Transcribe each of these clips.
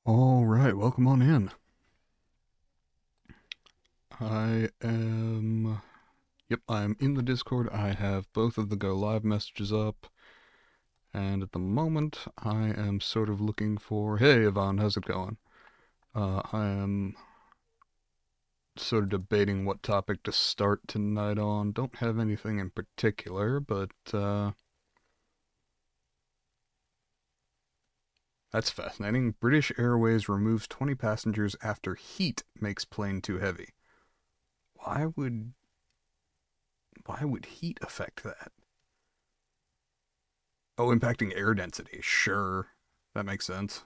All right, welcome on in. I'm in the Discord. I have both of the Go Live messages up, and at the moment, I am sort of looking for. Hey, Yvonne, how's it going? I am sort of debating what topic to start tonight on. Don't have anything in particular, but that's fascinating. British Airways removes 20 passengers after heat makes plane too heavy. Why would why would heat affect that? Oh, impacting air density. Sure. That makes sense.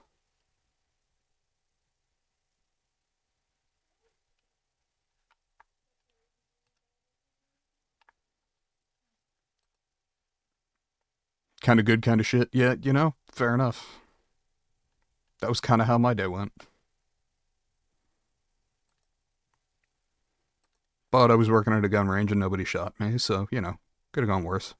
Kind of good, kind of shit. Yeah, fair enough. That was kind of how my day went. But I was working at a gun range and nobody shot me, so, could have gone worse.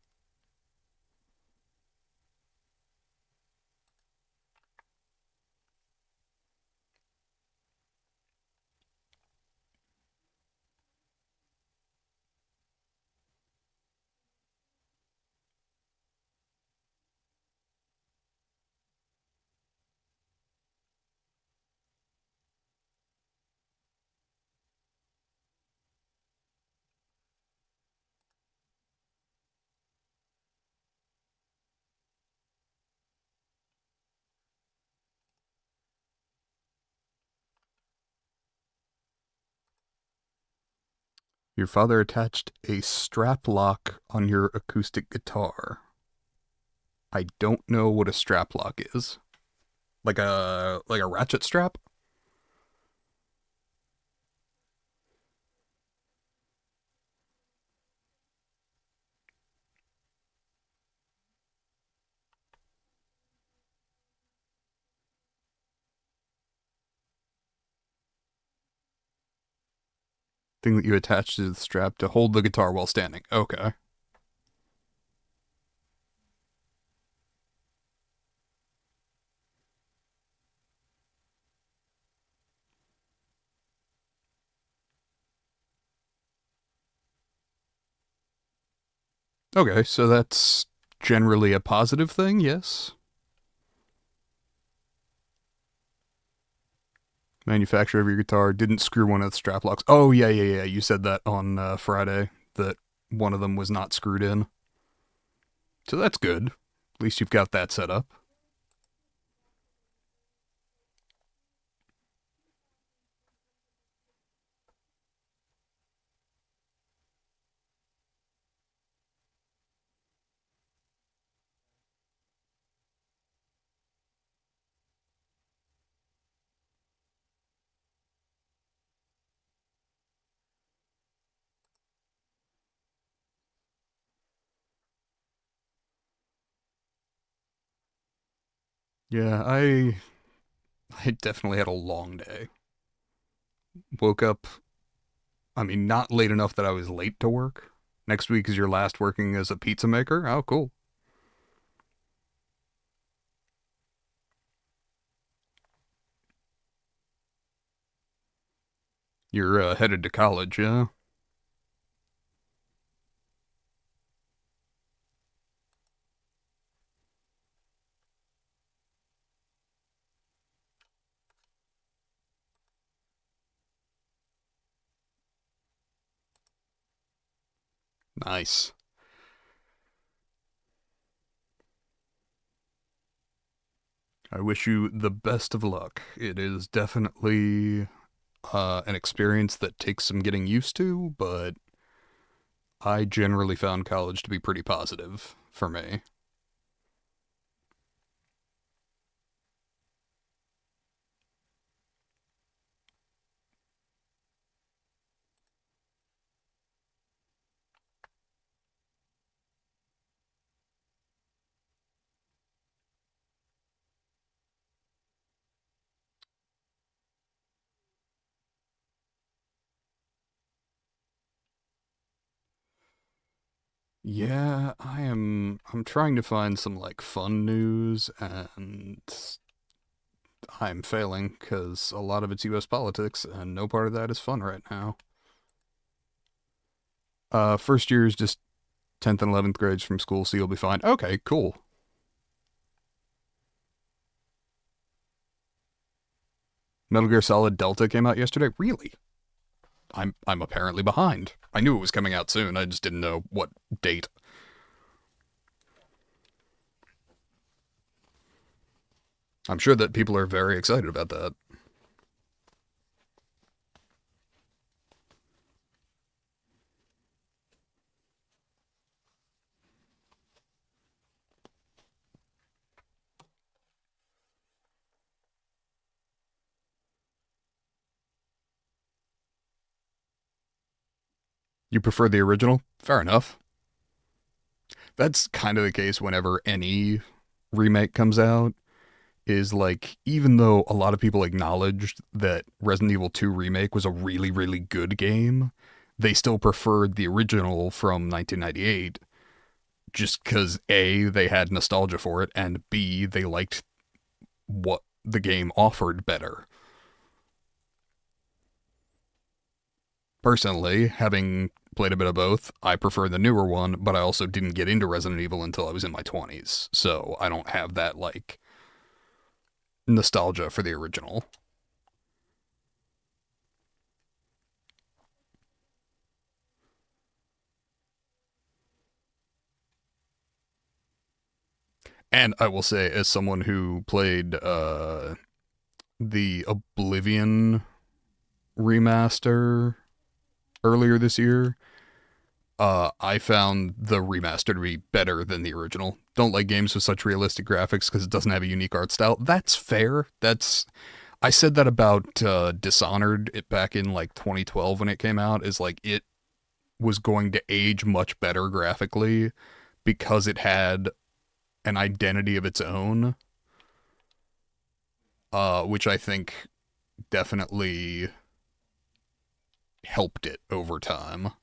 Your father attached a strap lock on your acoustic guitar. I don't know what a strap lock is. Like a ratchet strap? Thing that you attach to the strap to hold the guitar while standing. Okay. Okay, so that's generally a positive thing, yes? Manufacturer of your guitar didn't screw one of the strap locks. Oh, yeah, yeah, yeah. You said that on Friday, that one of them was not screwed in. So that's good. At least you've got that set up. Yeah, I definitely had a long day. Woke up, I mean, not late enough that I was late to work. Next week is your last working as a pizza maker. Oh, cool. You're headed to college, yeah? Nice. I wish you the best of luck. It is definitely an experience that takes some getting used to, but I generally found college to be pretty positive for me. Yeah, I'm trying to find some like fun news and I'm failing because a lot of it's U.S. politics, and no part of that is fun right now. First year is just 10th and 11th grades from school, so you'll be fine. Okay, cool. Metal Gear Solid Delta came out yesterday. Really? I'm apparently behind. I knew it was coming out soon. I just didn't know what date. I'm sure that people are very excited about that. You prefer the original? Fair enough. That's kind of the case whenever any remake comes out. Is like, even though a lot of people acknowledged that Resident Evil 2 Remake was a really, really good game, they still preferred the original from 1998 just because A, they had nostalgia for it, and B, they liked what the game offered better. Personally, having played a bit of both, I prefer the newer one, but I also didn't get into Resident Evil until I was in my 20s, so I don't have that, like, nostalgia for the original. And I will say, as someone who played the Oblivion remaster earlier this year, I found the remaster to be better than the original. Don't like games with such realistic graphics because it doesn't have a unique art style. That's fair. That's I said that about Dishonored it back in like 2012 when it came out. Is like it was going to age much better graphically because it had an identity of its own, which I think definitely helped it over time.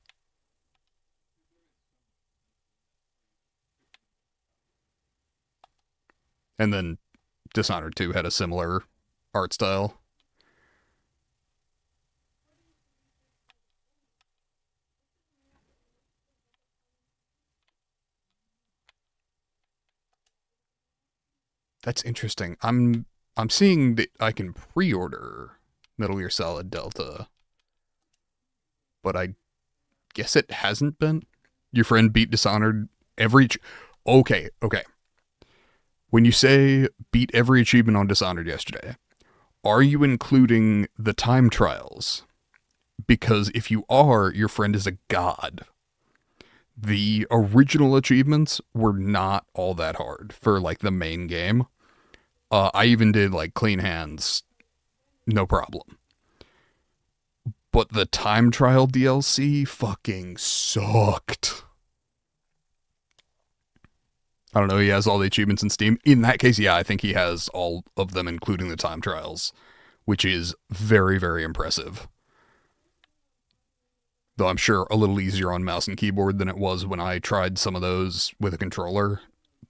And then Dishonored 2 had a similar art style. That's interesting. I'm seeing that I can pre-order Metal Gear Solid Delta, but I guess it hasn't been. Your friend beat Dishonored every. Okay, okay. When you say beat every achievement on Dishonored yesterday, are you including the time trials? Because if you are, your friend is a god. The original achievements were not all that hard for like the main game. I even did like clean hands, no problem. But the time trial DLC fucking sucked. I don't know. He has all the achievements in Steam. In that case, yeah, I think he has all of them, including the time trials, which is very, very impressive. Though I'm sure a little easier on mouse and keyboard than it was when I tried some of those with a controller.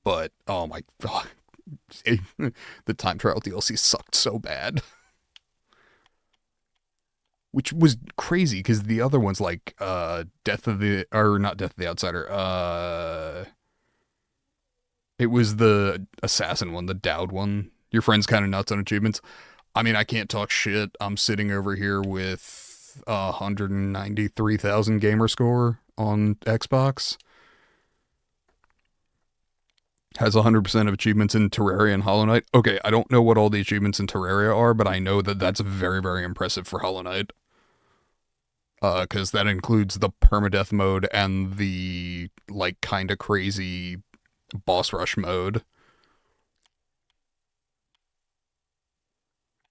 But oh my god, the time trial DLC sucked so bad. Which was crazy because the other ones like Death of the or not Death of the Outsider, it was the assassin one, the Dowd one. Your friend's kind of nuts on achievements. I mean, I can't talk shit. I'm sitting over here with 193,000 gamer score on Xbox. Has 100% of achievements in Terraria and Hollow Knight. Okay, I don't know what all the achievements in Terraria are, but I know that that's very, very impressive for Hollow Knight. Because that includes the permadeath mode and the, like, kind of crazy boss rush mode.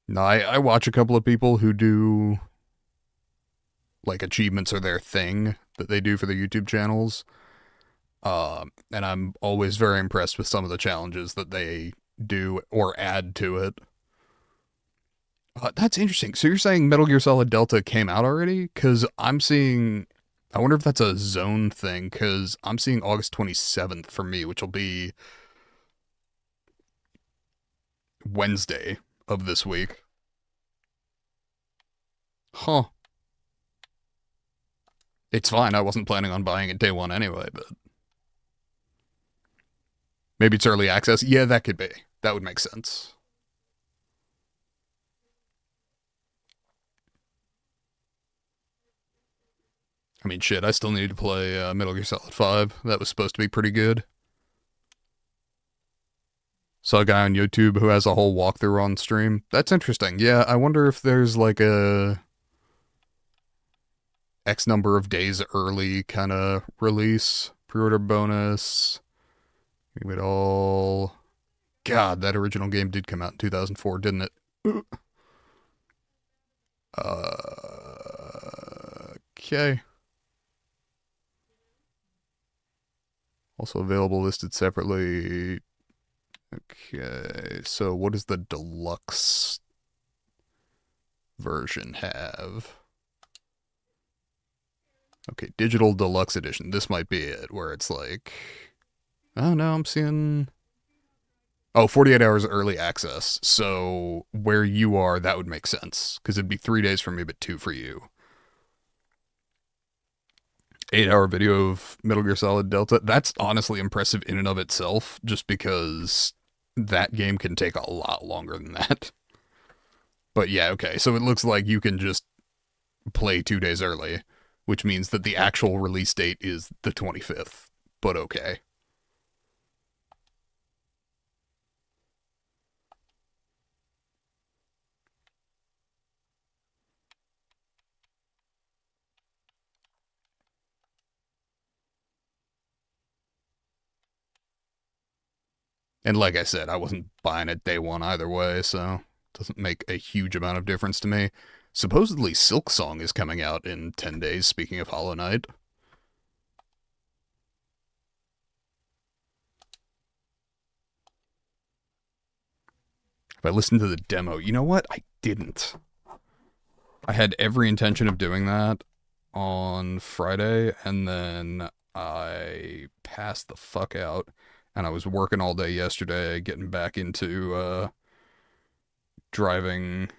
Now, I watch a couple of people who do, like, achievements are their thing that they do for their YouTube channels. And I'm always very impressed with some of the challenges that they do or add to it. That's interesting. So you're saying Metal Gear Solid Delta came out already? Because I'm seeing. I wonder if that's a zone thing, because I'm seeing August 27th for me, which will be Wednesday. of this week. Huh. It's fine. I wasn't planning on buying it day one anyway, but maybe it's early access. Yeah, that could be. That would make sense. I mean, shit, I still need to play Metal Gear Solid 5. That was supposed to be pretty good. Saw a guy on YouTube who has a whole walkthrough on stream. That's interesting. Yeah, I wonder if there's like a X number of days early kind of release, pre-order bonus. Give it all. God, that original game did come out in 2004, didn't it? Okay. Also available, listed separately. Okay, so what does the deluxe version have? Okay, digital deluxe edition. This might be it, where it's like, oh no, I'm seeing, oh, 48 hours early access. So where you are, that would make sense, because it'd be 3 days for me, but 2 for you. 8 hour video of Metal Gear Solid Delta. That's honestly impressive in and of itself, just because that game can take a lot longer than that. But yeah, okay. So it looks like you can just play 2 days early, which means that the actual release date is the 25th. But okay. And like I said, I wasn't buying it day one either way, so it doesn't make a huge amount of difference to me. Supposedly, Silk Song is coming out in 10 days, speaking of Hollow Knight. If I listened to the demo, you know what? I didn't. I had every intention of doing that on Friday, and then I passed the fuck out. And I was working all day yesterday, getting back into driving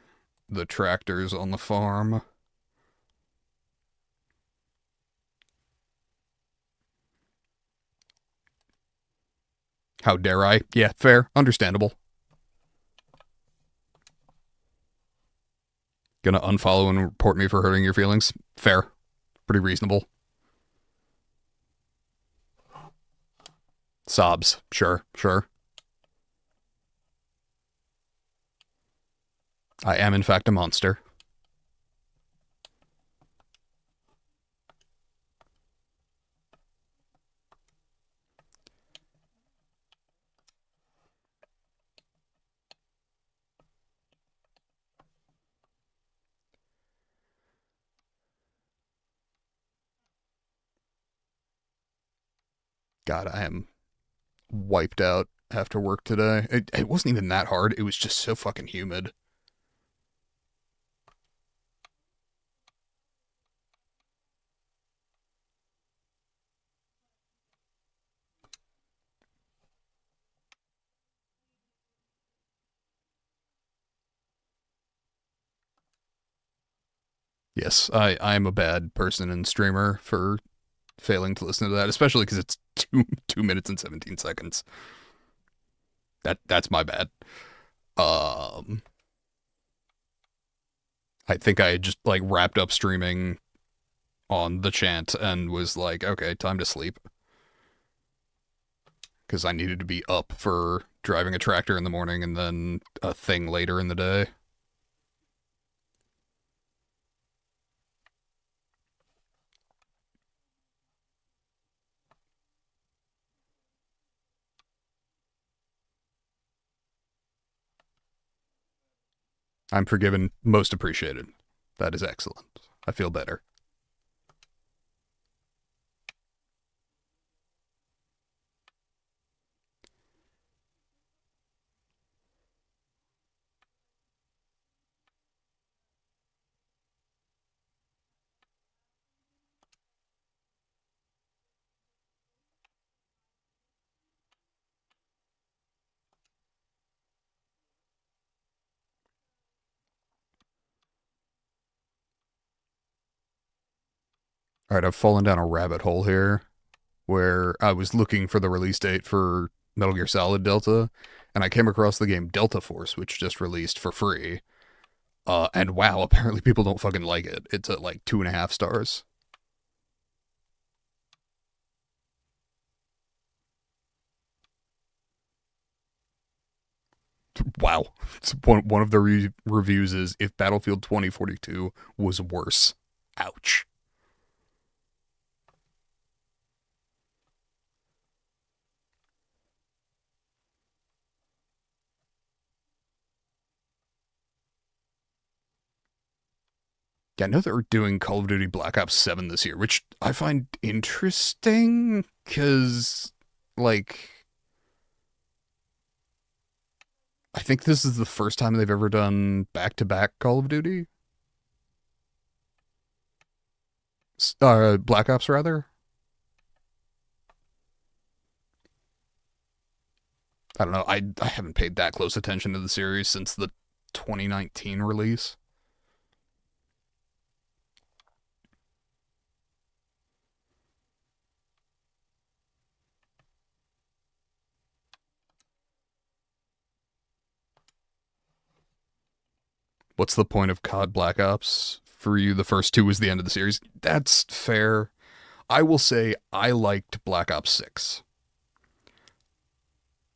the tractors on the farm. How dare I? Yeah, fair, understandable. Gonna unfollow and report me for hurting your feelings? Fair, pretty reasonable. Sobs, sure, sure. I am in fact a monster. God, I am wiped out after work today. It wasn't even that hard. It was just so fucking humid. Yes, I am a bad person and streamer for failing to listen to that, especially because it's 2 minutes and 17 seconds. That's my bad. Um, I think I just like wrapped up streaming on the chant and was like, okay, time to sleep because I needed to be up for driving a tractor in the morning and then a thing later in the day. I'm forgiven, most appreciated. That is excellent. I feel better. Alright, I've fallen down a rabbit hole here where I was looking for the release date for Metal Gear Solid Delta, and I came across the game Delta Force, which just released for free. And wow, apparently people don't fucking like it. It's at like 2.5 stars. Wow. It's one of the reviews is if Battlefield 2042 was worse. Ouch. Yeah, I know they're doing Call of Duty Black Ops 7 this year, which I find interesting because, like, I think this is the first time they've ever done back to back Call of Duty. Black Ops, rather. I don't know. I haven't paid that close attention to the series since the 2019 release. What's the point of COD Black Ops? For you, the first two was the end of the series. That's fair. I will say I liked Black Ops 6.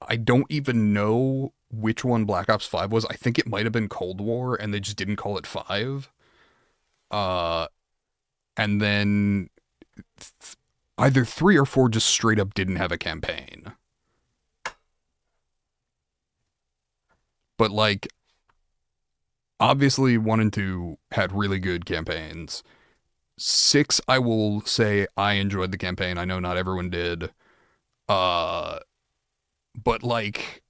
I don't even know which one Black Ops 5 was. I think it might have been Cold War and they just didn't call it 5. Uh and then either 3 or 4 just straight up didn't have a campaign. But like obviously 1 and 2 had really good campaigns. 6, I will say I enjoyed the campaign. I know not everyone did. Uh but like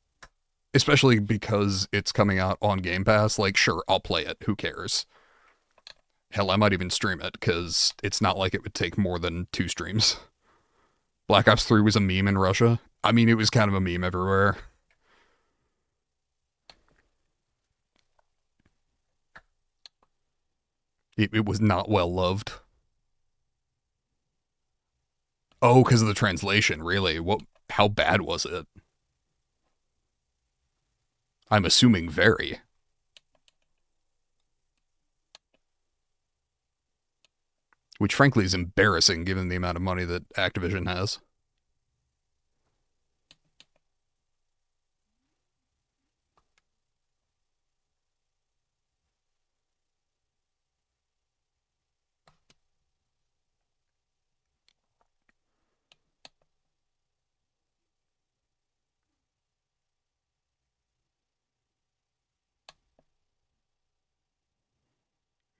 especially because it's coming out on Game Pass, like sure, I'll play it. Who cares? Hell, I might even stream it cuz it's not like it would take more than 2 streams. Black Ops 3 was a meme in Russia. I mean, it was kind of a meme everywhere. It was not well loved. Oh, because of the translation, really? What? How bad was it? I'm assuming very. Which, frankly, is embarrassing given the amount of money that Activision has.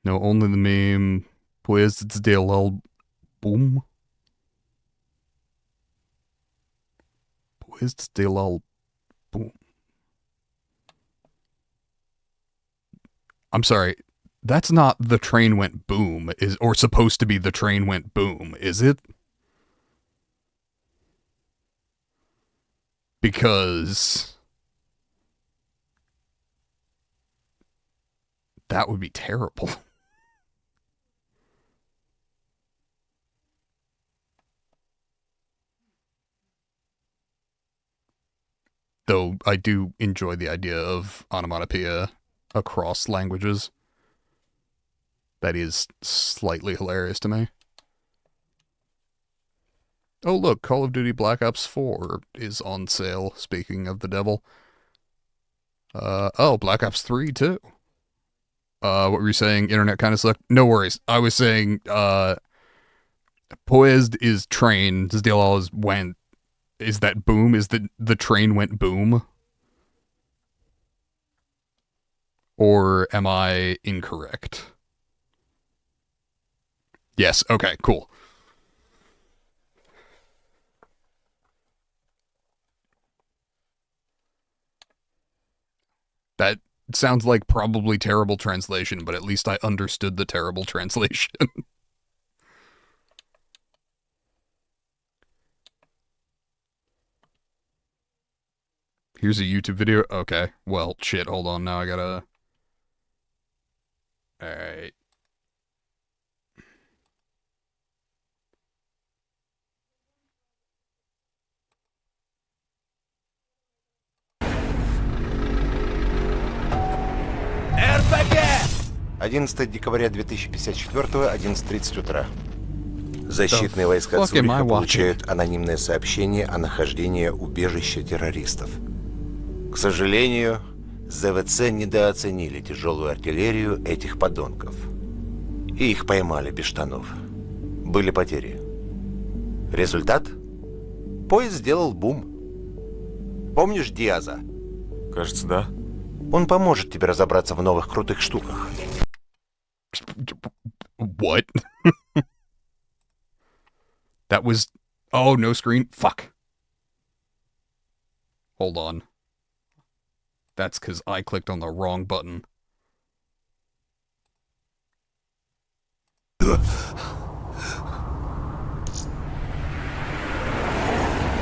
No, only the meme. Pues it's DLL. Boom. Pues it's DLL. Boom. I'm sorry. That's not the train went boom, is or supposed to be the train went boom, is it? Because that would be terrible. Though I do enjoy the idea of onomatopoeia across languages. That is slightly hilarious to me. Oh, look, Call of Duty Black Ops 4 is on sale, speaking of the devil. Oh, Black Ops 3 too. What were you saying? Internet kind of sucked? No worries. I was saying, poised is train. DLL is went. Is that boom? Is the train went boom? Or am I incorrect? Yes. Okay. Cool. That sounds like probably terrible translation, but at least I understood the terrible translation. Here's a YouTube video. Okay. Well, shit. Hold on. Now I gotta. All right. 11 декабря 2054, 11:30 утра. Защитные войска Цюриха получают анонимное сообщение о нахождении убежища террористов. К сожалению, ЗВЦ недооценили тяжелую артиллерию этих подонков. И их поймали без штанов. Были потери. Результат? Поезд сделал бум. Помнишь Диаза? Кажется, да. Он поможет тебе разобраться в новых крутых штуках. What? That was... Oh, no screen? Fuck. Hold on. That's because I clicked on the wrong button.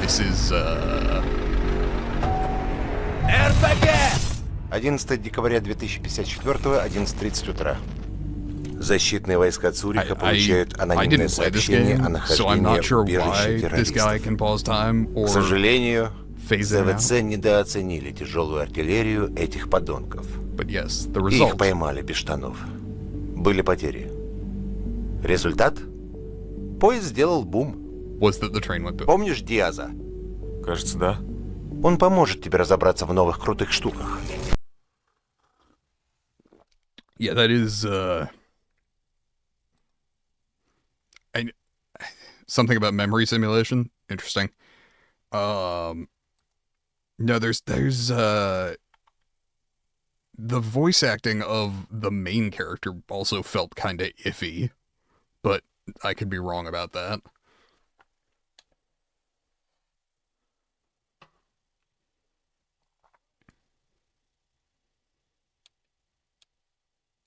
This is, РПГ! 11 декабря 2054, 11:30 утра. Защитные войска Цюриха получают анонимное сообщение о нахождении убежища террористов. К сожалению, ЗВЦ недооценили тяжелую артиллерию этих подонков. И их поймали без штанов. Были потери. Результат? Поезд сделал бум. Помнишь Диаза? Кажется, да. Он поможет тебе разобраться в новых крутых штуках. Yeah, that is, something about memory simulation. Interesting. No, there's, the voice acting of the main character also felt kind of iffy, but I could be wrong about that.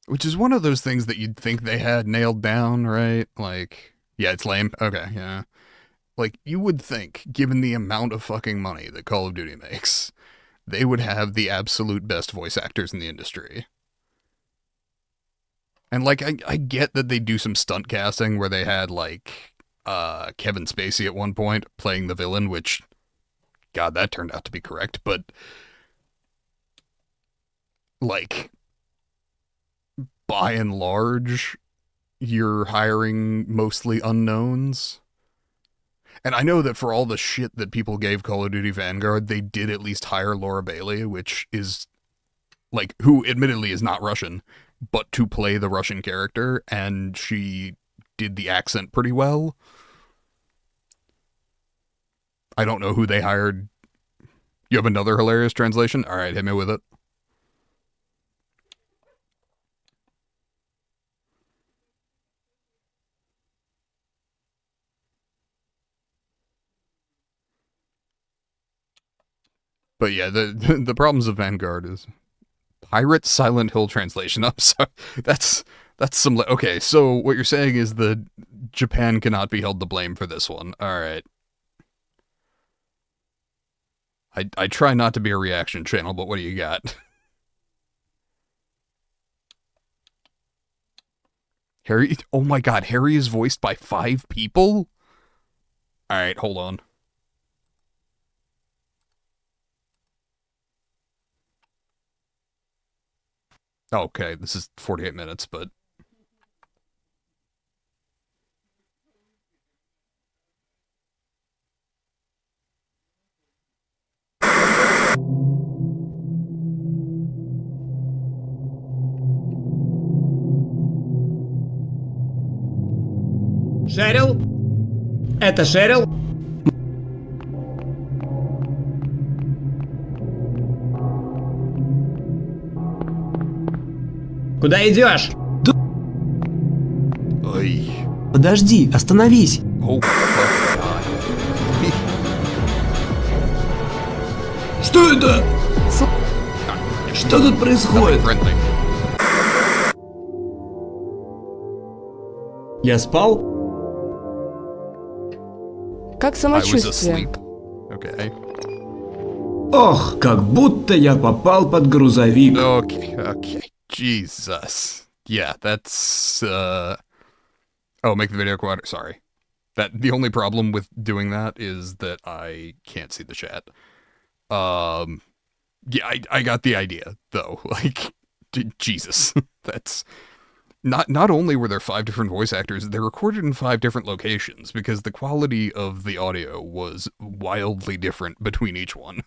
Which is one of those things that you'd think they had nailed down, right? Like, yeah, it's lame. Okay, yeah. Like, you would think, given the amount of fucking money that Call of Duty makes, they would have the absolute best voice actors in the industry. And, like, I get that they do some stunt casting where they had, like, Kevin Spacey at one point playing the villain, which, God, that turned out to be correct, but, like, by and large, you're hiring mostly unknowns. And I know that for all the shit that people gave Call of Duty Vanguard, they did at least hire Laura Bailey, which is, like, who admittedly is not Russian, but to play the Russian character, and she did the accent pretty well. I don't know who they hired. You have another hilarious translation? All right, hit me with it. But yeah, the problems of Vanguard is Pirate Silent Hill translation. I'm sorry. That's some... Okay, so what you're saying is that Japan cannot be held to blame for this one. Alright. I try not to be a reaction channel, but what do you got? Harry... Oh my god, Harry is voiced by 5 people? Alright, hold on. Okay, this is 48 minutes, but... Шерил? Это Шерил? Куда идешь? Ой. Подожди, остановись. Oh, fuck. Что это? Что тут происходит? Я спал? Как самочувствие? Okay. Ох, как будто я попал под грузовик. Okay. Jesus. Yeah, that's, Oh, make the video quieter. Sorry. The only problem with doing that is that I can't see the chat. Yeah, I got the idea, though. Like, Jesus. That's... not only were there 5 different voice actors, they recorded in 5 different locations because the quality of the audio was wildly different between each one.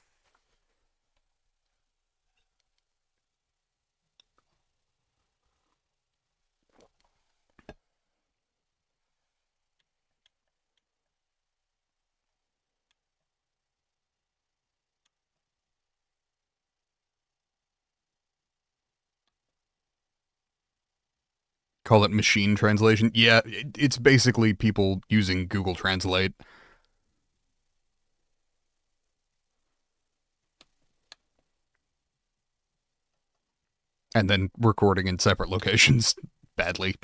Call it machine translation. Yeah, it's basically people using Google Translate. And then recording in separate locations badly.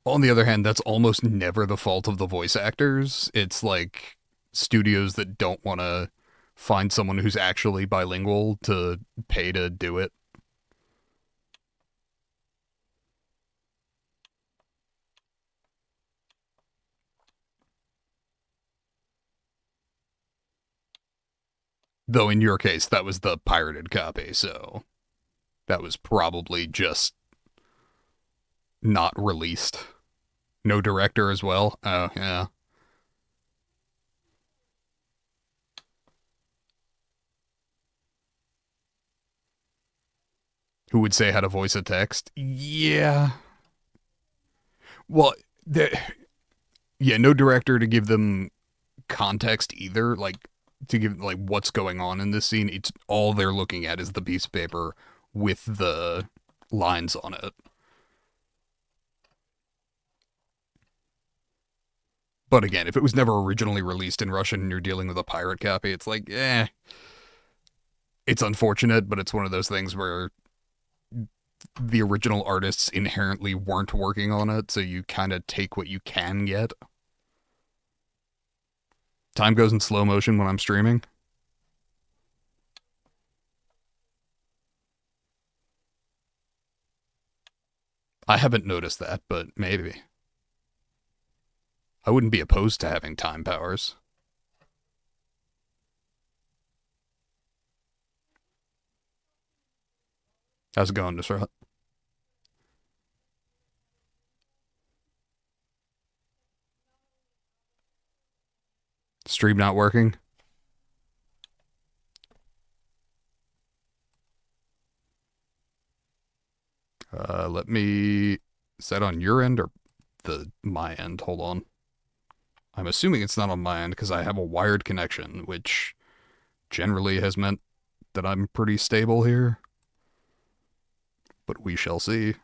On the other hand, that's almost never the fault of the voice actors. It's like studios that don't want to find someone who's actually bilingual to pay to do it. Though in your case, that was the pirated copy, so that was probably just not released. No director as well. Oh, yeah. Who would say how to voice a text? Yeah. Well, yeah, no director to give them context either. Like, to give, like, what's going on in this scene. It's all they're looking at is the piece of paper with the lines on it. But again, if it was never originally released in Russian and you're dealing with a pirate copy, it's like, it's unfortunate, but it's one of those things where the original artists inherently weren't working on it, so you kind of take what you can get. Time goes in slow motion when I'm streaming. I haven't noticed that, but maybe. I wouldn't be opposed to having time powers. How's it going, Disrupt? Stream not working? Let me... Is that on your end or my end? Hold on. I'm assuming it's not on my end because I have a wired connection, which generally has meant that I'm pretty stable here. But we shall see.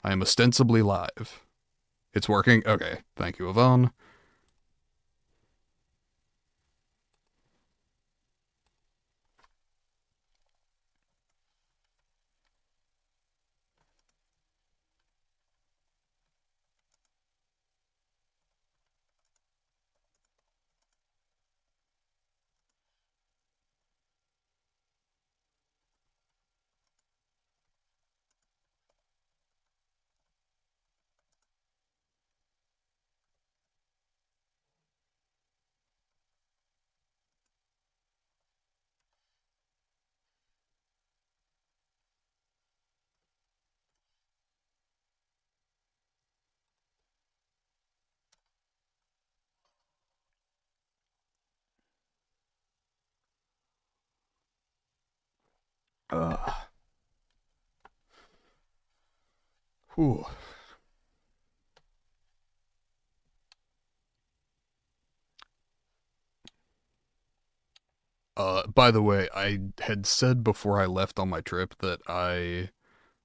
I am ostensibly live. It's working? Okay. Thank you, Yvonne. Whew. By the way, I had said before I left on my trip that I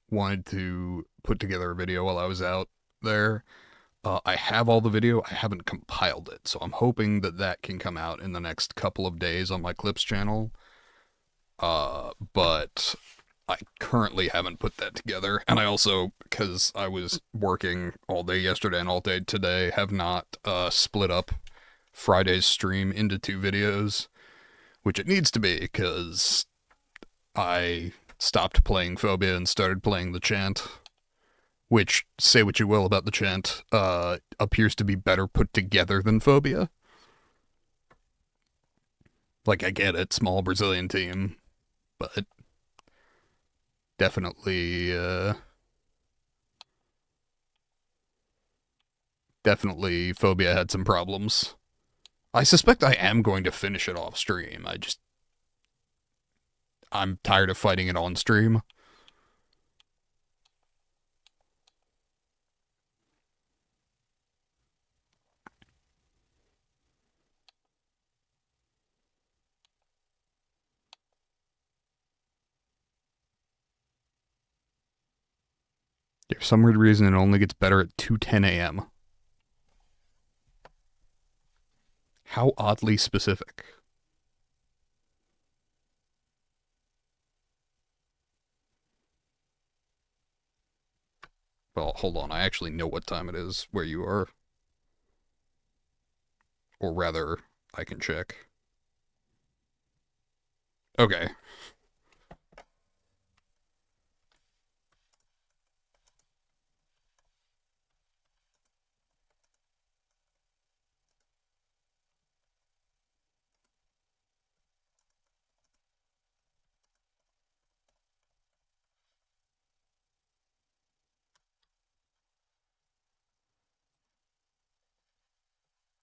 wanted to put together a video while I was out there. I have all the video, I haven't compiled it, so I'm hoping that that can come out in the next couple of days on my Clips channel. But I currently haven't put that together, and I also, because I was working all day yesterday and all day today, have not split up Friday's stream into 2 videos, which it needs to be, because I stopped playing Phobia and started playing the Chant, which, say what you will about the Chant, appears to be better put together than Phobia. Like, I get it, small Brazilian team, but definitely, definitely Phobia had some problems. I suspect I am going to finish it off stream. I'm tired of fighting it on stream. For some weird reason, it only gets better at 2:10 a.m. How oddly specific. Well, hold on. I actually know what time it is where you are. Or rather, I can check. Okay.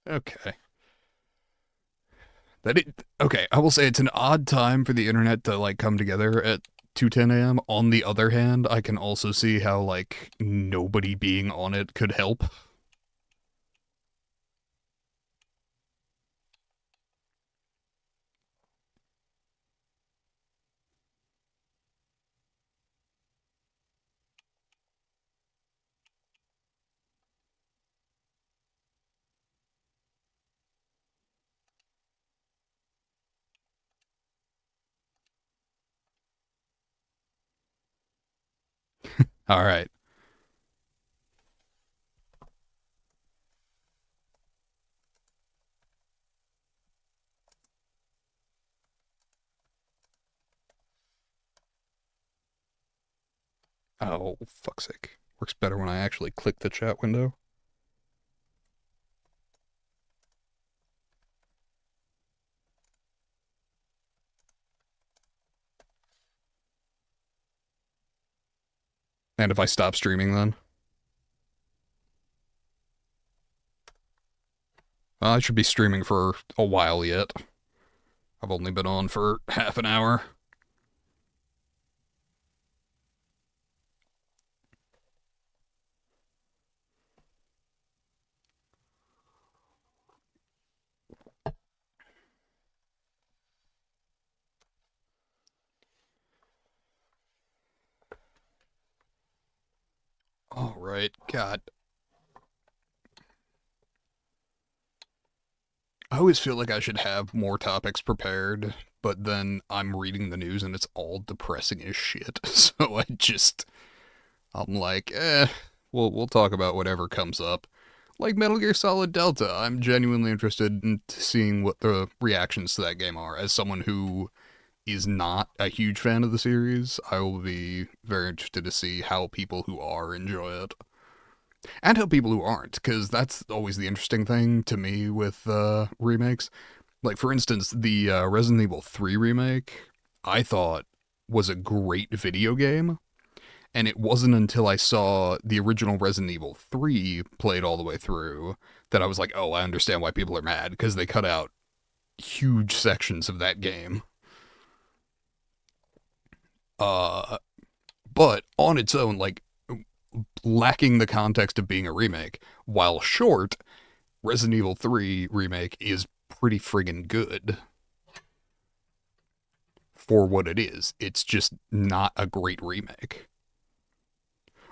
Okay. Okay, I will say it's an odd time for the internet to like come together at 2:10 a.m. On the other hand, I can also see how like nobody being on it could help. All right. Oh, fuck's sake. Works better when I actually click the chat window. And if I stop streaming then? Well, I should be streaming for a while yet. I've only been on for half an hour. All right. God. I always feel like I should have more topics prepared, but then I'm reading the news and it's all depressing as shit. So I'm like, we'll talk about whatever comes up. Like Metal Gear Solid Delta, I'm genuinely interested in seeing what the reactions to that game are. As someone who is not a huge fan of the series, I will be very interested to see how people who are enjoy it. And how people who aren't, because that's always the interesting thing to me with remakes. Like, for instance, the Resident Evil 3 remake, I thought was a great video game, and it wasn't until I saw the original Resident Evil 3 played all the way through that I was like, oh, I understand why people are mad, because they cut out huge sections of that game. Uh, but on its own, like, lacking the context of being a remake, while short, Resident Evil 3 remake is pretty friggin' good for what it is. It's just not a great remake.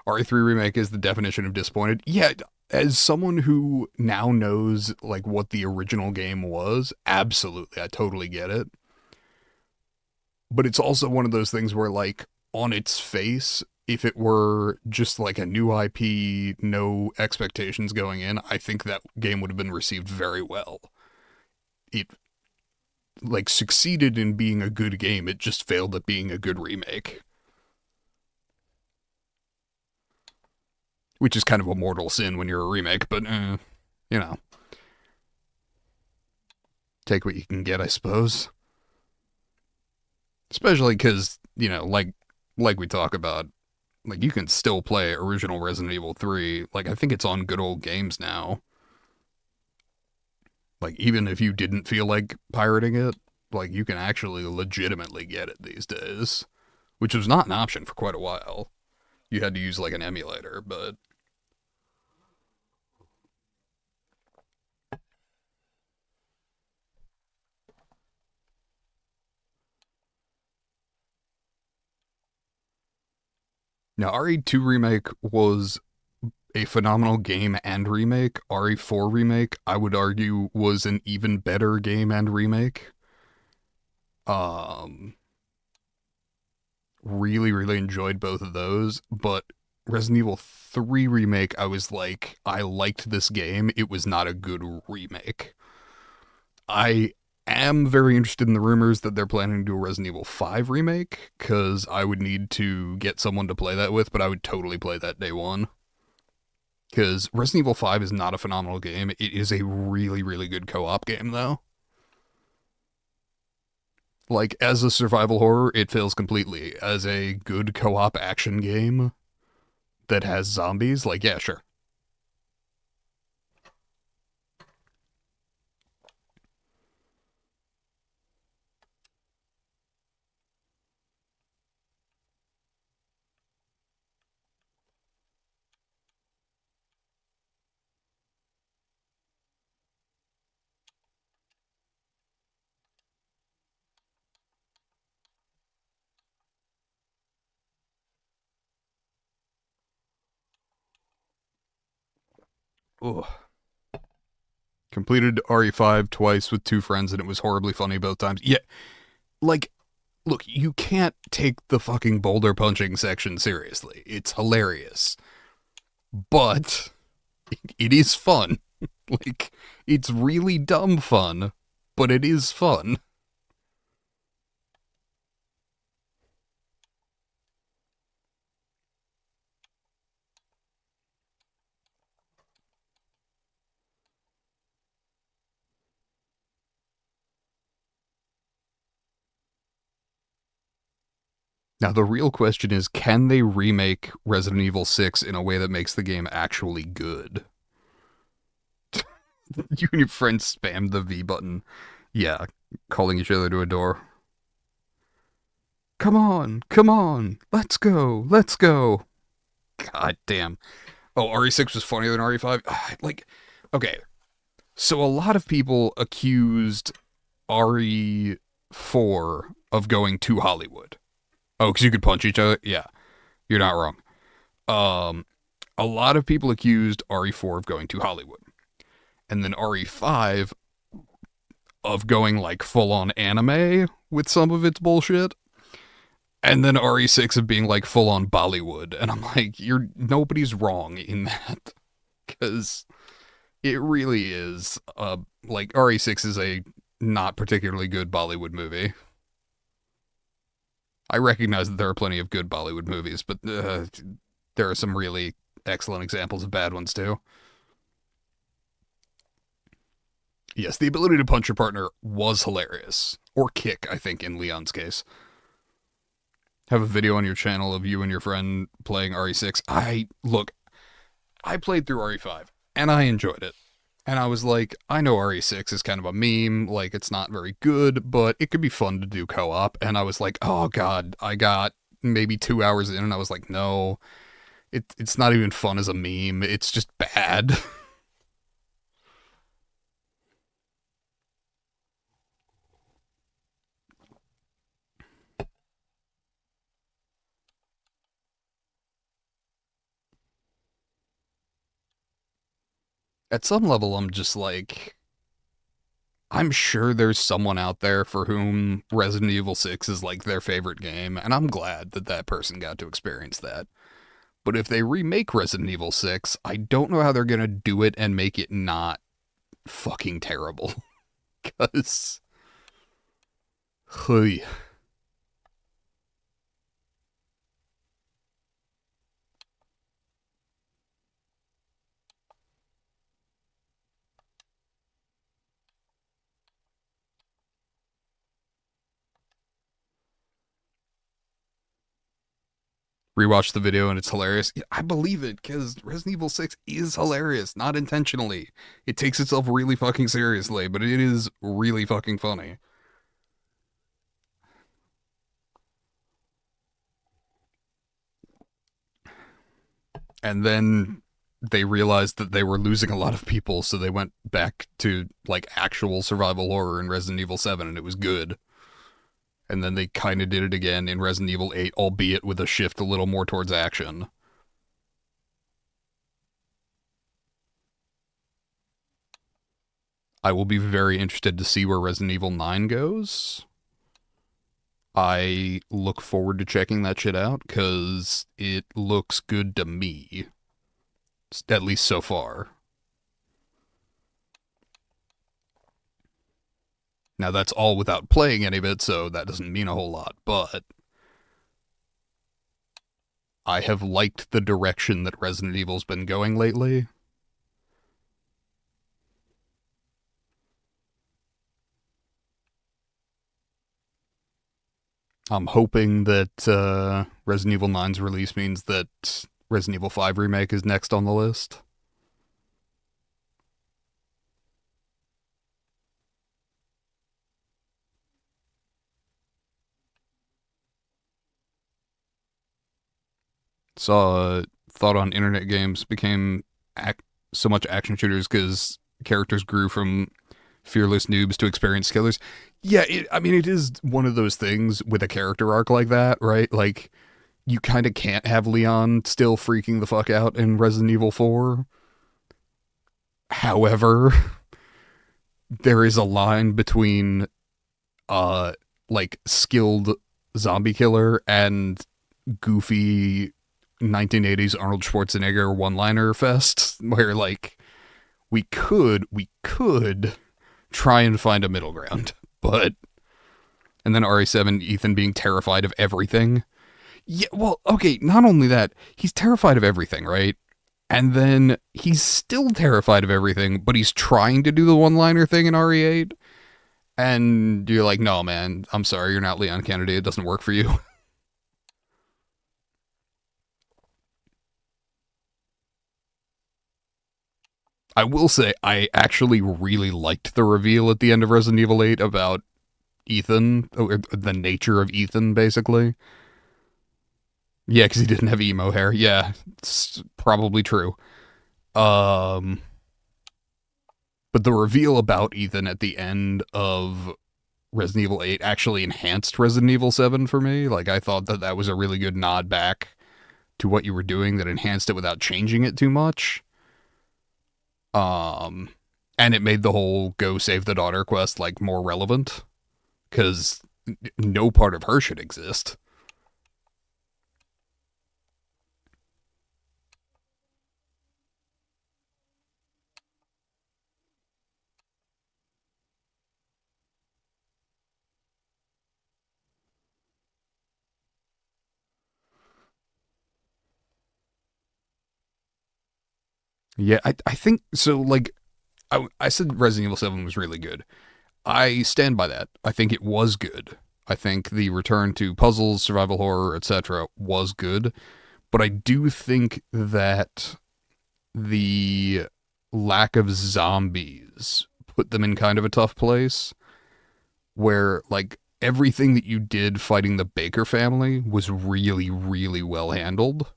RE3 remake is the definition of disappointed. Yeah, as someone who now knows like what the original game was, absolutely, I totally get it. But it's also one of those things where like on its face, if it were just like a new IP, no expectations going in, I think that game would have been received very well. It like succeeded in being a good game, it just failed at being a good remake. Which is kind of a mortal sin when you're a remake, but you know, take what you can get, I suppose. Especially because, like we talk about, like you can still play original Resident Evil 3. Like I think it's on good old games now. Like even if you didn't feel like pirating it, like you can actually legitimately get it these days, which was not an option for quite a while. You had to use like an emulator, but now RE2 remake was a phenomenal game and remake. RE4 remake, I would argue, was an even better game and remake. Um, really, really enjoyed both of those, but Resident Evil 3 remake, I was like, I liked this game. It was not a good remake. I am very interested in the rumors that they're planning to do a Resident Evil 5 remake, because I would need to get someone to play that with, but I would totally play that day one. Because Resident Evil 5 is not a phenomenal game. It is a really, really good co op game, though. Like, as a survival horror, it fails completely. As a good co op action game that has zombies, like, yeah, sure. Ugh. Completed RE5 twice with two friends, and it was horribly funny both times. Yeah, like, look, you can't take the fucking boulder punching section seriously. It's hilarious. But it is fun. Like, it's really dumb fun, but it is fun. Now, the real question is, can they remake Resident Evil 6 in a way that makes the game actually good? You and your friends spammed the V button. Yeah, calling each other to a door. Come on, let's go, let's go. God damn. Oh, RE6 was funnier than RE5? Like, okay, so a lot of people accused RE4 of going to Hollywood. Oh, because you could punch each other? Yeah, you're not wrong. Um, a lot of people accused RE4 of going to Hollywood. And then RE5 of going like full on anime with some of its bullshit. And then RE6 of being like full on Bollywood. And I'm like, you're nobody's wrong in that. Because it really is. Like RE6 is a not particularly good Bollywood movie. I recognize that there are plenty of good Bollywood movies, but there are some really excellent examples of bad ones too. Yes, the ability to punch your partner was hilarious. Or kick, I think, in Leon's case. Have a video on your channel of you and your friend playing RE6. I played through RE5 and I enjoyed it. And I was like, I know RE6 is kind of a meme, like it's not very good, but it could be fun to do co-op. And I was like, oh god, I got maybe 2 hours in and I was like, no, it's not even fun as a meme. It's just bad. At some level, I'm just like, I'm sure there's someone out there for whom Resident Evil 6 is like their favorite game, and I'm glad that that person got to experience that. But if they remake Resident Evil 6, I don't know how they're going to do it and make it not fucking terrible. Because. rewatched the video and it's hilarious. Yeah, I believe it because Resident Evil 6 is hilarious, not intentionally. It takes itself really fucking seriously, but it is really fucking funny. And then they realized that they were losing a lot of people, so they went back to like actual survival horror in Resident Evil 7, and it was good. And then they kind of did it again in Resident Evil 8, albeit with a shift a little more towards action. I will be very interested to see where Resident Evil 9 goes. I look forward to checking that shit out because it looks good to me. At least so far. Now, that's all without playing any of it, so that doesn't mean a whole lot, but I have liked the direction that Resident Evil's been going lately. I'm hoping that Resident Evil 9's release means that Resident Evil 5 Remake is next on the list. Saw thought on internet games became so much action shooters because characters grew from fearless noobs to experienced killers. Yeah, I mean, it is one of those things with a character arc like that, right? Like, you kind of can't have Leon still freaking the fuck out in Resident Evil 4. However, there is a line between, like, skilled zombie killer and goofy 1980s Arnold Schwarzenegger one-liner fest where, like, we could try and find a middle ground, but... And then RE7, Ethan being terrified of everything. Yeah, well, okay, not only that, he's terrified of everything, right? And then he's still terrified of everything, but he's trying to do the one-liner thing in RE8. And you're like, no, man, I'm sorry, you're not Leon Kennedy. It doesn't work for you. I will say, I actually really liked the reveal at the end of Resident Evil 8 about Ethan, or the nature of Ethan, basically. Yeah, because he didn't have emo hair. Yeah, it's probably true. But the reveal about Ethan at the end of Resident Evil 8 actually enhanced Resident Evil 7 for me. Like, I thought that that was a really good nod back to what you were doing that enhanced it without changing it too much. And it made the whole go save the daughter quest, like, more relevant. Because no part of her should exist. Yeah, I think so. Like, I said Resident Evil 7 was really good. I stand by that. I think it was good. I think the return to puzzles, survival horror, etc. was good. But I do think that the lack of zombies put them in kind of a tough place where, like, everything that you did fighting the Baker family was really, really well handled.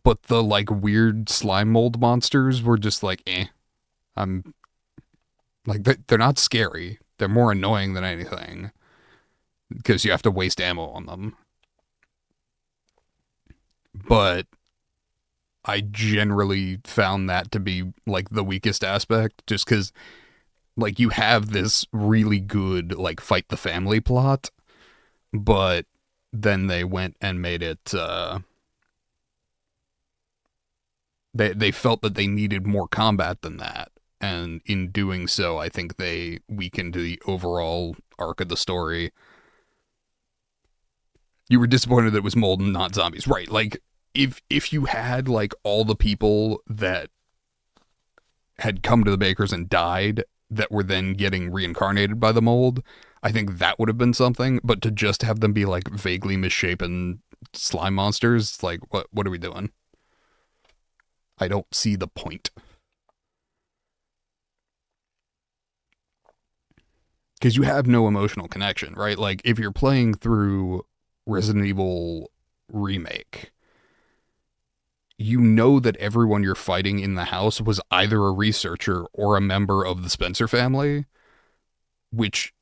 But the, like, weird slime mold monsters were just like, eh. I'm like, they're not scary. They're more annoying than anything because you have to waste ammo on them. But I generally found that to be, like, the weakest aspect just because, like, you have this really good, like, fight the family plot, but then they went and made it, they felt that they needed more combat than that. And in doing so, I think they weakened the overall arc of the story. You were disappointed that it was mold and not zombies. Right, like, if you had, like, all the people that had come to the Bakers and died that were then getting reincarnated by the mold, I think that would have been something. But to just have them be, like, vaguely misshapen slime monsters. Like, what are we doing? I don't see the point. Because you have no emotional connection, right? Like, if you're playing through Resident Evil Remake, you know that everyone you're fighting in the house was either a researcher or a member of the Spencer family, which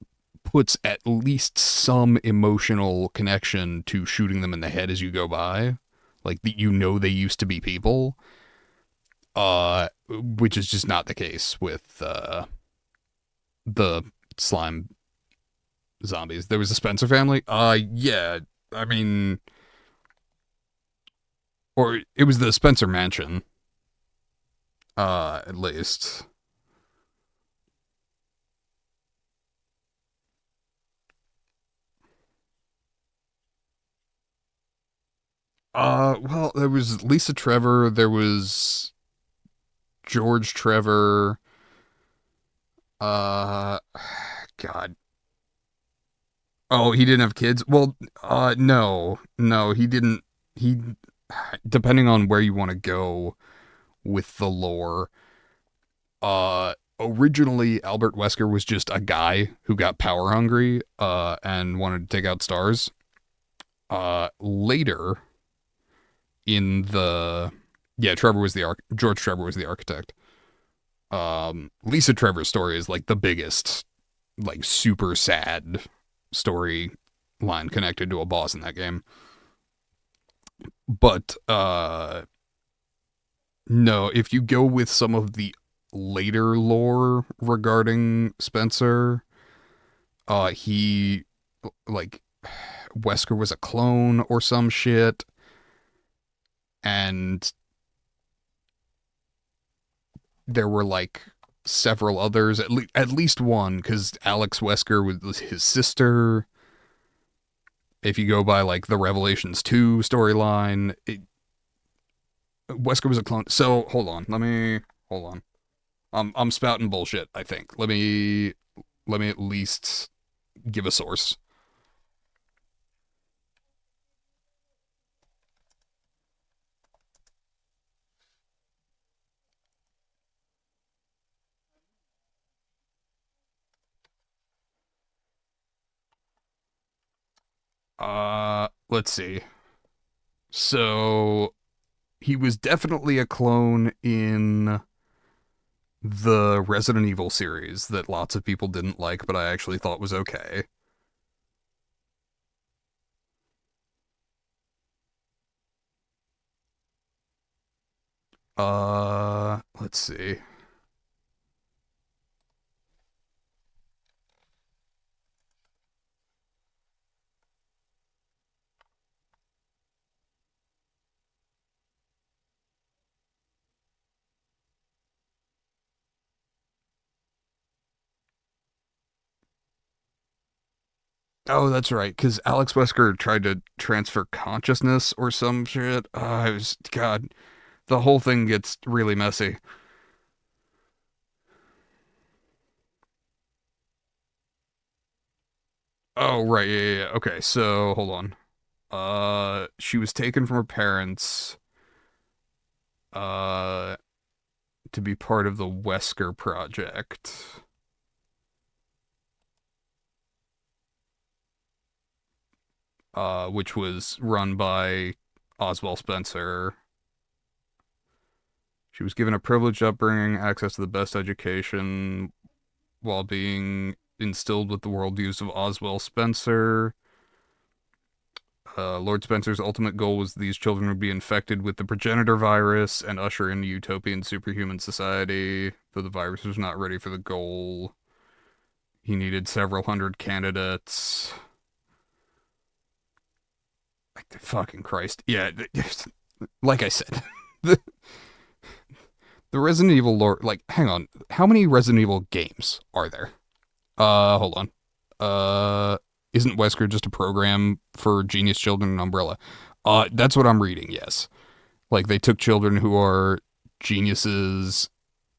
puts at least some emotional connection to shooting them in the head as you go by. Like, you know they used to be people, which is just not the case with the slime zombies. There was a Spencer family. Yeah. I mean, or it was the Spencer mansion. At least. Well, there was Lisa Trevor. There was George Trevor. Uh, God. Oh, he didn't have kids. Well, no, he didn't. He, depending on where you want to go with the lore, originally Albert Wesker was just a guy who got power hungry, and wanted to take out stars. Later in the, yeah, George Trevor was the architect. Lisa Trevor's story is like the biggest, like super sad story line connected to a boss in that game. But no, if you go with some of the later lore regarding Spencer, he, like, Wesker was a clone or some shit, and there were like several others, at least one, because Alex Wesker was his sister. If you go by like the Revelations 2 storyline, Wesker was a clone. So hold on. I'm spouting bullshit, I think. Let me at least give a source. Let's see. So he was definitely a clone in the Resident Evil series that lots of people didn't like, but I actually thought was okay. Let's see. Oh, that's right, because Alex Wesker tried to transfer consciousness or some shit. God, the whole thing gets really messy. Oh, right, yeah. Okay, so hold on. She was taken from her parents, uh, to be part of the Wesker Project, which was run by Oswald Spencer. She was given a privileged upbringing, access to the best education, while being instilled with the worldviews of Oswald Spencer. Lord Spencer's ultimate goal was these children would be infected with the progenitor virus and usher in a utopian superhuman society. Though the virus was not ready for the goal, he needed several hundred candidates. Like, fucking Christ. Yeah, like I said, the, the Resident Evil lore, like, hang on. How many Resident Evil games are there? Hold on. Uh, isn't Wesker just a program for genius children and Umbrella? That's what I'm reading, yes. Like, they took children who are geniuses,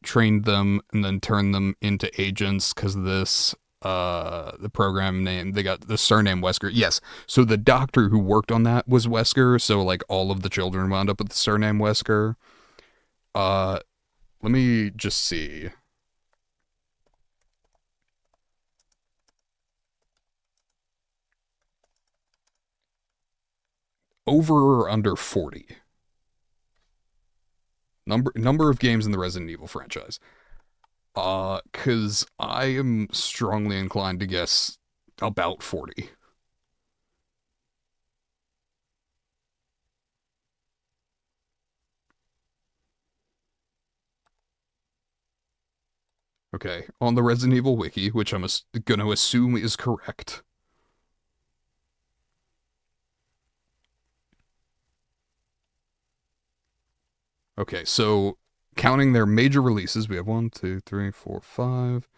trained them, and then turned them into agents because of this. the program name. They got the surname Wesker. Yes. So the doctor who worked on that was Wesker. So like all of the children wound up with the surname Wesker. Let me just see. Over or under 40? Number of games in the Resident Evil franchise. Cause I am strongly inclined to guess about 40. Okay, on the Resident Evil wiki, which I'm gonna assume is correct. Okay, so counting their major releases, we have 1, 2, 3, 4, 5.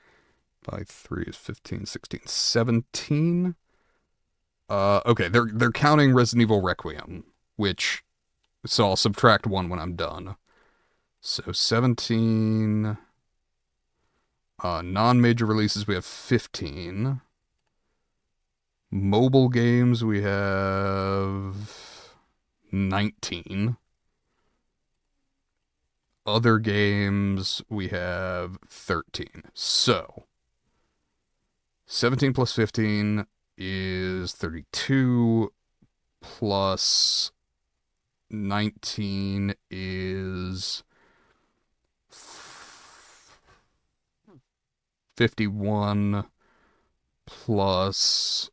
By 3 is 15, 16, 17. Okay, they're counting Resident Evil Requiem, which, so I'll subtract 1 when I'm done. So 17. Non-major releases, we have 15. Mobile games, we have 19. Other games, we have 13. So, 17 plus 15 is 32, plus 19 is 51, plus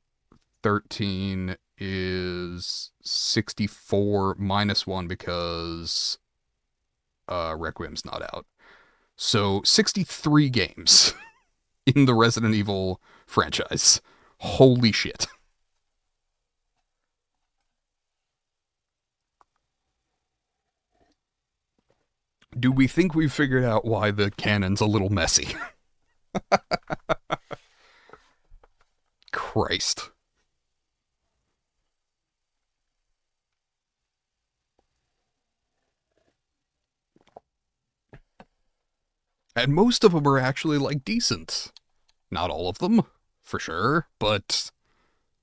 13 is 64, minus 1 because Requiem's not out. So 63 games in the Resident Evil franchise. Holy shit. Do we think we've figured out why the canon's a little messy? Christ. And most of them are actually, like, decent. Not all of them, for sure, but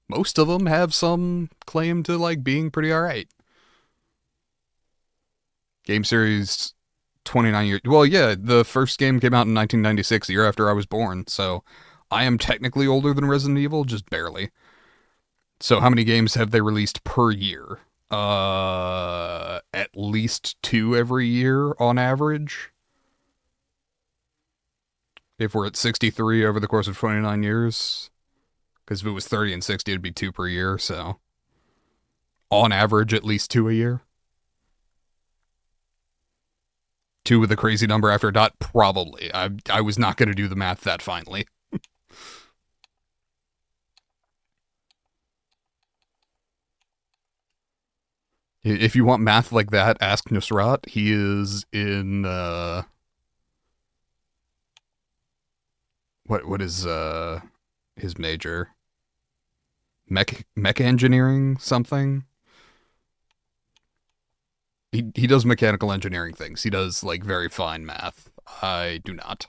most of them have some claim to, like, being pretty alright. Game series, 29 years. Well, yeah, the first game came out in 1996, the year after I was born, so I am technically older than Resident Evil, just barely. So how many games have they released per year? At least 2 every year on average. If we're at 63 over the course of 29 years. Because if it was 30 and 60, it'd be 2 per year, so. On average, at least 2 a year. 2 with a crazy number after a dot? Probably. I was not going to do the math that finely. If you want math like that, ask Nusrat. He is in, what is, his major? Mech engineering something? He does mechanical engineering things. He does, like, very fine math. I do not.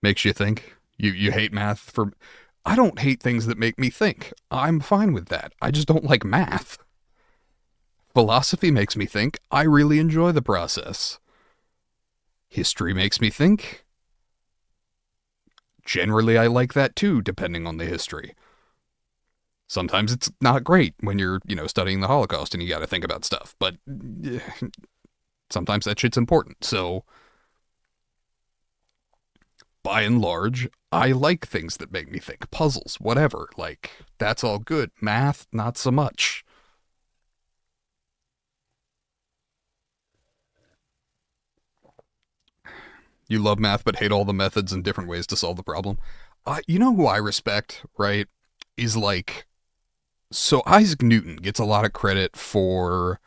Makes you think. You hate math for... I don't hate things that make me think. I'm fine with that. I just don't like math. Philosophy makes me think. I really enjoy the process. History makes me think. Generally, I like that too, depending on the history. Sometimes it's not great when you're, studying the Holocaust and you gotta think about stuff, but sometimes that shit's important, so by and large, I like things that make me think. Puzzles, whatever, like, that's all good. Math, not so much. You love math but hate all the methods and different ways to solve the problem. You know who I respect, right? Is like... So Isaac Newton gets a lot of credit for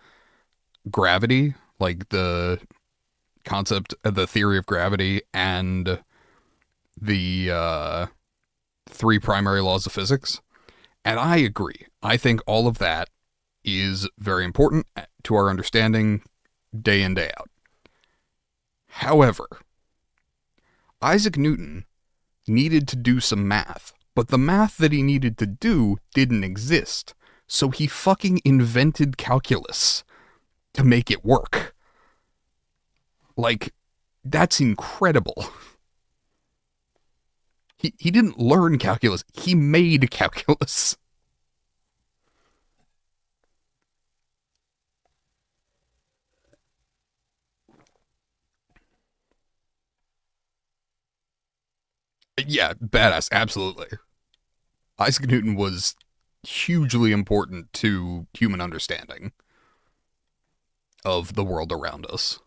gravity, like the concept of the theory of gravity, and the three primary laws of physics. And I agree. I think all of that is very important to our understanding day in, day out. However, Isaac Newton needed to do some math, but the math that he needed to do didn't exist. So he fucking invented calculus to make it work. Like, that's incredible. He didn't learn calculus, he made calculus. Yeah, badass, absolutely. Isaac Newton was hugely important to human understanding of the world around us.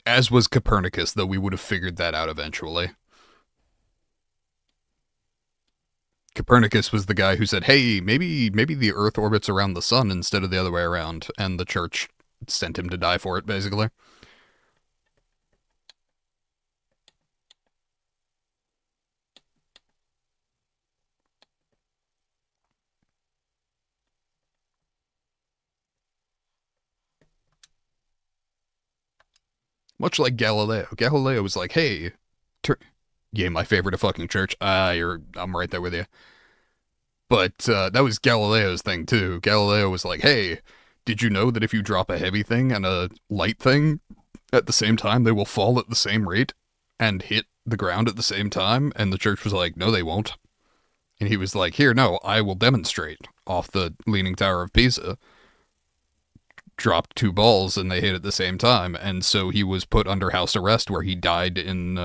As was Copernicus, though we would have figured that out eventually. Copernicus was the guy who said, "Hey, maybe the Earth orbits around the sun instead of the other way around," and the church sent him to die for it, basically. Much like Galileo. Galileo was like, "Hey, yeah, my favorite of fucking church. I'm right there with you." But that was Galileo's thing too. Galileo was like, "Hey, did you know that if you drop a heavy thing and a light thing at the same time, they will fall at the same rate and hit the ground at the same time?" And the church was like, "No, they won't." And he was like, "Here, no, I will demonstrate." Off the Leaning Tower of Pisa, dropped two balls and they hit at the same time. And so he was put under house arrest where he died in,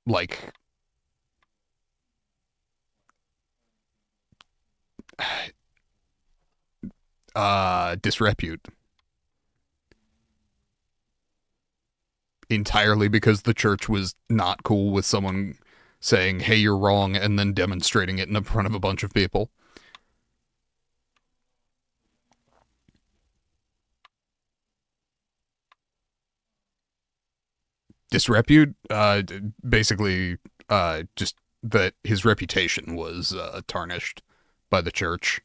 like, disrepute. Entirely because the church was not cool with someone saying, "Hey, you're wrong," and then demonstrating it in front of a bunch of people. Disrepute, basically, just that his reputation was tarnished by the church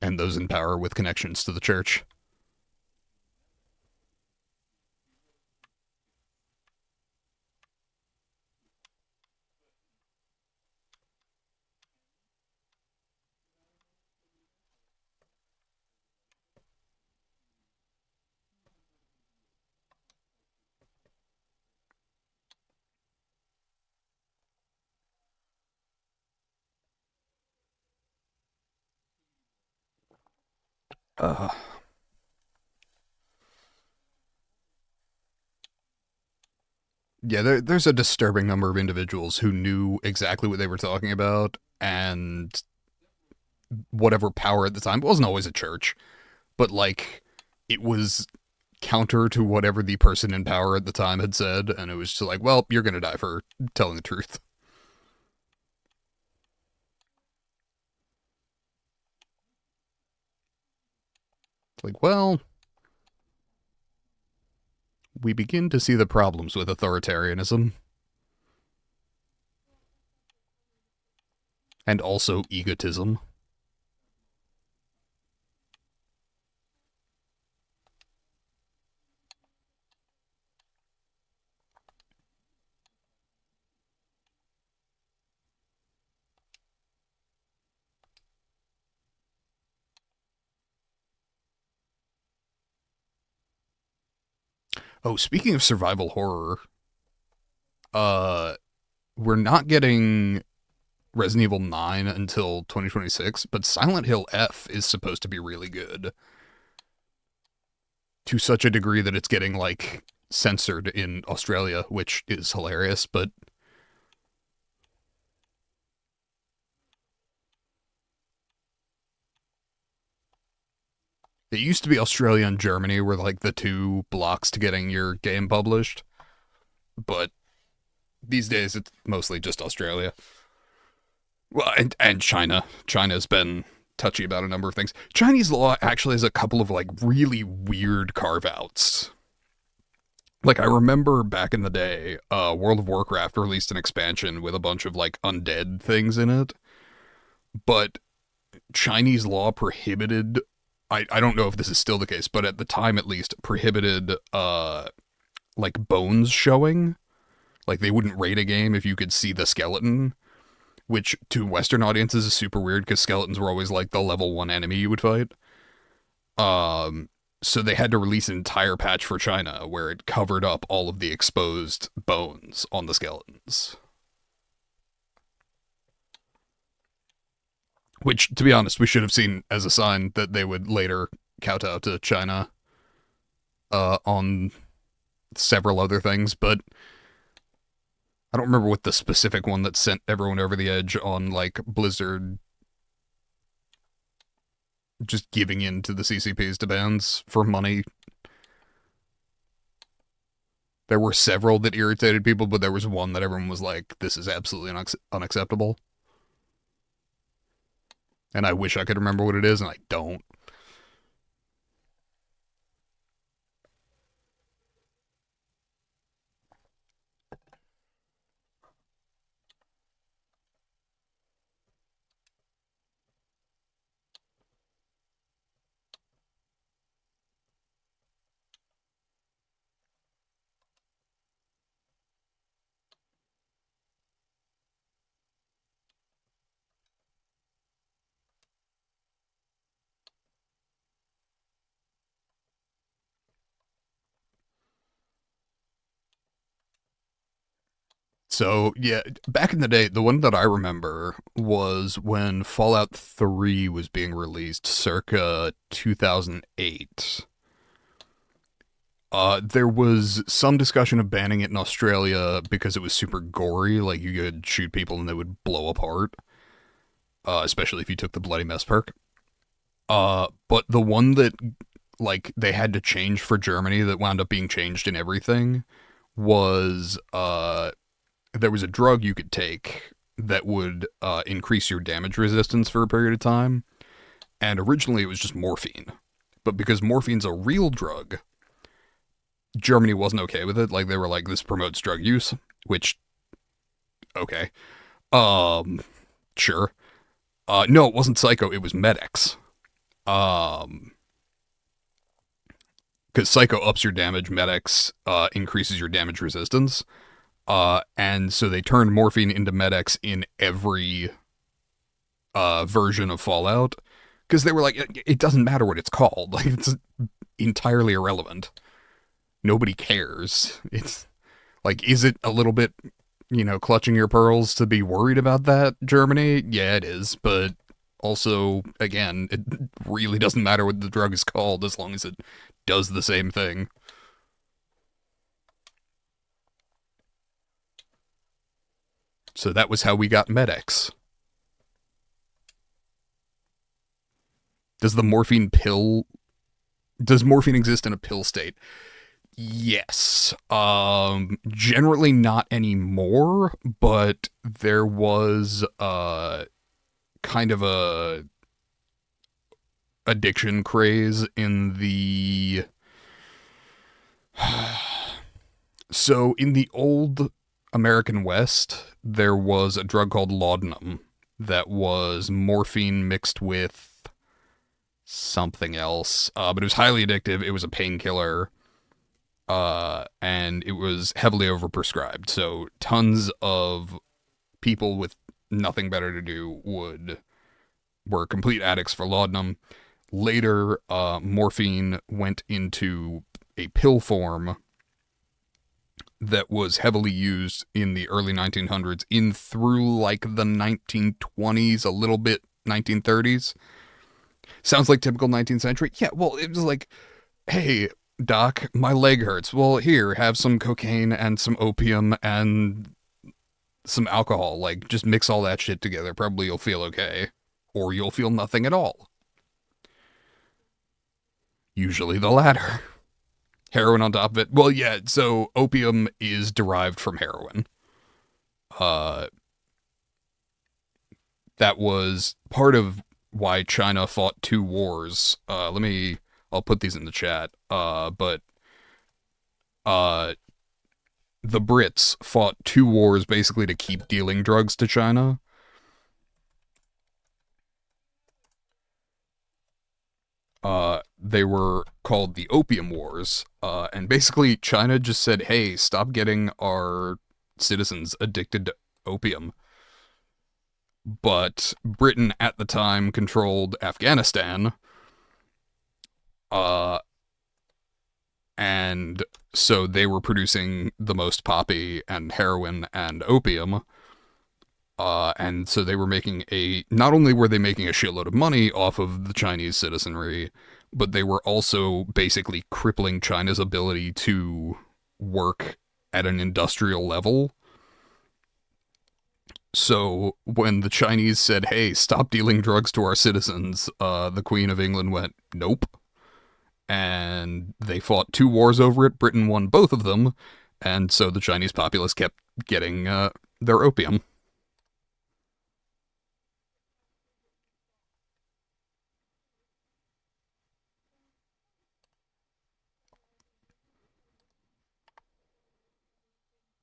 and those in power with connections to the church. Uh, yeah, there's a disturbing number of individuals who knew exactly what they were talking about, and whatever power at the time, it wasn't always a church, but like, it was counter to whatever the person in power at the time had said, and it was just like, well, you're gonna die for telling the truth. It's like, well, we begin to see the problems with authoritarianism. And also egotism. Oh, speaking of survival horror, uh, we're not getting Resident Evil 9 until 2026, but Silent Hill F is supposed to be really good. To such a degree that it's getting, like, censored in Australia, which is hilarious, but it used to be Australia and Germany were, like, the two blocks to getting your game published, but these days it's mostly just Australia. Well, and China. China's been touchy about a number of things. Chinese law actually has a couple of like really weird carve-outs. Like, I remember back in the day, World of Warcraft released an expansion with a bunch of like undead things in it, but Chinese law prohibited, I don't know if this is still the case, but at the time at least, prohibited like bones showing. Like, they wouldn't rate a game if you could see the skeleton, which to Western audiences is super weird because skeletons were always like the level 1 enemy you would fight. So they had to release an entire patch for China where it covered up all of the exposed bones on the skeletons. Which, to be honest, we should have seen as a sign that they would later kowtow to China on several other things, but I don't remember what the specific one that sent everyone over the edge on, like, Blizzard just giving in to the CCP's demands for money. There were several that irritated people, but there was one that everyone was like, this is absolutely unacceptable. And I wish I could remember what it is, and I don't. So, yeah, back in the day, the one that I remember was when Fallout 3 was being released circa 2008. There was some discussion of banning it in Australia because it was super gory, like you could shoot people and they would blow apart, especially if you took the Bloody Mess perk. But the one that, like, they had to change for Germany that wound up being changed in everything was, there was a drug you could take that would increase your damage resistance for a period of time, and originally it was just morphine. But because morphine's a real drug, Germany wasn't okay with it. Like, they were like, this promotes drug use, which, okay. Sure. No, it wasn't Psycho, it was Medics. Because Psycho ups your damage, Medics increases your damage resistance. And so they turned morphine into Medics in every version of Fallout. Because they were like, it doesn't matter what it's called. Like, it's entirely irrelevant. Nobody cares. It's like, is it a little bit, clutching your pearls to be worried about that, Germany? Yeah, it is. But also, again, it really doesn't matter what the drug is called as long as it does the same thing. So that was how we got Medics. Does morphine exist in a pill state? Yes. Generally not anymore, but there was kind of a addiction craze in the so in the old American West, there was a drug called laudanum that was morphine mixed with something else, but it was highly addictive. It was a painkiller, and it was heavily overprescribed. So tons of people with nothing better to do were complete addicts for laudanum. Later, morphine went into a pill form that was heavily used in the early 1900s in through like the 1920s, a little bit 1930s. Sounds like typical 19th century. Yeah, well, it was like, hey, doc, my leg hurts. Well, here, have some cocaine and some opium and some alcohol. Like, just mix all that shit together. Probably you'll feel okay. Or you'll feel nothing at all. Usually the latter. Heroin on top of it. Well, yeah, so opium is derived from heroin. That was part of why China fought 2 wars. I'll put these in the chat. But the Brits fought 2 wars basically to keep dealing drugs to China. They were called the Opium Wars, and basically China just said, hey, stop getting our citizens addicted to opium. But Britain at the time controlled Afghanistan, and so they were producing the most poppy and heroin and opium. And so they were not only were they making a shitload of money off of the Chinese citizenry, but they were also basically crippling China's ability to work at an industrial level. So when the Chinese said, hey, stop dealing drugs to our citizens, the Queen of England went, nope. And they fought 2 wars over it. Britain won both of them. And so the Chinese populace kept getting their opium.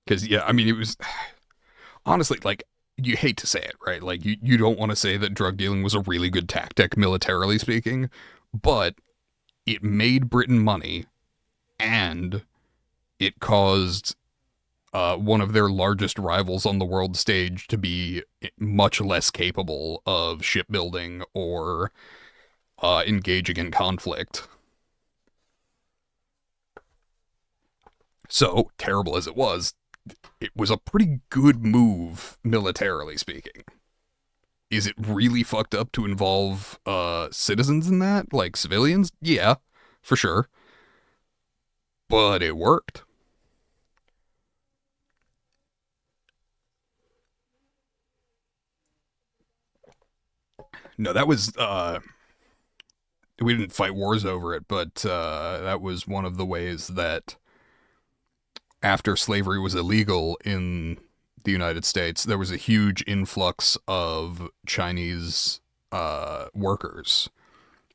Because, yeah, I mean, it was... Honestly, like, you hate to say it, right? Like, you don't want to say that drug dealing was a really good tactic, militarily speaking, but it made Britain money, and it caused one of their largest rivals on the world stage to be much less capable of shipbuilding or engaging in conflict. So, terrible as it was a pretty good move, militarily speaking. Is it really fucked up to involve citizens in that? Like civilians? Yeah, for sure. But it worked. No, that was we didn't fight wars over it, but that was one of the ways that after slavery was illegal in the United States, there was a huge influx of Chinese workers,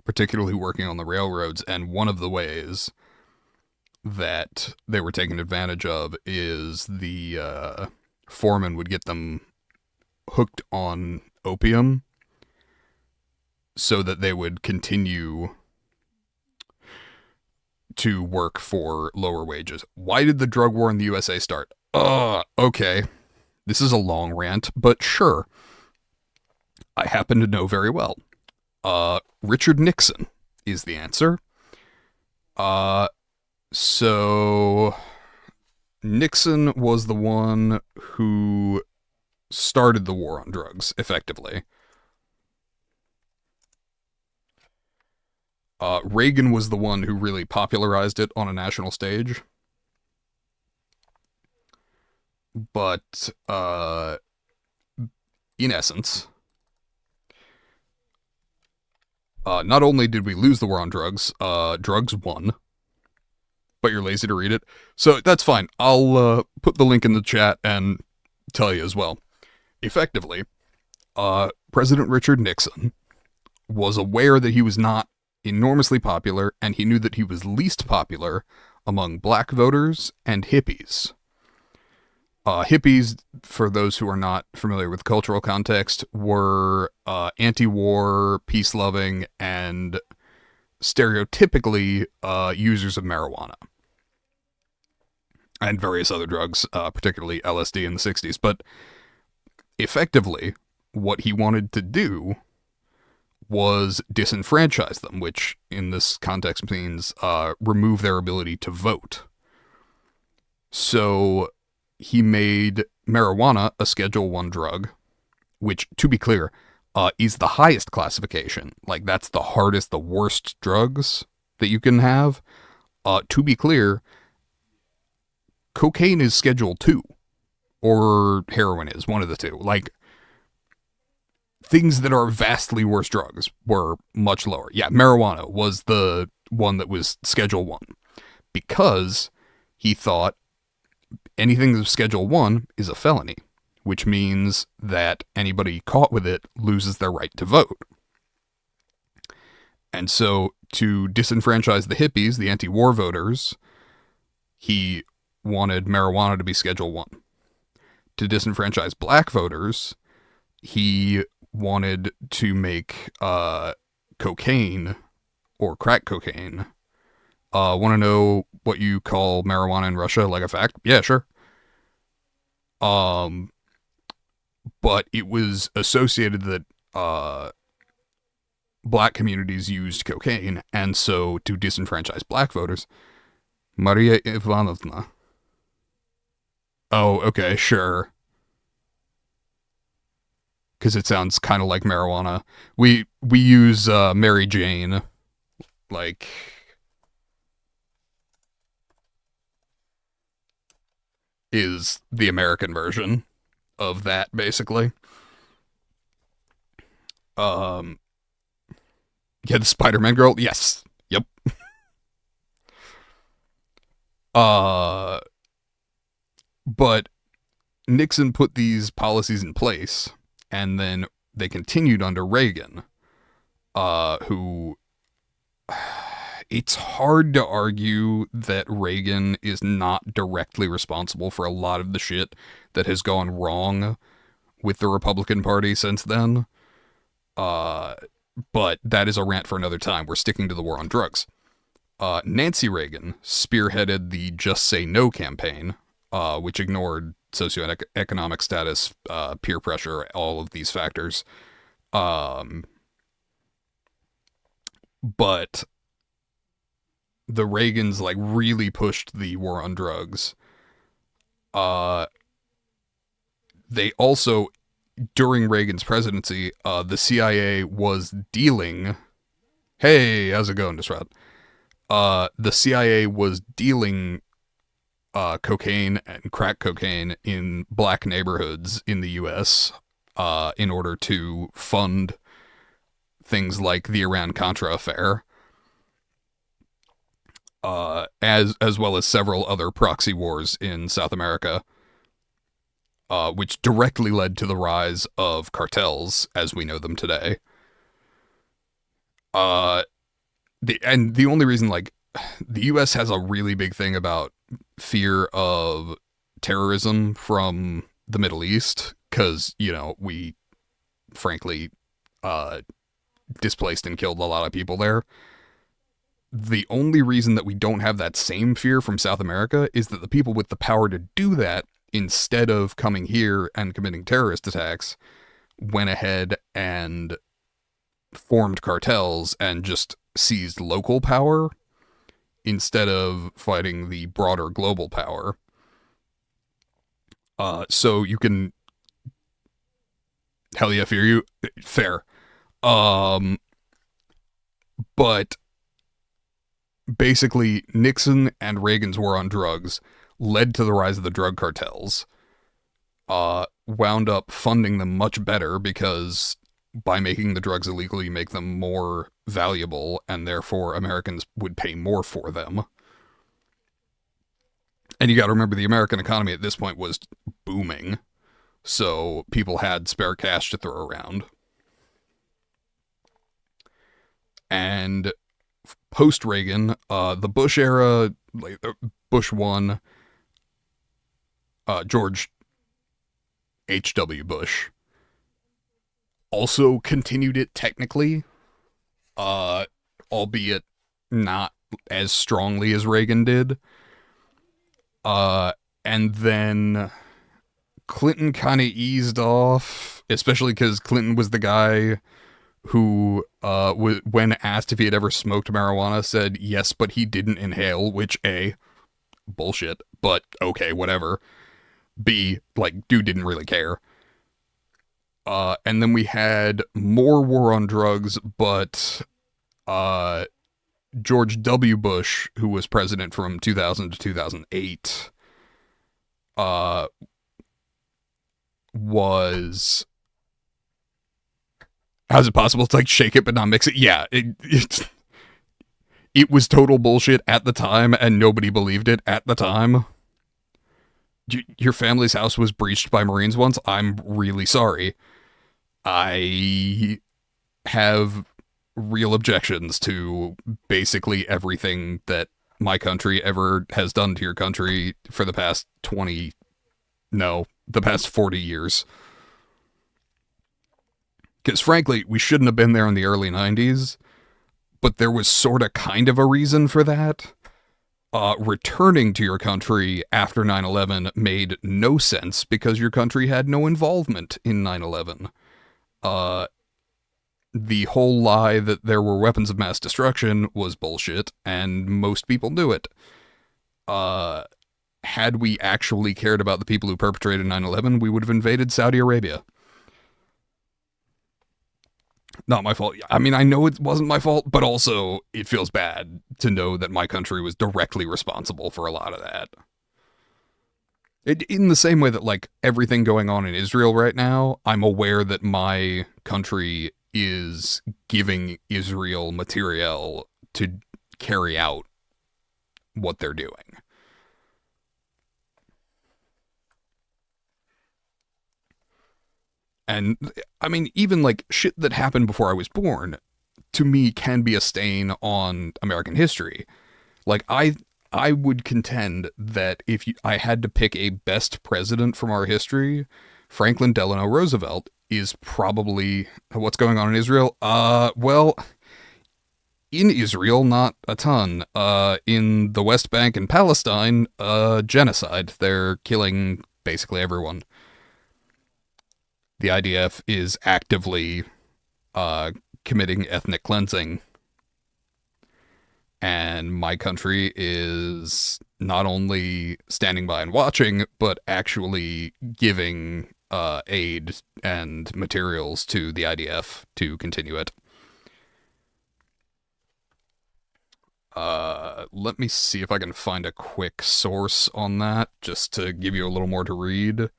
particularly working on the railroads. And one of the ways that they were taken advantage of is the foreman would get them hooked on opium so that they would continue to work for lower wages. Why did the drug war in the USA start? Okay. This is a long rant, but sure. I happen to know very well. Richard Nixon is the answer. So Nixon was the one who started the war on drugs, effectively. Reagan was the one who really popularized it on a national stage. But, in essence, not only did we lose the war on drugs, drugs won. But you're lazy to read it. So that's fine. I'll put the link in the chat and tell you as well. Effectively, President Richard Nixon was aware that he was not enormously popular, and he knew that he was least popular among black voters and hippies. Hippies, for those who are not familiar with cultural context, were anti-war, peace-loving, and stereotypically users of marijuana. And various other drugs, particularly LSD in the 60s. But effectively, what he wanted to do was disenfranchise them, which in this context means remove their ability to vote. So he made marijuana a Schedule I drug, which, to be clear, is the highest classification. Like, that's the hardest, the worst drugs that you can have. To be clear, cocaine is Schedule II, or heroin is, one of the two. Like, things that are vastly worse drugs were much lower. Yeah, marijuana was the one that was Schedule I, because he thought anything that's Schedule I is a felony, which means that anybody caught with it loses their right to vote. And so to disenfranchise the hippies, the anti-war voters, he wanted marijuana to be Schedule 1. To disenfranchise black voters, he wanted to make cocaine or crack cocaine. Want to know what you call marijuana in Russia, like a fact? Yeah, sure. But it was associated that black communities used cocaine, and so to disenfranchise black voters, Maria Ivanovna. Oh, okay, sure. Because it sounds kind of like marijuana. We use Mary Jane, like, is the American version of that, basically. Yeah, the Spider-Man girl. Yes. Yep. But Nixon put these policies in place, and then they continued under Reagan, who... It's hard to argue that Reagan is not directly responsible for a lot of the shit that has gone wrong with the Republican Party since then. But that is a rant for another time. We're sticking to the war on drugs. Nancy Reagan spearheaded the Just Say No campaign, which ignored socioeconomic status, peer pressure, all of these factors. But the Reagans like really pushed the war on drugs. They also, during Reagan's presidency, the CIA was dealing. Hey, how's it going, Disrupt? The CIA was dealing cocaine and crack cocaine in black neighborhoods in the U.S. In order to fund things like the Iran-Contra affair, as well as several other proxy wars in South America, which directly led to the rise of cartels as we know them today. The only reason, like, the U.S. has a really big thing about fear of terrorism from the Middle East, because, you know, we frankly displaced and killed a lot of people there. The only reason that we don't have that same fear from South America is that the people with the power to do that, instead of coming here and committing terrorist attacks, went ahead and formed cartels and just seized local power instead of fighting the broader global power. So you can... Hell yeah, fear you. Fair. But basically, Nixon and Reagan's war on drugs led to the rise of the drug cartels. Wound up funding them much better because by making the drugs illegal, you make them more valuable, and therefore Americans would pay more for them. And you got to remember, the American economy at this point was booming, so people had spare cash to throw around. And post-Reagan, the Bush era, like Bush 1, George H.W. Bush also continued it technically, albeit not as strongly as Reagan did. And then Clinton kind of eased off, especially because Clinton was the guy who, when asked if he had ever smoked marijuana, said yes, but he didn't inhale, which A, bullshit, but okay, whatever. B, like, dude didn't really care. And then we had more war on drugs, but George W. Bush, who was president from 2000 to 2008, was... How's it possible to, like, shake it but not mix it? Yeah, it was total bullshit at the time, and nobody believed it at the time. Your family's house was breached by Marines once? I'm really sorry. I have real objections to basically everything that my country ever has done to your country for the past the past 40 years. Because frankly, we shouldn't have been there in the early 90s, but there was sort of kind of a reason for that. Returning to your country after 9/11 made no sense because your country had no involvement in 9/11. The whole lie that there were weapons of mass destruction was bullshit, and most people knew it. Had we actually cared about the people who perpetrated 9/11, we would have invaded Saudi Arabia. Not my fault. I mean, I know it wasn't my fault, but also it feels bad to know that my country was directly responsible for a lot of that. In the same way that, like, everything going on in Israel right now, I'm aware that my country is giving Israel material to carry out what they're doing. And, I mean, even, like, shit that happened before I was born, to me, can be a stain on American history. Like, I would contend that if I had to pick a best president from our history, Franklin Delano Roosevelt is probably what's going on in Israel. Well, in Israel, not a ton. In the West Bank and Palestine, genocide. They're killing basically everyone. The IDF is actively committing ethnic cleansing. And my country is not only standing by and watching, but actually giving aid and materials to the IDF to continue it. Let me see if I can find a quick source on that, just to give you a little more to read.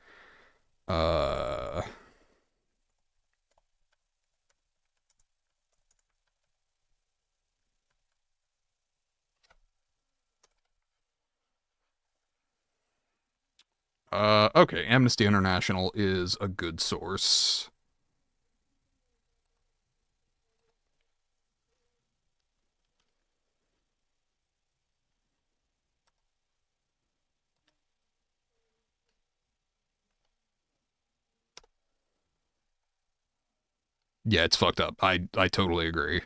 Okay, Amnesty International is a good source. Yeah, it's fucked up. I totally agree.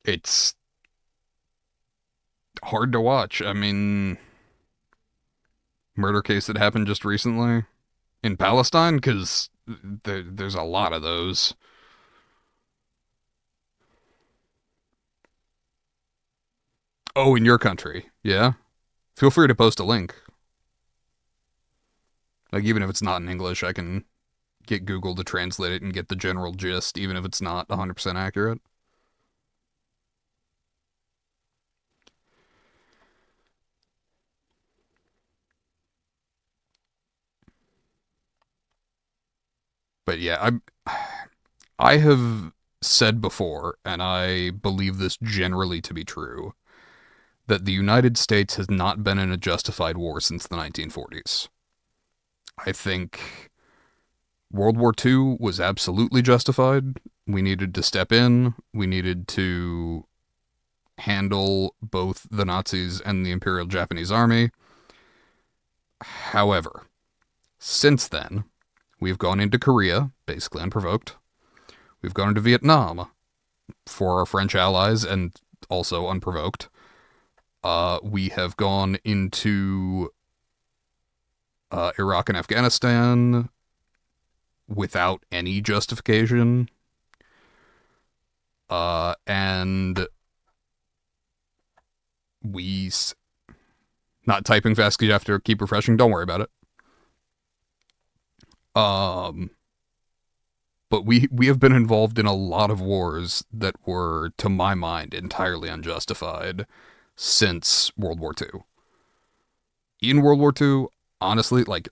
It's hard to watch. I mean, murder case that happened just recently in Palestine, because there's a lot of those. Oh, in your country, yeah. Feel free to post a link. Like, even if it's not in English, I can get Google to translate it and get the general gist, even if it's not 100% accurate. But yeah, I have said before, and I believe this generally to be true, that the United States has not been in a justified war since the 1940s. I think World War II was absolutely justified. We needed to step in. We needed to handle both the Nazis and the Imperial Japanese Army. However, since then, we've gone into Korea, basically unprovoked. We've gone into Vietnam for our French allies and also unprovoked. We have gone into Iraq and Afghanistan without any justification. And we... Not typing fast because you have to keep refreshing. Don't worry about it. But we have been involved in a lot of wars that were, to my mind, entirely unjustified since World War II. In World War II, honestly, like,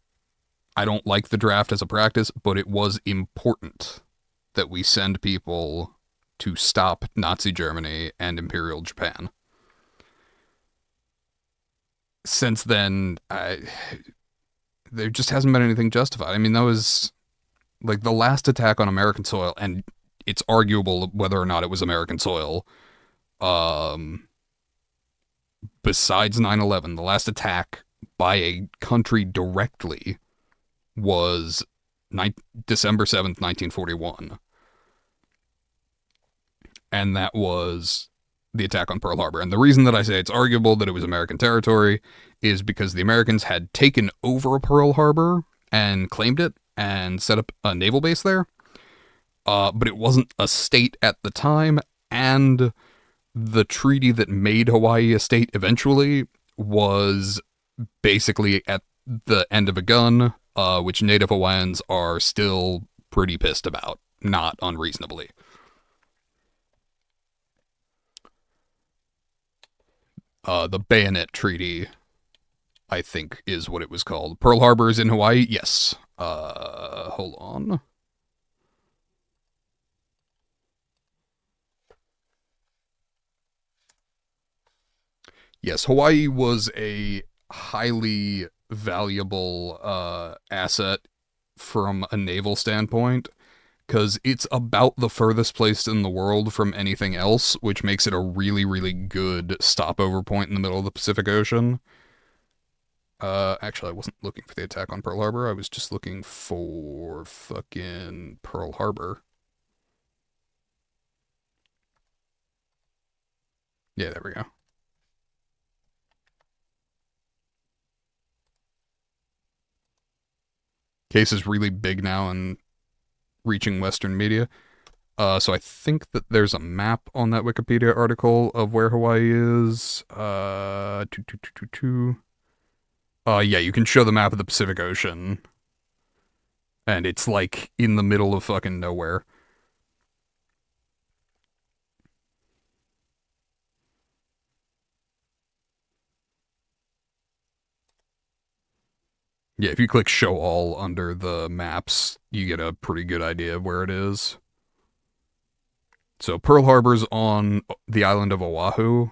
I don't like the draft as a practice, but it was important that we send people to stop Nazi Germany and Imperial Japan. Since then, there just hasn't been anything justified. I mean, that was like the last attack on American soil, and it's arguable whether or not it was American soil. Um, Besides 9/11, the last attack by a country directly was December 7th, 1941. And that was the attack on Pearl Harbor. And the reason that I say it's arguable that it was American territory is because the Americans had taken over Pearl Harbor and claimed it and set up a naval base there. But it wasn't a state at the time, and the treaty that made Hawaii a state eventually was basically at the end of a gun, which Native Hawaiians are still pretty pissed about, not unreasonably. The Bayonet Treaty, I think, is what it was called. Pearl Harbor is in Hawaii? Yes. Hold on. Yes, Hawaii was a highly valuable asset from a naval standpoint because it's about the furthest place in the world from anything else, which makes it a really, really good stopover point in the middle of the Pacific Ocean. Actually, I wasn't looking for the attack on Pearl Harbor. I was just looking for fucking Pearl Harbor. Yeah, there we go. Case is really big now and reaching Western media. So I think that there's a map on that Wikipedia article of where Hawaii is. Yeah, you can show the map of the Pacific Ocean, and it's like in the middle of fucking nowhere. Yeah, if you click show all under the maps, you get a pretty good idea of where it is. So Pearl Harbor's on the island of Oahu.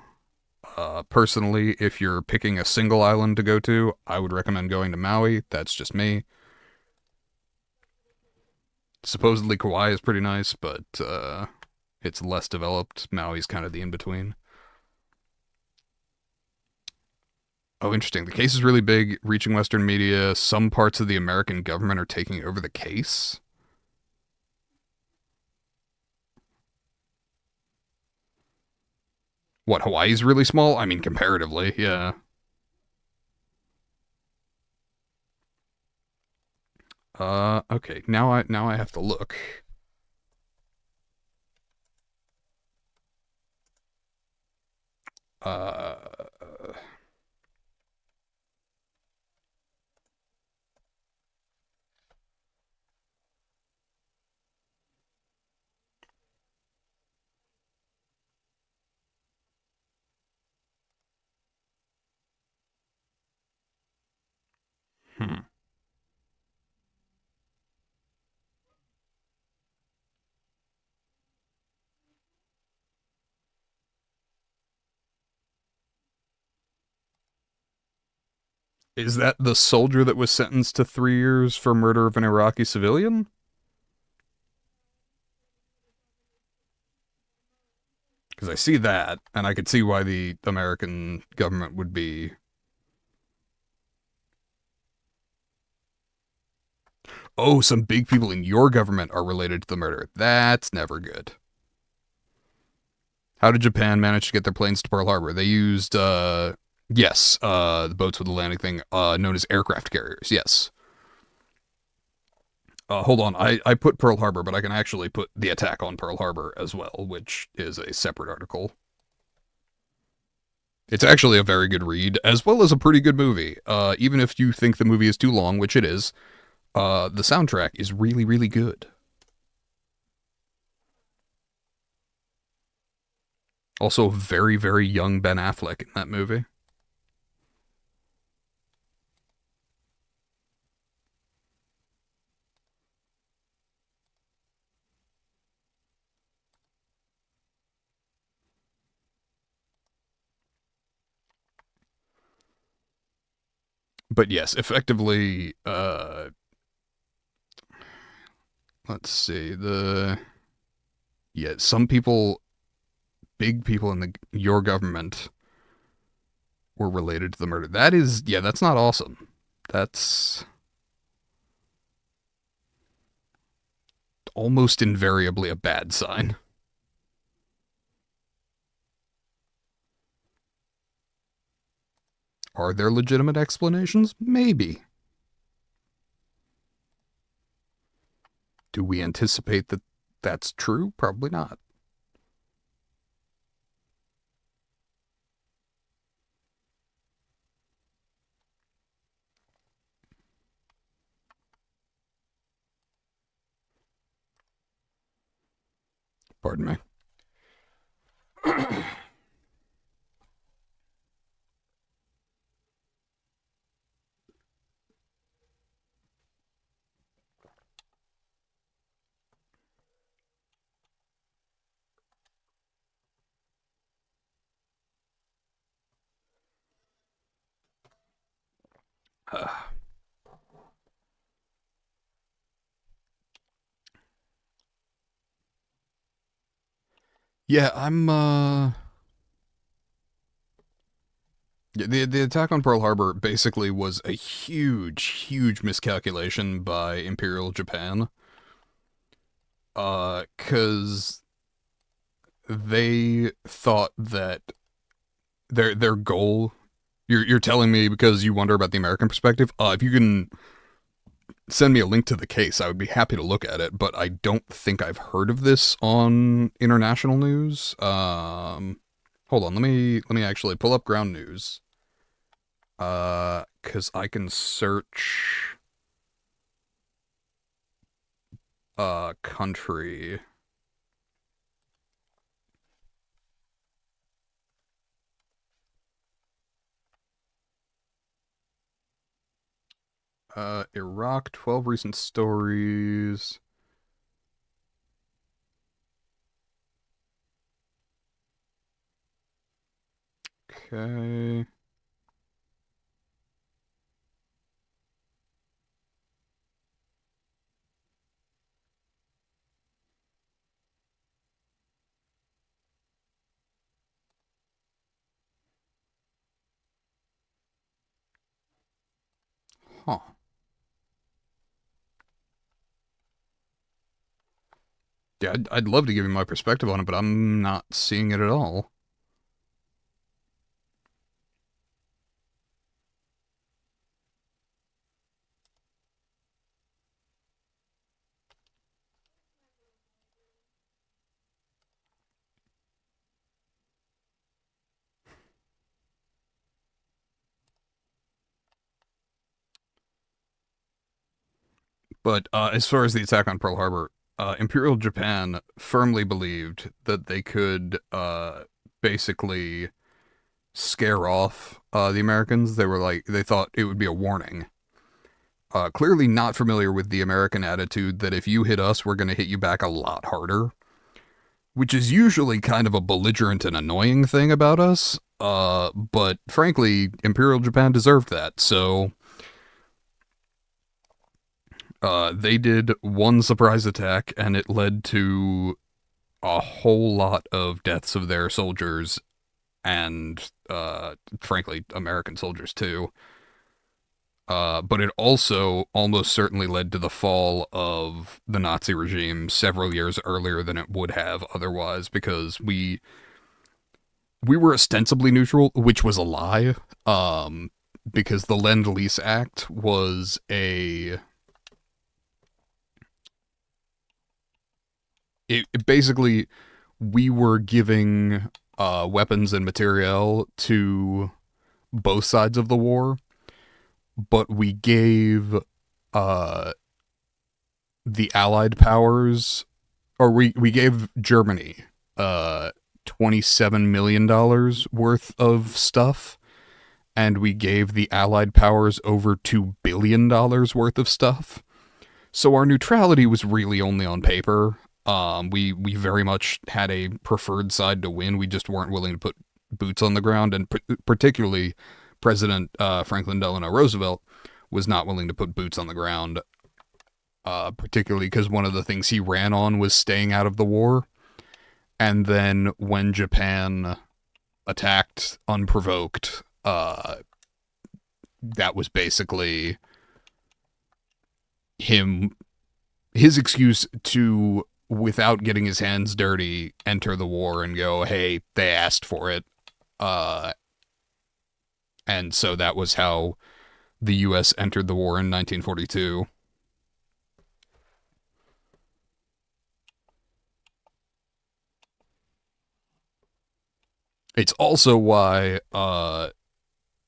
Personally, if you're picking a single island to go to, I would recommend going to Maui. That's just me. Supposedly Kauai is pretty nice, but it's less developed. Maui's kind of the in-between. Oh, interesting. The case is really big, reaching Western media. Some parts of the American government are taking over the case. What, Hawaii's really small? I mean, comparatively, yeah. Okay. Now I have to look. Uh, hmm. Is that the soldier that was sentenced to 3 years for murder of an Iraqi civilian? Because I see that, and I could see why the American government would be. Oh, some big people in your government are related to the murder. That's never good. How did Japan manage to get their planes to Pearl Harbor? They used, yes, the boats with the landing thing, known as aircraft carriers. Yes. Hold on, I put Pearl Harbor, but I can actually put the attack on Pearl Harbor as well, which is a separate article. It's actually a very good read, as well as a pretty good movie. Even if you think the movie is too long, which it is, the soundtrack is really, really good. Also, very, very young Ben Affleck in that movie. But yes, effectively, let's see, some people, big people in your government were related to the murder. That's not awesome. That's almost invariably a bad sign. Are there legitimate explanations? Maybe. Do we anticipate that that's true? Probably not. Pardon me. Yeah, the attack on Pearl Harbor basically was a huge miscalculation by Imperial Japan. Cause they thought that their goal. You're telling me because you wonder about the American perspective. If you can send me a link to the case, I would be happy to look at it. But I don't think I've heard of this on international news. Hold on, let me actually pull up ground news. Cause I can search country. Iraq, 12 recent stories. Okay. Huh. Yeah, I'd love to give you my perspective on it, but I'm not seeing it at all. But as far as the attack on Pearl Harbor, Imperial Japan firmly believed that they could basically scare off the Americans. They thought it would be a warning. Clearly not familiar with the American attitude that if you hit us, we're going to hit you back a lot harder, which is usually kind of a belligerent and annoying thing about us. But frankly, Imperial Japan deserved that, so they did one surprise attack, and it led to a whole lot of deaths of their soldiers and, frankly, American soldiers too. But it also almost certainly led to the fall of the Nazi regime several years earlier than it would have otherwise, because we were ostensibly neutral, which was a lie, because the Lend-Lease Act was it basically, we were giving weapons and materiel to both sides of the war, but we gave the Allied powers, or we gave Germany $27 million worth of stuff, and we gave the Allied powers over $2 billion worth of stuff. So our neutrality was really only on paper. We very much had a preferred side to win. We just weren't willing to put boots on the ground, and particularly President Franklin Delano Roosevelt was not willing to put boots on the ground, particularly because one of the things he ran on was staying out of the war. And then when Japan attacked unprovoked, that was basically his excuse to, without getting his hands dirty, enter the war and go, hey, they asked for it. And so that was how the U.S. entered the war in 1942. It's also why the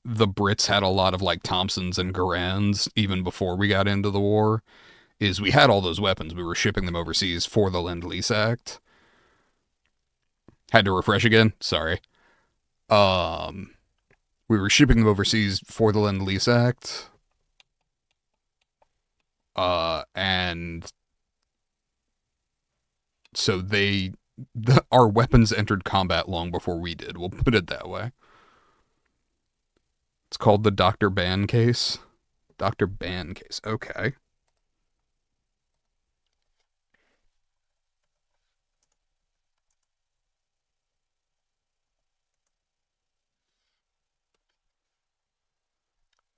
Brits had a lot of like Thompsons and Garands even before we got into the war. Is we had all those weapons, we were shipping them overseas for the Lend-Lease Act. Had to refresh again. Sorry. We were shipping them overseas for the Lend-Lease Act. And so our weapons entered combat long before we did. We'll put it that way. It's called the Dr. Ban case. Dr. Ban case. Okay.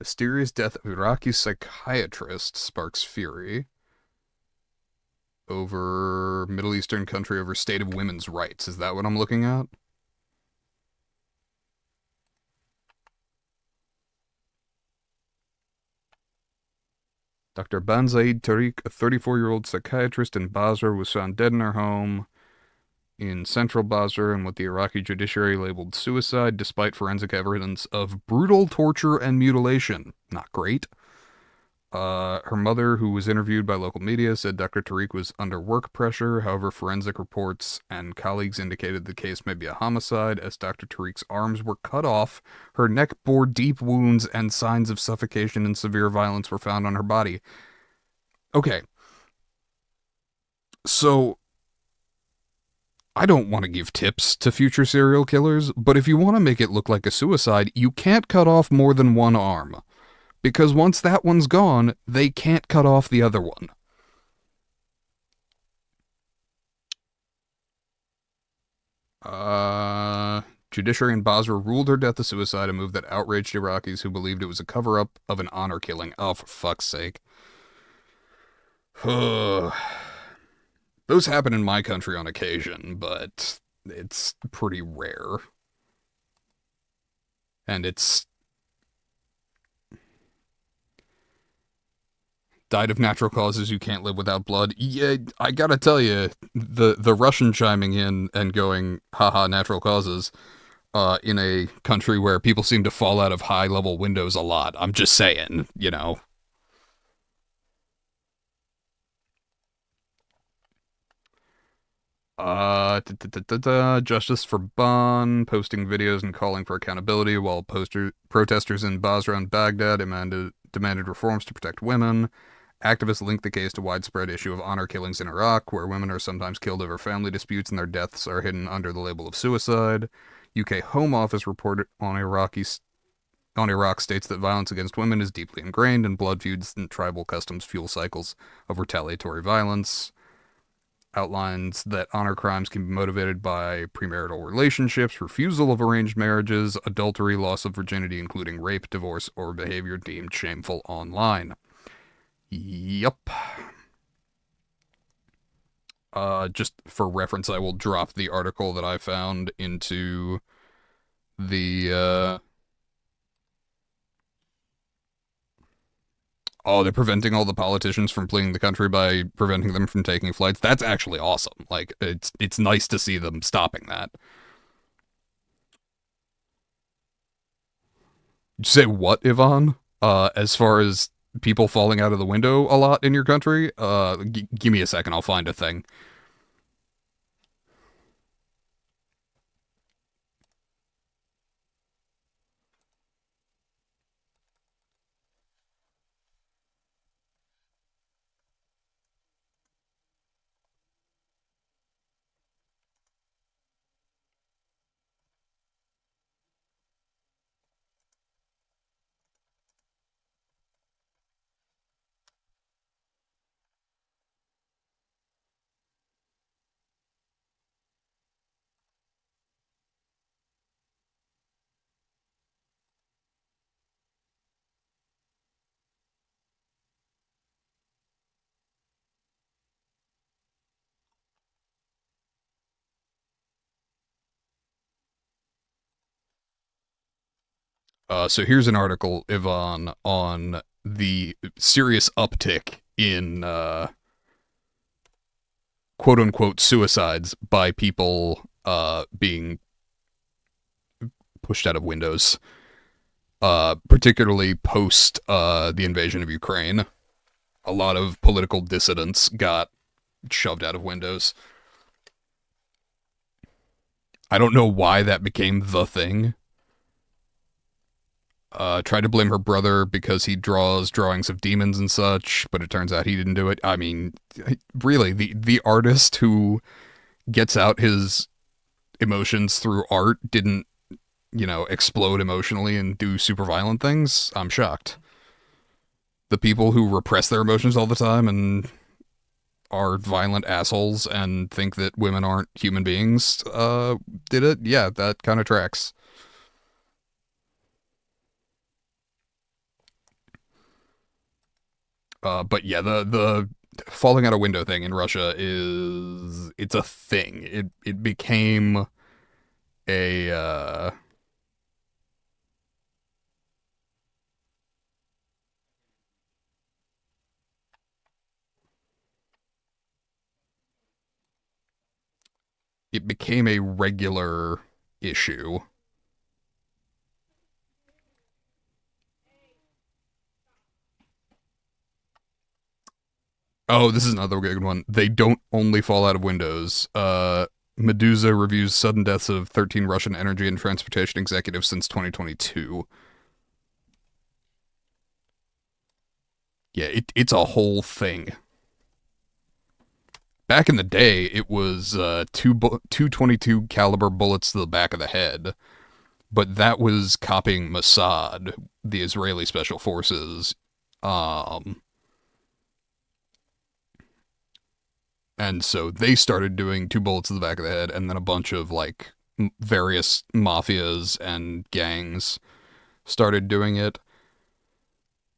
Mysterious death of Iraqi psychiatrist sparks fury over Middle Eastern country over state of women's rights. Is that what I'm looking at? Dr. Banzaid Tariq, a 34-year-old psychiatrist in Basra, was found dead in her home in central Basra in what the Iraqi judiciary labeled suicide, despite forensic evidence of brutal torture and mutilation. Not great. Her mother, who was interviewed by local media, said Dr. Tariq was under work pressure. However, forensic reports and colleagues indicated the case may be a homicide, as Dr. Tariq's arms were cut off, her neck bore deep wounds, and signs of suffocation and severe violence were found on her body. Okay. So, I don't want to give tips to future serial killers, but if you want to make it look like a suicide, you can't cut off more than one arm. Because once that one's gone, they can't cut off the other one. Judiciary in Basra ruled her death a suicide, a move that outraged Iraqis who believed it was a cover-up of an honor killing. Oh, for fuck's sake. Those happen in my country on occasion, but it's pretty rare. And it's died of natural causes, you can't live without blood. Yeah, I gotta tell you, the Russian chiming in and going, haha, natural causes, in a country where people seem to fall out of high-level windows a lot. I'm just saying, you know. Justice for Ban, posting videos and calling for accountability while protesters in Basra and Baghdad demanded reforms to protect women. Activists link the case to widespread issue of honor killings in Iraq, where women are sometimes killed over family disputes and their deaths are hidden under the label of suicide. UK Home Office reported on Iraq states that violence against women is deeply ingrained, and blood feuds and tribal customs fuel cycles of retaliatory violence. Outlines that honor crimes can be motivated by premarital relationships, refusal of arranged marriages, adultery, loss of virginity, including rape, divorce, or behavior deemed shameful online. Yup. Just for reference, I will drop the article that I found into the, oh, they're preventing all the politicians from fleeing the country by preventing them from taking flights. That's actually awesome. Like, it's nice to see them stopping that. Did you say what, Yvonne? As far as people falling out of the window a lot in your country? Give me a second, I'll find a thing. So here's an article, Ivan, on the serious uptick in quote unquote suicides by people being pushed out of windows, particularly post the invasion of Ukraine. A lot of political dissidents got shoved out of windows. I don't know why that became the thing. Tried to blame her brother because he draws drawings of demons and such, but it turns out he didn't do it. I mean, really, the artist who gets out his emotions through art didn't, explode emotionally and do super violent things. I'm shocked. The people who repress their emotions all the time and are violent assholes and think that women aren't human beings did it. Yeah, that kind of tracks. But yeah, the falling out a window thing in Russia is it's a thing. It became a it became a regular issue. Oh, this is another good one. They don't only fall out of windows. Medusa reviews sudden deaths of 13 Russian energy and transportation executives since 2022. Yeah, it's a whole thing. Back in the day, it was 222 caliber bullets to the back of the head, but that was copying Mossad, the Israeli special forces. Um, and so they started doing two bullets to the back of the head, and then a bunch of like various mafias and gangs started doing it,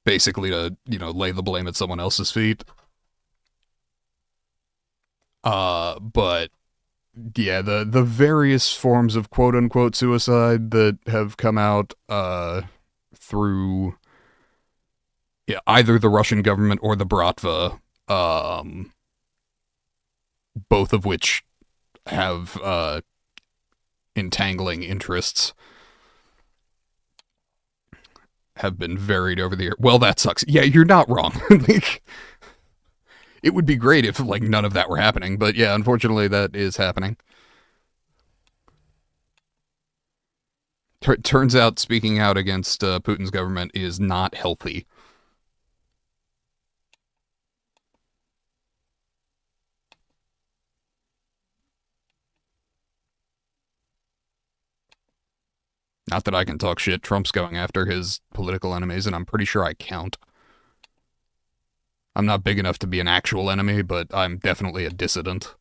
basically to lay the blame at someone else's feet. But yeah, the various forms of quote unquote suicide that have come out through, yeah, either the Russian government or the Bratva, both of which have entangling interests, have been varied over the year. Well, that sucks. Yeah, you're not wrong. Like, it would be great if like none of that were happening, but yeah, unfortunately, that is happening. Turns out speaking out against Putin's government is not healthy. Not that I can talk shit. Trump's going after his political enemies, and I'm pretty sure I count. I'm not big enough to be an actual enemy, but I'm definitely a dissident.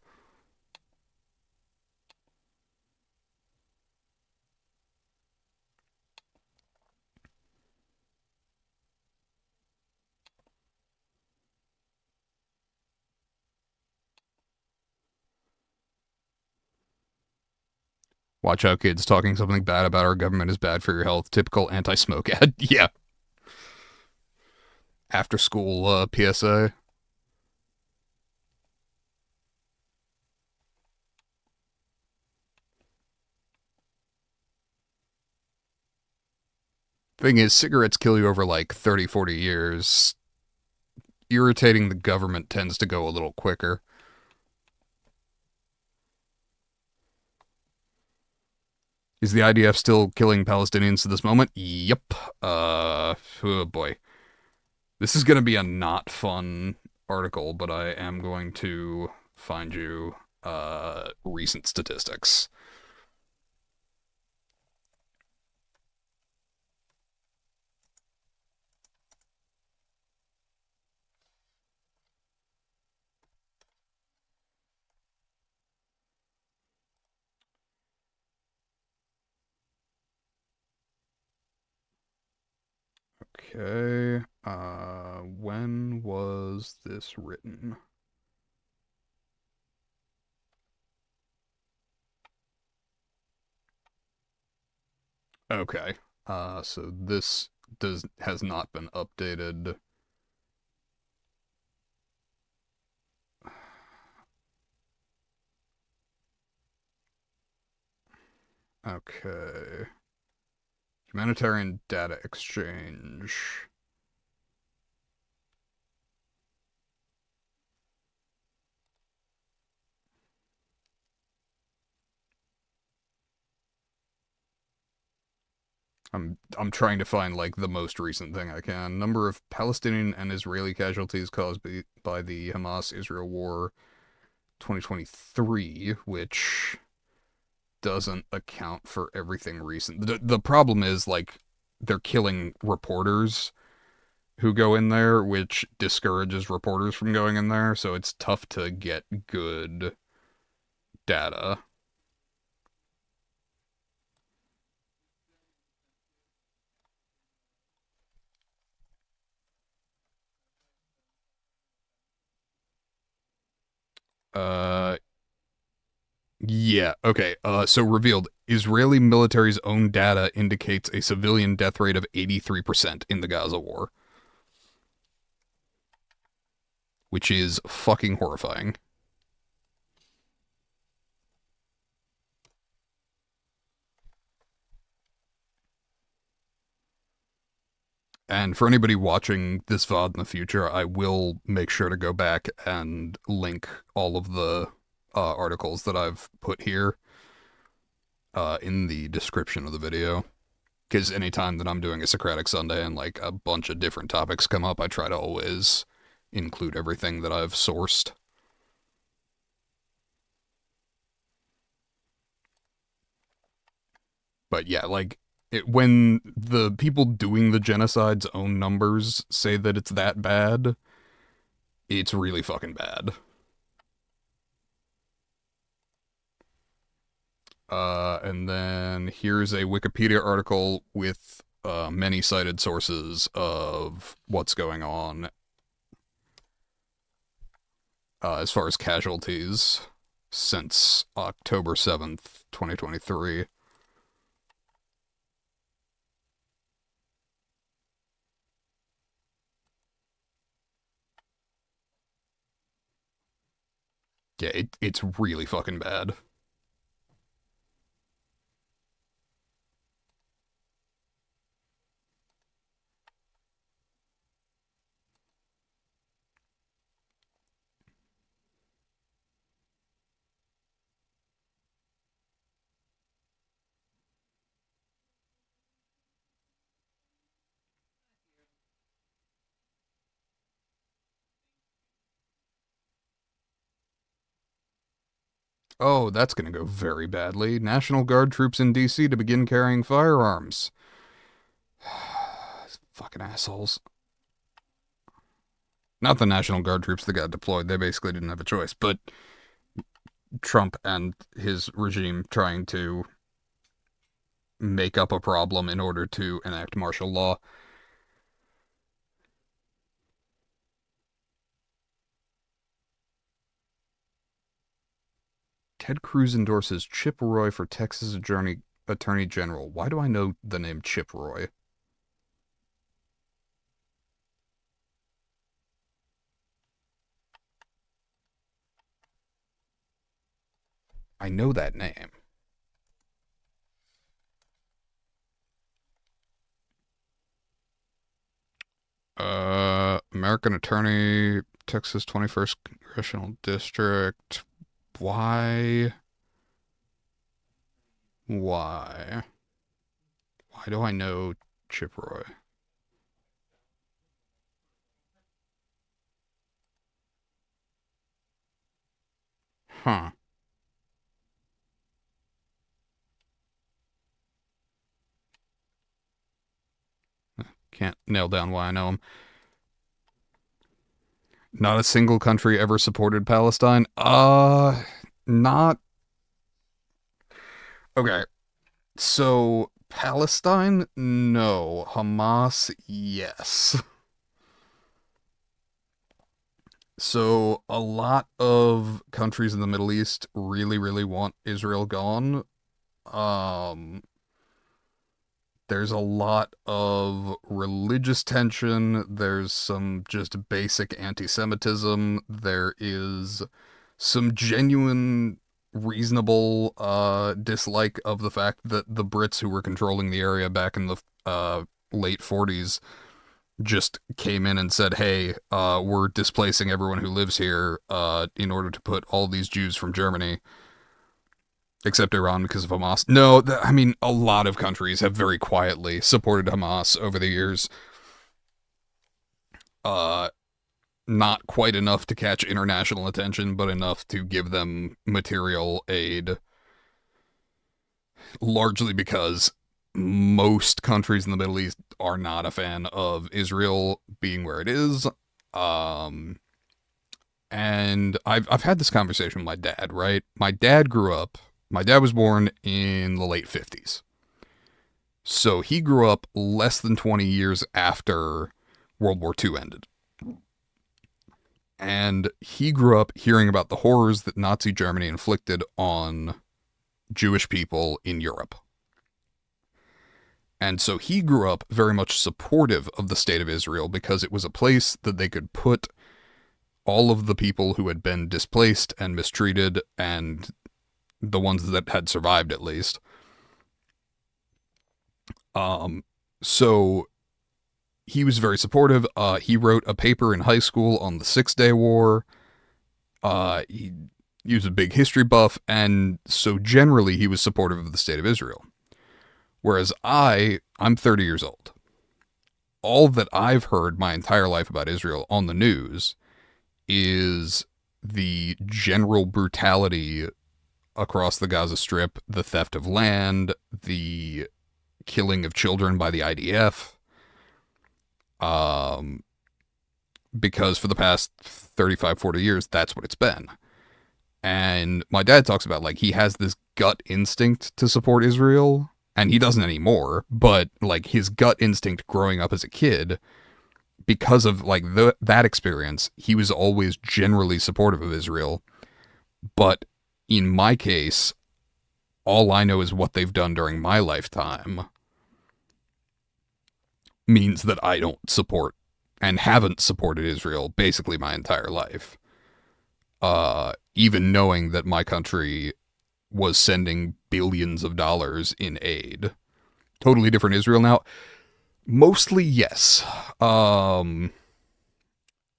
Watch out, kids. Talking something bad about our government is bad for your health. Typical anti smoke ad. Yeah. After school PSA. Thing is, cigarettes kill you over like 30, 40 years. Irritating the government tends to go a little quicker. Is the IDF still killing Palestinians to this moment? Yep. Oh boy. This is going to be a not fun article, but I am going to find you recent statistics. Okay. When was this written? Okay. So this has not been updated. Okay. Humanitarian data exchange. I'm trying to find like the most recent thing I can. Number of Palestinian and Israeli casualties caused by the Hamas-Israel war 2023, which doesn't account for everything recent. The problem is like they're killing reporters who go in there, which discourages reporters from going in there, so it's tough to get good data. Uh yeah, okay. So revealed Israeli military's own data indicates a civilian death rate of 83% in the Gaza war, which is fucking horrifying. And for anybody watching this VOD in the future, I will make sure to go back and link all of the articles that I've put here in the description of the video. Because anytime that I'm doing a Socratic Sunday and like a bunch of different topics come up, I try to always include everything that I've sourced. But yeah, like when the people doing the genocide's own numbers say that it's that bad, it's really fucking bad. And then here's a Wikipedia article with many cited sources of what's going on as far as casualties since October 7th, 2023. Yeah, it's really fucking bad. Oh, that's gonna go very badly. National Guard troops in DC to begin carrying firearms. Fucking assholes. Not the National Guard troops that got deployed. They basically didn't have a choice. But Trump and his regime trying to make up a problem in order to enact martial law. Ted Cruz endorses Chip Roy for Texas Attorney General. Why do I know the name Chip Roy? I know that name. American Attorney, Texas 21st Congressional District. Why? Why? Why do I know Chip Roy? Huh. Can't nail down why I know him. Not a single country ever supported Palestine. Not. Okay. So, Palestine? No. Hamas? Yes. So, a lot of countries in the Middle East really, really want Israel gone. Um, There's a lot of religious tension. There's some just basic anti-Semitism. There is some genuine, reasonable dislike of the fact that the Brits who were controlling the area back in the late 40s just came in and said, hey, we're displacing everyone who lives here in order to put all these Jews from Germany, except Iran because of Hamas. No, I mean, a lot of countries have very quietly supported Hamas over the years. Not quite enough to catch international attention, but enough to give them material aid, largely because most countries in the Middle East are not a fan of Israel being where it is. And I've had this conversation with my dad, right? My dad was born in the late 50s. So he grew up less than 20 years after World War II ended. And he grew up hearing about the horrors that Nazi Germany inflicted on Jewish people in Europe. And so he grew up very much supportive of the state of Israel because it was a place that they could put all of the people who had been displaced and mistreated, and the ones that had survived at least. So he was very supportive. He wrote a paper in high school on the 6-Day War. He was a big history buff, and so generally he was supportive of the state of Israel. Whereas I'm 30 years old. All that I've heard my entire life about Israel on the news is the general brutality across the Gaza Strip, the theft of land, the killing of children by the IDF. Because for the past 35, 40 years, that's what it's been. And my dad talks about, like, he has this gut instinct to support Israel, and he doesn't anymore, but, like, his gut instinct growing up as a kid, because of, like, that experience, he was always generally supportive of Israel. But in my case, all I know is what they've done during my lifetime means that I don't support and haven't supported Israel basically my entire life. Even knowing that my country was sending billions of dollars in aid. Totally different Israel now. Mostly, yes. And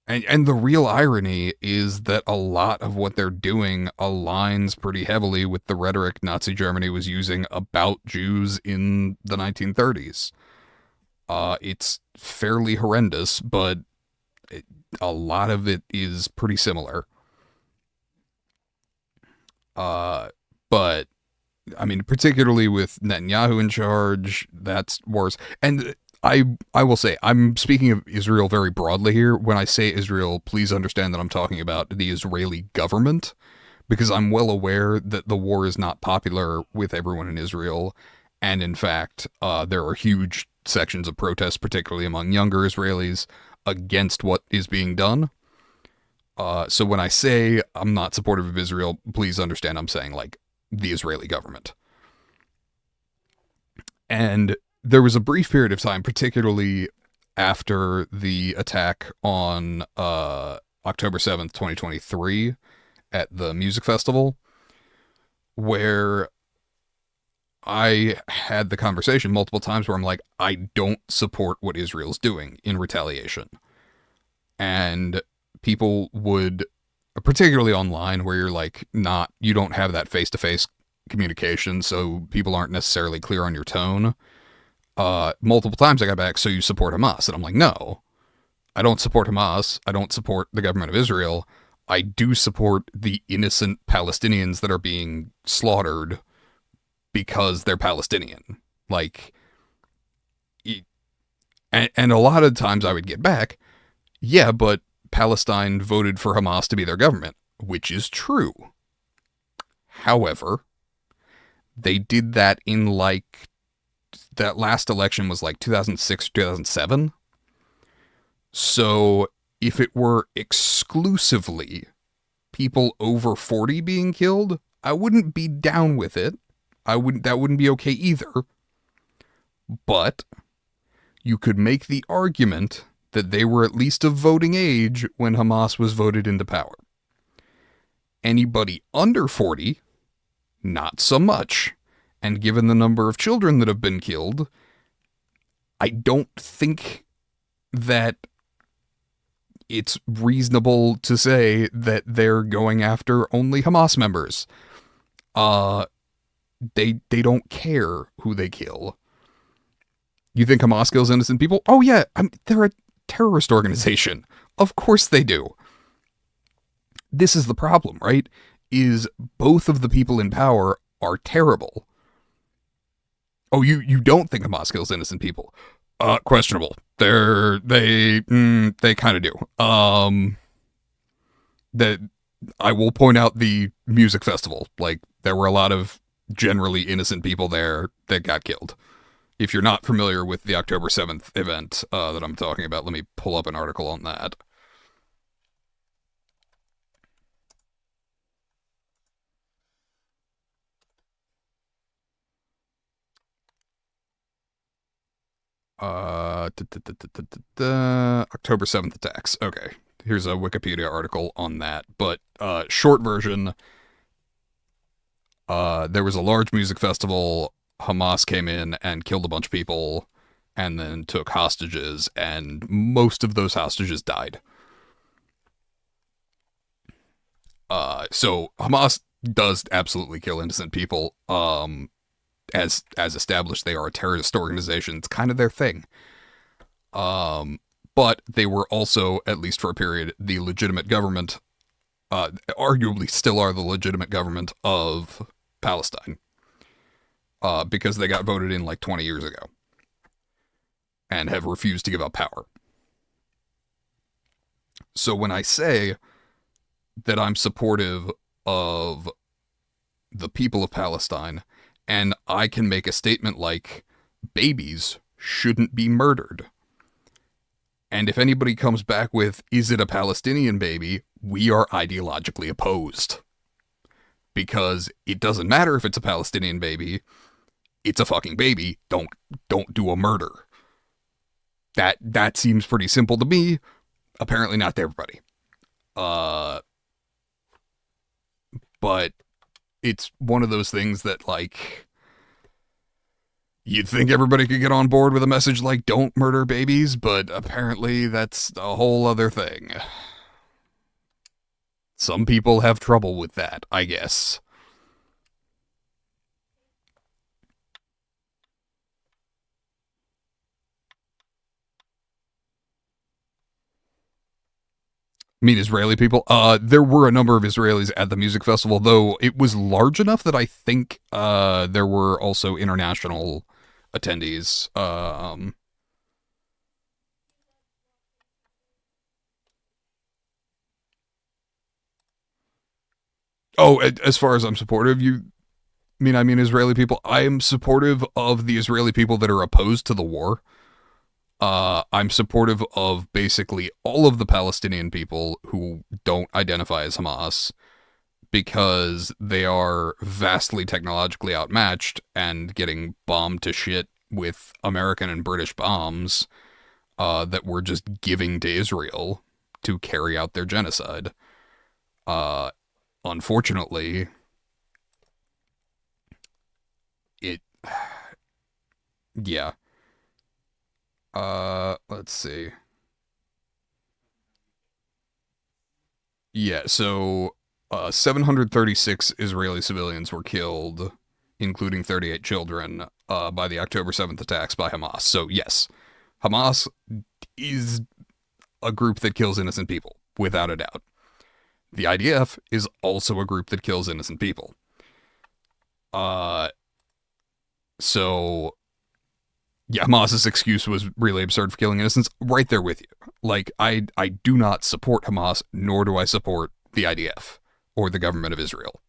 the real irony is that a lot of what they're doing aligns pretty heavily with the rhetoric Nazi Germany was using about Jews in the 1930s. It's fairly horrendous, but a lot of it is pretty similar. But I mean, particularly with Netanyahu in charge, that's worse. And I will say, I'm speaking of Israel very broadly here. When I say Israel, please understand that I'm talking about the Israeli government, because I'm well aware that the war is not popular with everyone in Israel. And in fact, there are huge sections of protest, particularly among younger Israelis, against what is being done. So when I say I'm not supportive of Israel, please understand I'm saying, like, the Israeli government. And there was a brief period of time, particularly after the attack on October 7th, 2023 at the music festival, where I had the conversation multiple times where I'm like, I don't support what Israel's doing in retaliation. And people would, particularly online where you're like you don't have that face-to-face communication, so people aren't necessarily clear on your tone. Multiple times I got back, so you support Hamas? And I'm like, no, I don't support Hamas. I don't support the government of Israel. I do support the innocent Palestinians that are being slaughtered because they're Palestinian. Like, and a lot of times I would get back, yeah, but Palestine voted for Hamas to be their government, which is true. However, they did that in, like, that last election was like 2006, 2007. So if it were exclusively people over 40 being killed, I wouldn't be down with it. That wouldn't be okay either. But you could make the argument that they were at least of voting age when Hamas was voted into power. Anybody under 40, not so much. And given the number of children that have been killed, I don't think that it's reasonable to say that they're going after only Hamas members. They don't care who they kill. You think Hamas kills innocent people? Oh yeah, they're a terrorist organization. Of course they do. This is the problem, right? Is both of the people in power are terrible. Oh, you don't think Hamas kills innocent people? Questionable. They kind of do. That I will point out the music festival. Like, there were a lot of generally innocent people there that got killed. If you're not familiar with the October 7th event that I'm talking about, let me pull up an article on that. October 7th attacks. Okay, here's a Wikipedia article on that. But short version, there was a large music festival. Hamas came in and killed a bunch of people and then took hostages, and most of those hostages died. So Hamas does absolutely kill innocent people. As established, they are a terrorist organization. It's kind of their thing. But they were also, at least for a period, the legitimate government, arguably still are the legitimate government of Palestine. Because they got voted in like 20 years ago and have refused to give up power. So when I say that I'm supportive of the people of Palestine, and I can make a statement like, babies shouldn't be murdered. And if anybody comes back with, is it a Palestinian baby? We are ideologically opposed. Because it doesn't matter if it's a Palestinian baby. It's a fucking baby. Don't do a murder. That seems pretty simple to me. Apparently not to everybody. But it's one of those things that, like, you'd think everybody could get on board with a message like, don't murder babies, but apparently that's a whole other thing. Some people have trouble with that, I guess. Mean Israeli people? There were a number of Israelis at the music festival, though it was large enough that I think there were also international attendees. As far as I'm supportive, I mean Israeli people? I am supportive of the Israeli people that are opposed to the war. I'm supportive of basically all of the Palestinian people who don't identify as Hamas because they are vastly technologically outmatched and getting bombed to shit with American and British bombs that we're just giving to Israel to carry out their genocide. Unfortunately, yeah. Let's see. Yeah, so 736 Israeli civilians were killed, including 38 children, by the October 7th attacks by Hamas. So yes, Hamas is a group that kills innocent people, without a doubt. The IDF is also a group that kills innocent people. So yeah, Hamas's excuse was really absurd for killing innocents. Right there with you. Like, I do not support Hamas, nor do I support the IDF or the government of Israel.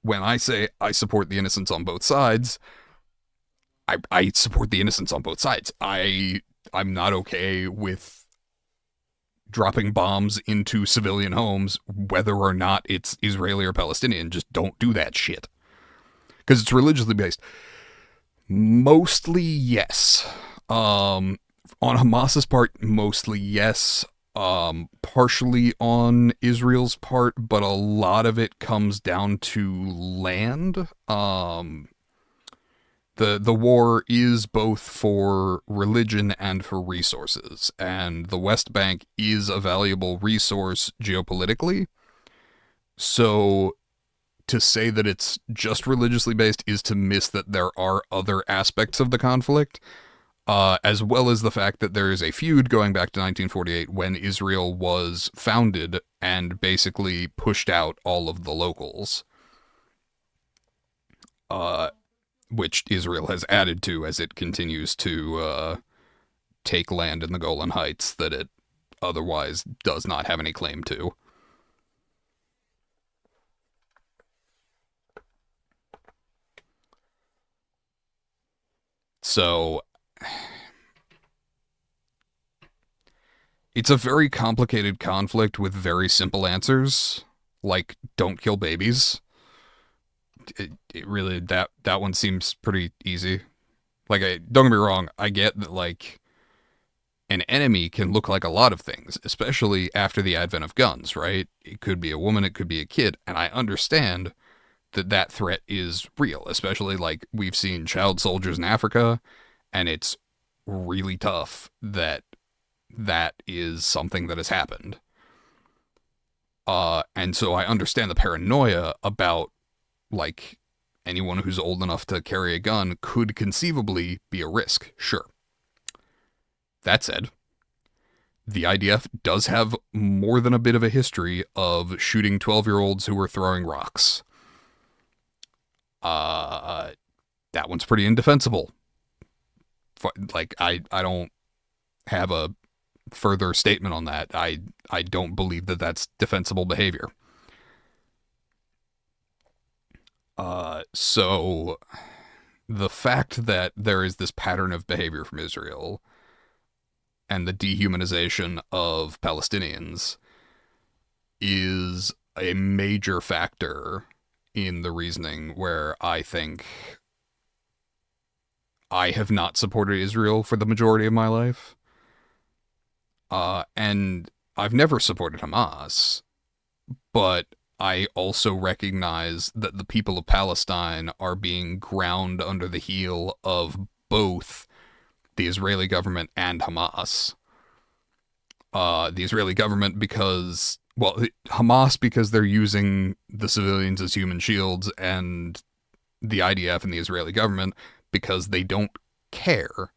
When I say I support the innocents on both sides, I support the innocents on both sides. I'm not okay with dropping bombs into civilian homes, whether or not it's Israeli or Palestinian. Just don't do that shit. Because it's religiously based. Mostly yes. On Hamas's part, mostly yes. Partially on Israel's part, but a lot of it comes down to land. The war is both for religion and for resources, and the West Bank is a valuable resource geopolitically. So to say that it's just religiously based is to miss that there are other aspects of the conflict, as well as the fact that there is a feud going back to 1948 when Israel was founded and basically pushed out all of the locals, which Israel has added to as it continues to take land in the Golan Heights that it otherwise does not have any claim to. So it's a very complicated conflict with very simple answers, like don't kill babies. It really that one seems pretty easy. Like, don't get me wrong, I get that like an enemy can look like a lot of things, especially after the advent of guns, right? It could be a woman, it could be a kid, and I understand that threat is real, especially like we've seen child soldiers in Africa, and it's really tough that is something that has happened. And so I understand the paranoia about like anyone who's old enough to carry a gun could conceivably be a risk, sure. That said, the IDF does have more than a bit of a history of shooting 12-year-olds who were throwing rocks. That one's pretty indefensible. Like, I don't have a further statement on that. I don't believe that that's defensible behavior. So the fact that there is this pattern of behavior from Israel and the dehumanization of Palestinians is a major factor in the reasoning where I think I have not supported Israel for the majority of my life. And I've never supported Hamas, but I also recognize that the people of Palestine are being ground under the heel of both the Israeli government and Hamas. The Israeli government because, well, Hamas because they're using the civilians as human shields, and the IDF and the Israeli government because they don't care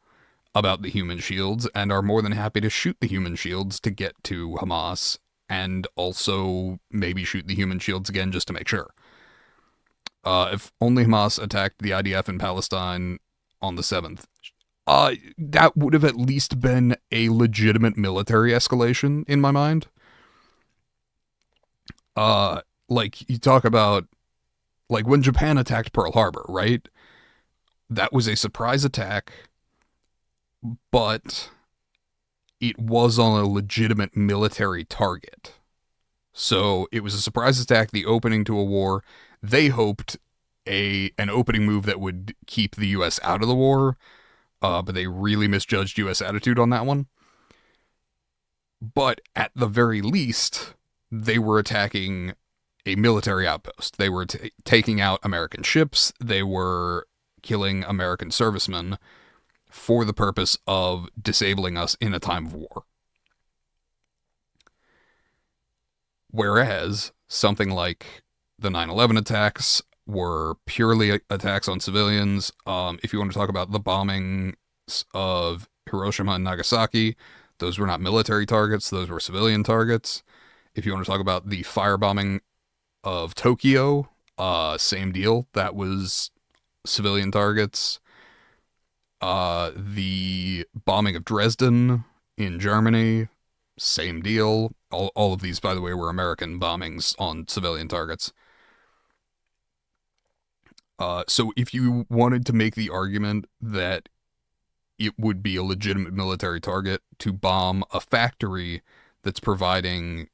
about the human shields and are more than happy to shoot the human shields to get to Hamas, and also maybe shoot the human shields again just to make sure. If only Hamas attacked the IDF in Palestine on the 7th, that would have at least been a legitimate military escalation in my mind. Like, you talk about, like, when Japan attacked Pearl Harbor, right? That was a surprise attack, but it was on a legitimate military target. So it was a surprise attack, the opening to a war. They hoped an opening move that would keep the U.S. out of the war, but they really misjudged U.S. attitude on that one. But at the very least, they were attacking a military outpost. They were taking out American ships. They were killing American servicemen for the purpose of disabling us in a time of war. Whereas something like the 9/11 attacks were purely attacks on civilians. If you want to talk about the bombings of Hiroshima and Nagasaki, those were not military targets, those were civilian targets. If you want to talk about the firebombing of Tokyo, same deal, that was civilian targets. The bombing of Dresden in Germany, same deal. All of these, by the way, were American bombings on civilian targets. So if you wanted to make the argument that it would be a legitimate military target to bomb a factory that's providing,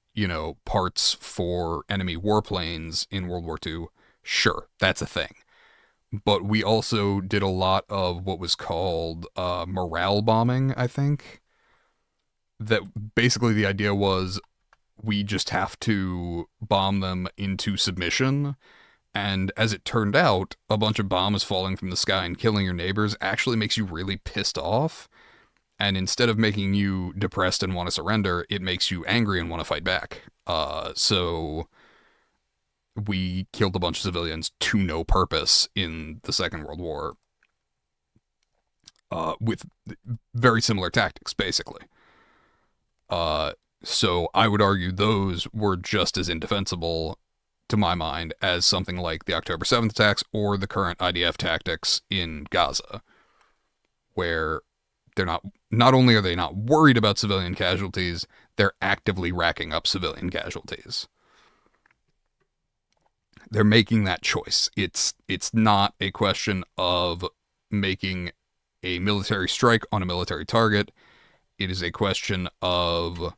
parts for enemy warplanes in World War II, sure, that's a thing. but we also did a lot of what was called morale bombing, I think. That basically the idea was we just have to bomb them into submission. And as it turned out, a bunch of bombs falling from the sky and killing your neighbors actually makes you really pissed off. And instead of making you depressed and want to surrender, it makes you angry and want to fight back. So we killed a bunch of civilians to no purpose in the Second World War with very similar tactics, basically. So I would argue those were just as indefensible, to my mind, as something like the October 7th attacks or the current IDF tactics in Gaza, where they're not only are they not worried about civilian casualties, they're actively racking up civilian casualties. They're making that choice. It's not a question of making a military strike on a military target. It is a question of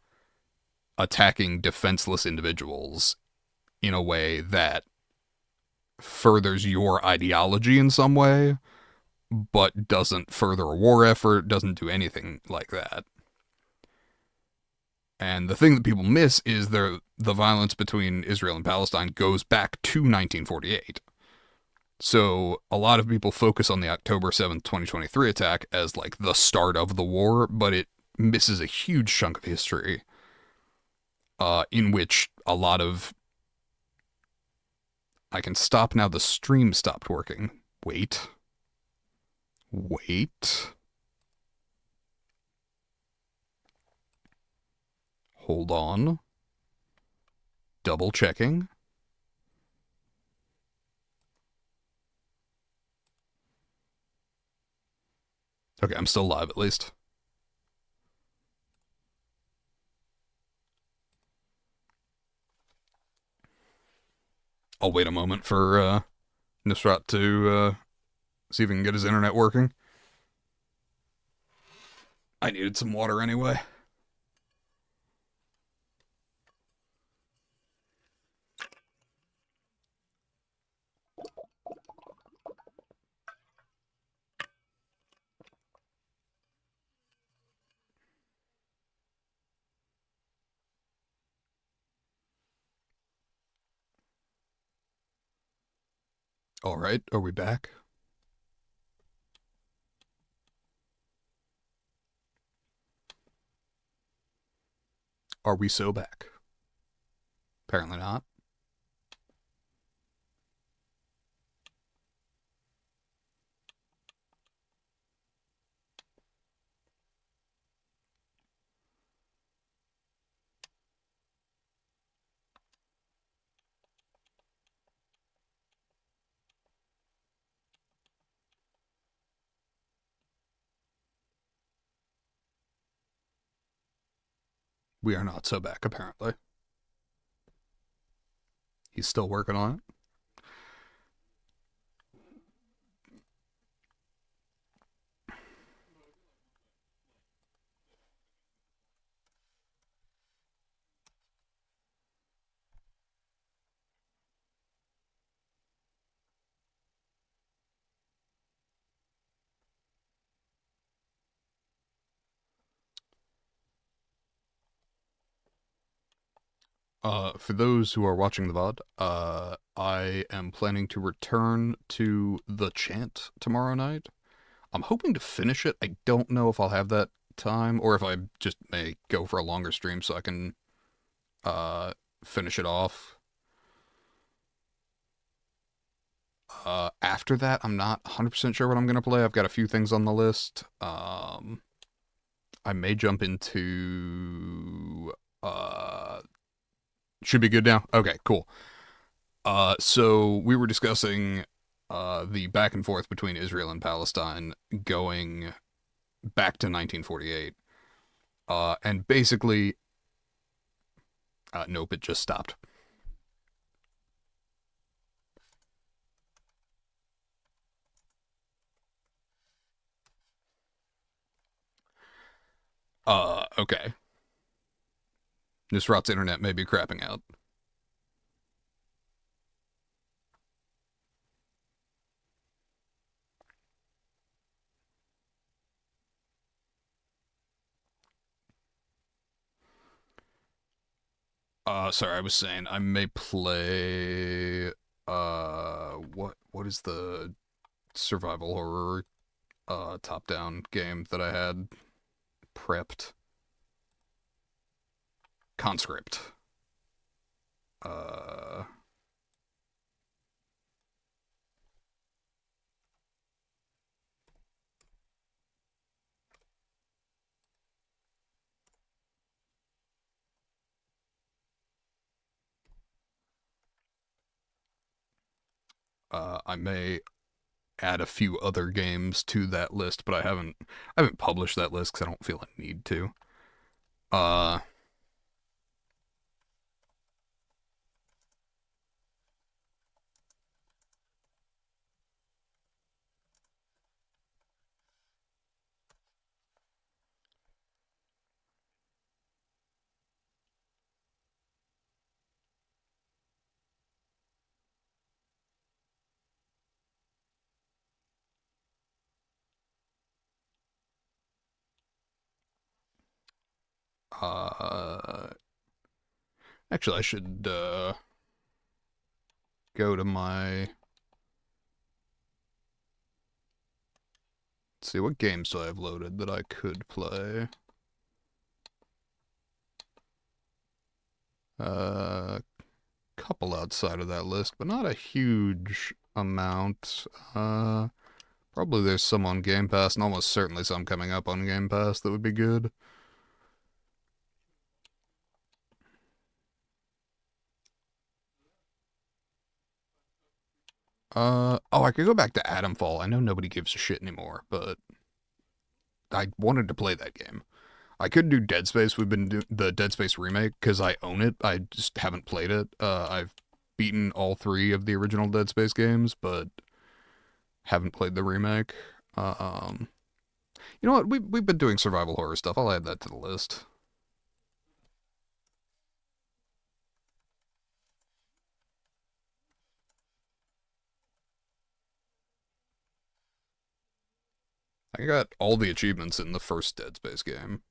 attacking defenseless individuals in a way that furthers your ideology in some way, but doesn't further a war effort, doesn't do anything like that. And the thing that people miss is the violence between Israel and Palestine goes back to 1948. So a lot of people focus on the October 7th, 2023 attack as like the start of the war, but it misses a huge chunk of history in which a lot of... I can stop now. The stream stopped working. Wait. Hold on. Double checking. Okay, I'm still live at least. I'll wait a moment for Nusrat to see if he can get his internet working. I needed some water anyway. All right, are we back? Are we so back? Apparently not. We are not so back, apparently. He's still working on it. For those who are watching the VOD, I am planning to return to the chant tomorrow night. I'm hoping to finish it. I don't know if I'll have that time or if I just may go for a longer stream so I can finish it off. After that, I'm not 100% sure what I'm going to play. I've got a few things on the list. I may jump into... should be good now? Okay, cool. So we were discussing the back and forth between Israel and Palestine going back to 1948. And basically... nope, it just stopped. Okay. Nusrat's internet may be crapping out. Sorry, I was saying I may play. What is the survival horror top-down game that I had prepped? Conscript. Uh, I may add a few other games to that list, but I haven't published that list because I don't feel I need to. Uh, uh, actually, I should go to my. Let's see, what games do I have loaded that I could play? Couple outside of that list, but not a huge amount. Probably there's some on Game Pass, and almost certainly some coming up on Game Pass that would be good. I could go back to Atomfall. I know nobody gives a shit anymore, but I wanted to play that game. I could do Dead Space. We've been doing the Dead Space remake because I own it. I just haven't played it. I've beaten all three of the original Dead Space games, but haven't played the remake. You know what? We've been doing survival horror stuff. I'll add that to the list. I got all the achievements in the first Dead Space game.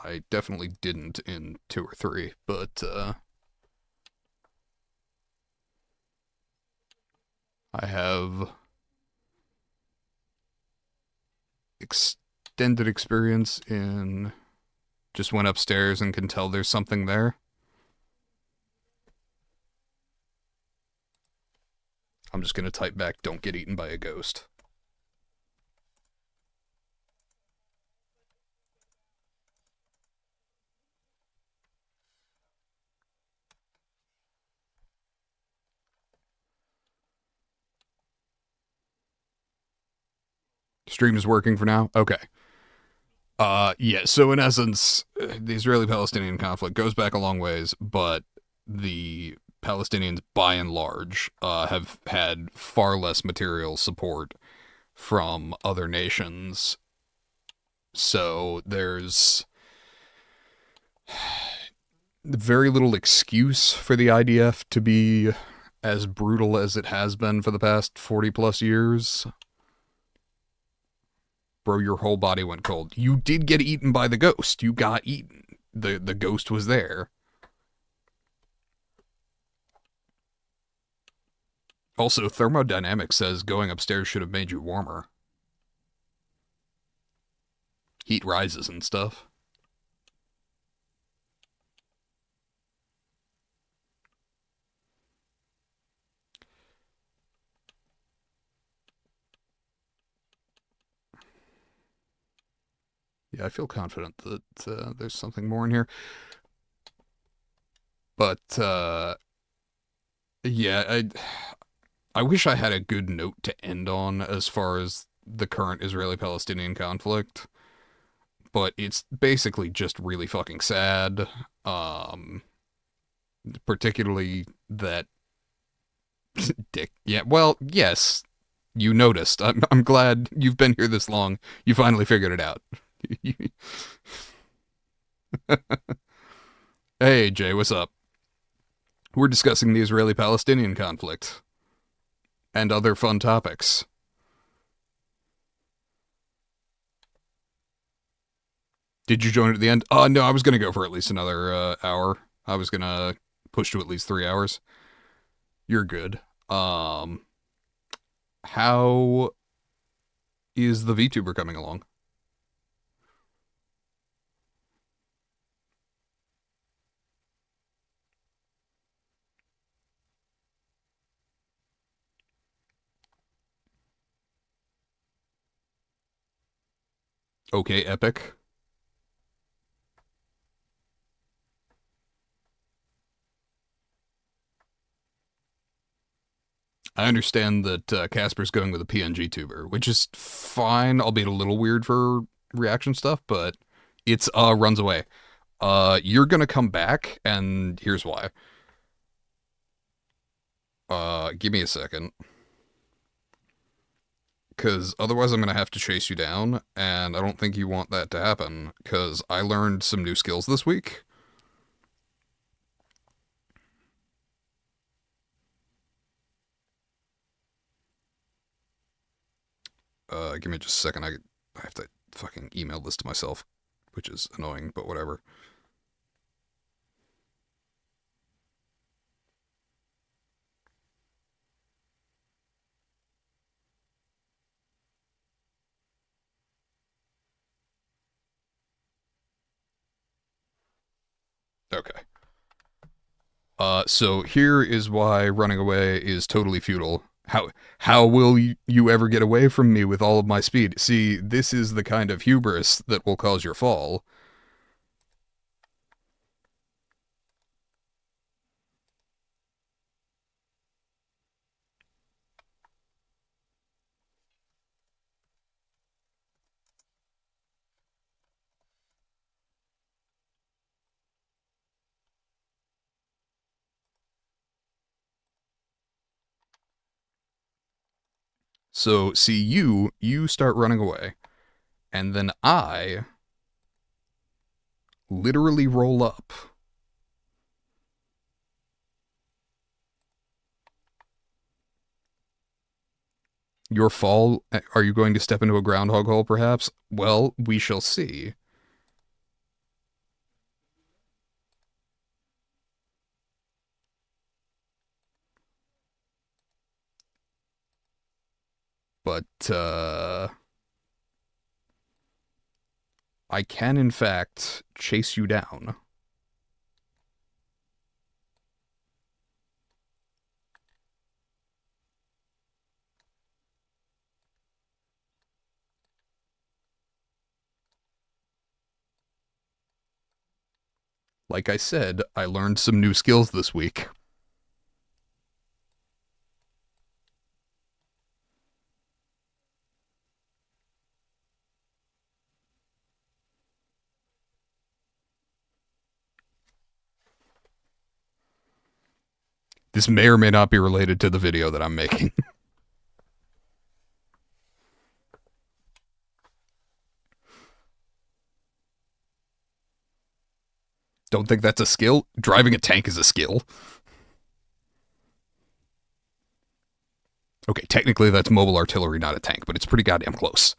I definitely didn't in 2 or 3, but I have extended experience in just went upstairs and can tell there's something there. I'm just gonna type back, don't get eaten by a ghost. Stream is working for now? Okay. Yeah, so in essence, the Israeli-Palestinian conflict goes back a long ways, but the Palestinians, by and large, have had far less material support from other nations. So there's very little excuse for the IDF to be as brutal as it has been for the past 40 plus years. Bro, your whole body went cold. You did get eaten by the ghost. You got eaten. The ghost was there. Also, thermodynamics says going upstairs should have made you warmer. Heat rises and stuff. Yeah, I feel confident that there's something more in here. But, yeah, I wish I had a good note to end on as far as the current Israeli-Palestinian conflict. But it's basically just really fucking sad. Particularly that dick. Yeah, well, yes, you noticed. I'm glad you've been here this long. You finally figured it out. Hey, Jay, what's up? We're discussing the Israeli-Palestinian conflict and other fun topics. Did you join at the end? No, I was gonna go for at least another hour. I was gonna push to at least 3 hours. You're good. How is the VTuber coming along? Okay, epic. I understand that Casper's going with a PNG tuber, which is fine, albeit a little weird for reaction stuff, but it's runs away. You're gonna come back, and here's why. Give me a second. Because otherwise I'm going to have to chase you down, and I don't think you want that to happen, because I learned some new skills this week. Give me just a second. I have to fucking email this to myself, which is annoying, but whatever. Okay. So here is why running away is totally futile. How will you ever get away from me with all of my speed? See, this is the kind of hubris that will cause your fall. So, see, you start running away, and then I literally roll up. Your fall, are you going to step into a groundhog hole, perhaps? Well, we shall see. But, I can, in fact, chase you down. Like I said, I learned some new skills this week. This may or may not be related to the video that I'm making. Don't think that's a skill? Driving a tank is a skill. Okay, technically that's mobile artillery, not a tank, but it's pretty goddamn close.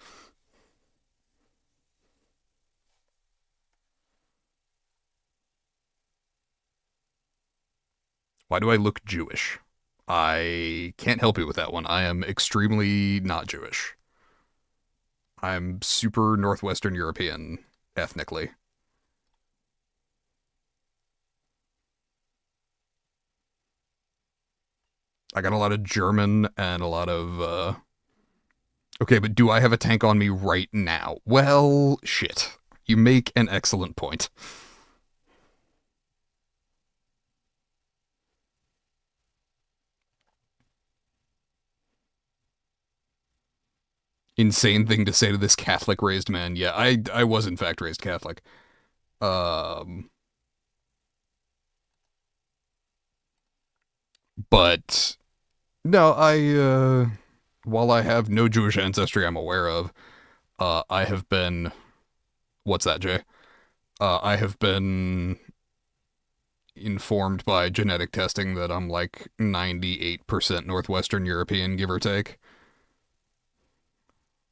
Why do I look Jewish? I can't help you with that one. I am extremely not Jewish. I'm super Northwestern European ethnically. I got a lot of German and a lot of, Okay, but do I have a tank on me right now? Well, shit. You make an excellent point. Insane thing to say to this Catholic raised man. Yeah, I was in fact raised Catholic. Um but no, while I have no Jewish ancestry I'm aware of, I have been what's that, Jay? I have been informed by genetic testing that I'm like 98% Northwestern European, give or take.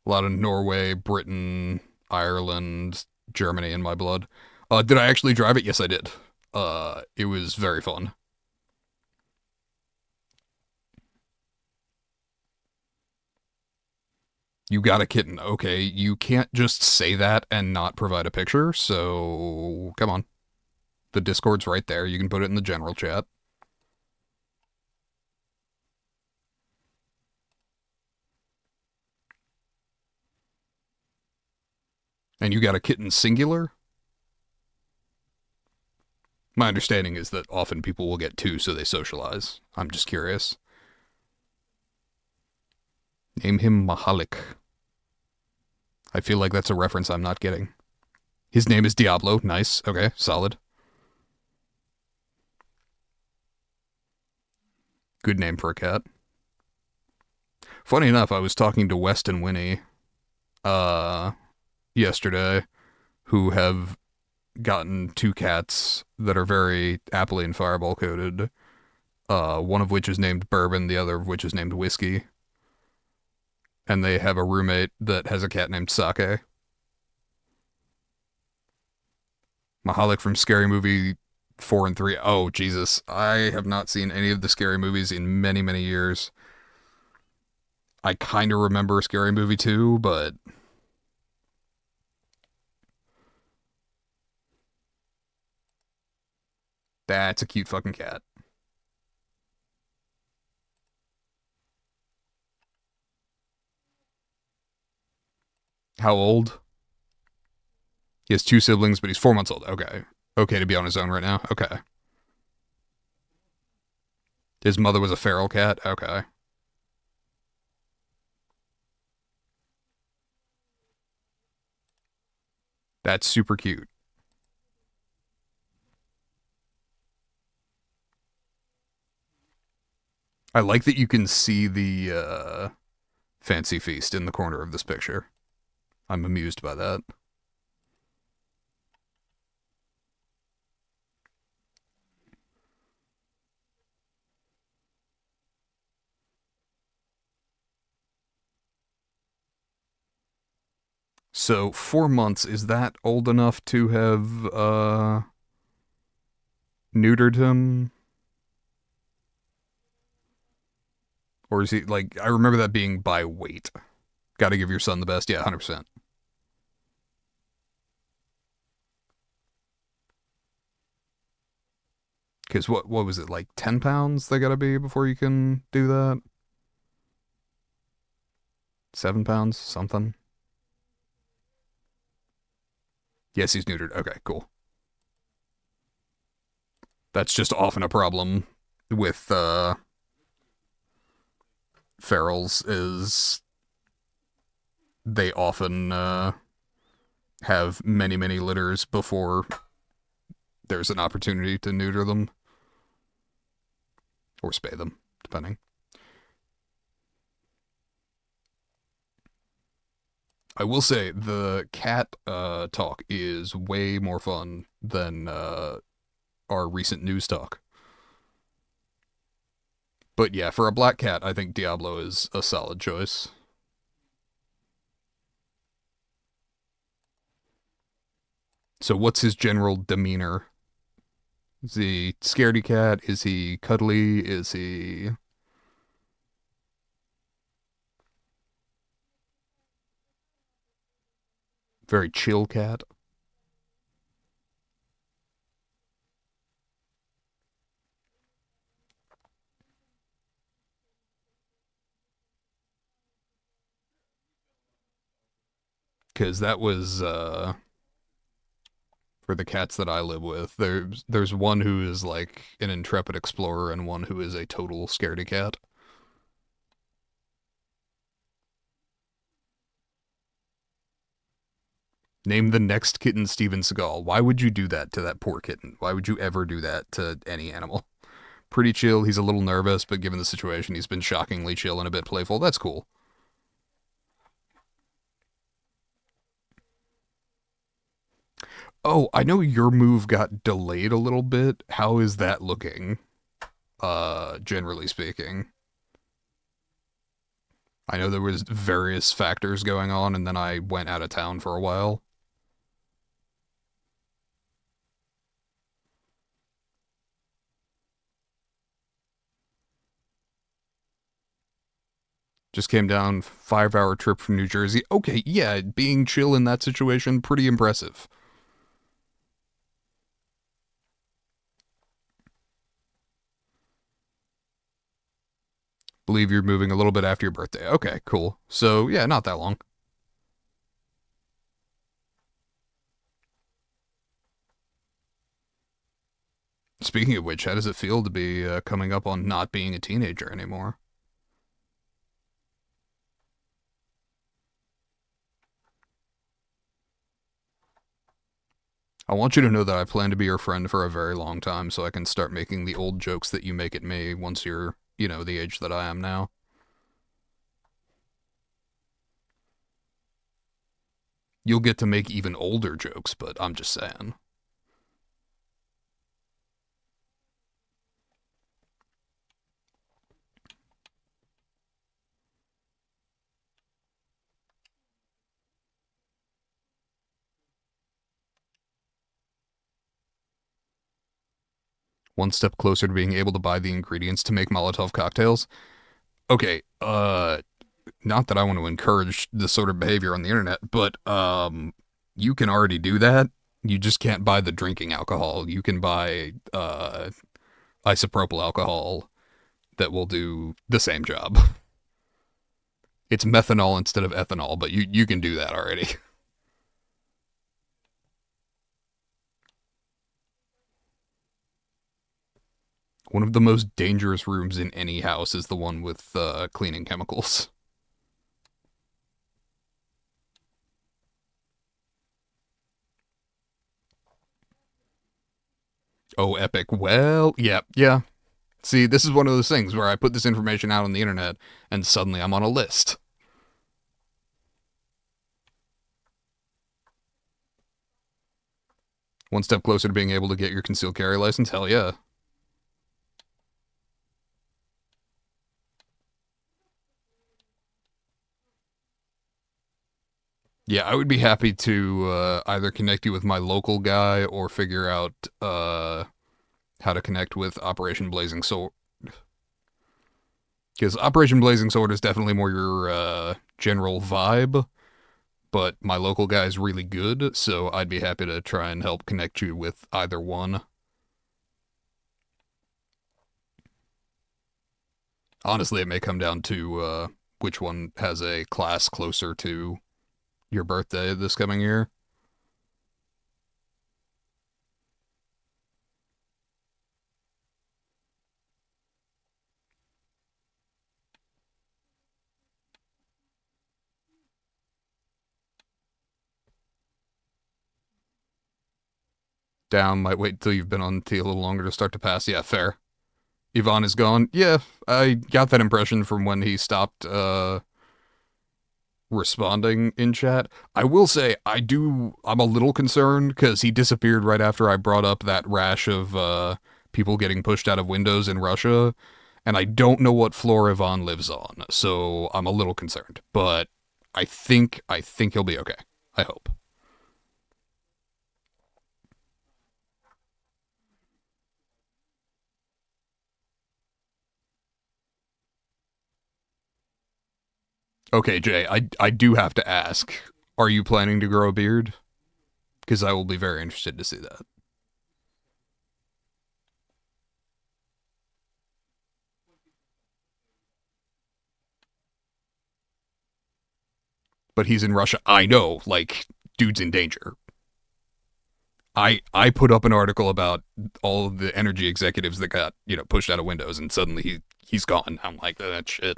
A lot of Norway, Britain, Ireland, Germany in my blood. Did I actually drive it? Yes, I did. It was very fun. You got a kitten. Okay, you can't just say that and not provide a picture, so come on. The Discord's right there. You can put it in the general chat. And you got a kitten singular? My understanding is that often people will get two so they socialize. I'm just curious. Name him Mahalik. I feel like that's a reference I'm not getting. His name is Diablo. Nice. Okay, solid. Good name for a cat. Funny enough, I was talking to West and Winnie yesterday, who have gotten two cats that are very aptly and fireball coated. One of which is named Bourbon, the other of which is named Whiskey. And they have a roommate that has a cat named Sake. Mahalik from Scary Movie 4 and 3. Oh, Jesus. I have not seen any of the Scary Movies in many, many years. I kind of remember Scary Movie 2, but that's a cute fucking cat. How old? He has two siblings, but he's 4 months old. Okay. Okay to be on his own right now? Okay. His mother was a feral cat? Okay. That's super cute. I like that you can see the fancy feast in the corner of this picture. I'm amused by that. So 4 months, is that old enough to have neutered him? Or is he like, I remember that being by weight. Gotta give your son the best. Yeah, 100%. Because what was it, like 10 pounds they gotta be before you can do that? 7 pounds? Something? Yes, he's neutered. Okay, cool. That's just often a problem with ferals, is they often have many, many litters before there's an opportunity to neuter them. Or spay them, depending. I will say the cat talk is way more fun than our recent news talk. But yeah, for a black cat, I think Diablo is a solid choice. So what's his general demeanor? Is he scaredy cat? Is he cuddly? Is he very chill cat? Because that was for the cats that I live with. There's one who is like an intrepid explorer and one who is a total scaredy cat. Name the next kitten Steven Seagal. Why would you do that to that poor kitten? Why would you ever do that to any animal? Pretty chill. He's a little nervous, but given the situation, he's been shockingly chill and a bit playful. That's cool. Oh, I know your move got delayed a little bit. How is that looking? Generally speaking. I know there was various factors going on and then I went out of town for a while. Just came down, 5-hour trip from New Jersey. Okay, yeah, being chill in that situation, pretty impressive. Believe you're moving a little bit after your birthday. Okay, cool. So, yeah, not that long. Speaking of which, how does it feel to be coming up on not being a teenager anymore? I want you to know that I plan to be your friend for a very long time so I can start making the old jokes that you make at me once you're, the age that I am now. You'll get to make even older jokes, but I'm just saying. One step closer to being able to buy the ingredients to make Molotov cocktails. Okay, not that I want to encourage this sort of behavior on the internet, but you can already do that. You just can't buy the drinking alcohol. You can buy isopropyl alcohol that will do the same job. It's methanol instead of ethanol, but you can do that already. One of the most dangerous rooms in any house is the one with cleaning chemicals. Oh, epic. Well, yeah. See, this is one of those things where I put this information out on the internet and suddenly I'm on a list. One step closer to being able to get your concealed carry license? Hell yeah. Yeah, I would be happy to either connect you with my local guy or figure out how to connect with Operation Blazing Sword. Because Operation Blazing Sword is definitely more your general vibe, but my local guy is really good, so I'd be happy to try and help connect you with either one. Honestly, it may come down to which one has a class closer to your birthday this coming year. Down, might wait until you've been on T a little longer to start to pass. Yeah, fair. Yvonne is gone. Yeah, I got that impression from when he stopped responding in chat. I will say I'm a little concerned because he disappeared right after I brought up that rash of people getting pushed out of windows in Russia, and I don't know what floor Yvonne lives on, so I'm a little concerned. But I think he'll be okay. I hope. Okay, Jay, I do have to ask. Are you planning to grow a beard? Because I will be very interested to see that. But he's in Russia. I know, like, dude's in danger. I put up an article about all of the energy executives that got, pushed out of windows and suddenly he's gone. I'm like, that shit.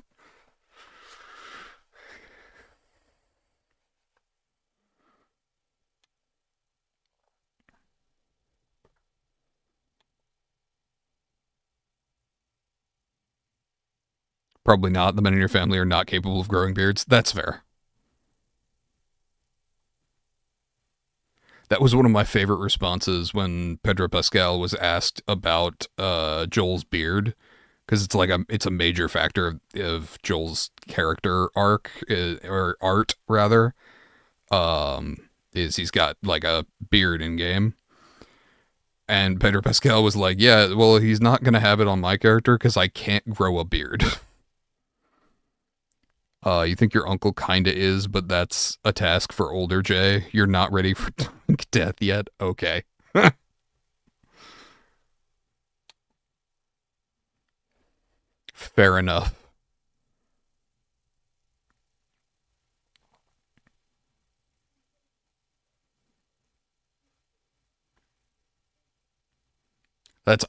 Probably not. The men in your family are not capable of growing beards. That's fair. That was one of my favorite responses when Pedro Pascal was asked about Joel's beard, because it's a major factor of Joel's character arc or art rather. Is he's got like a beard in game, and Pedro Pascal was like, "Yeah, well, he's not gonna have it on my character because I can't grow a beard." You think your uncle kinda is, but that's a task for older Jay. You're not ready for death yet? Okay. Fair enough.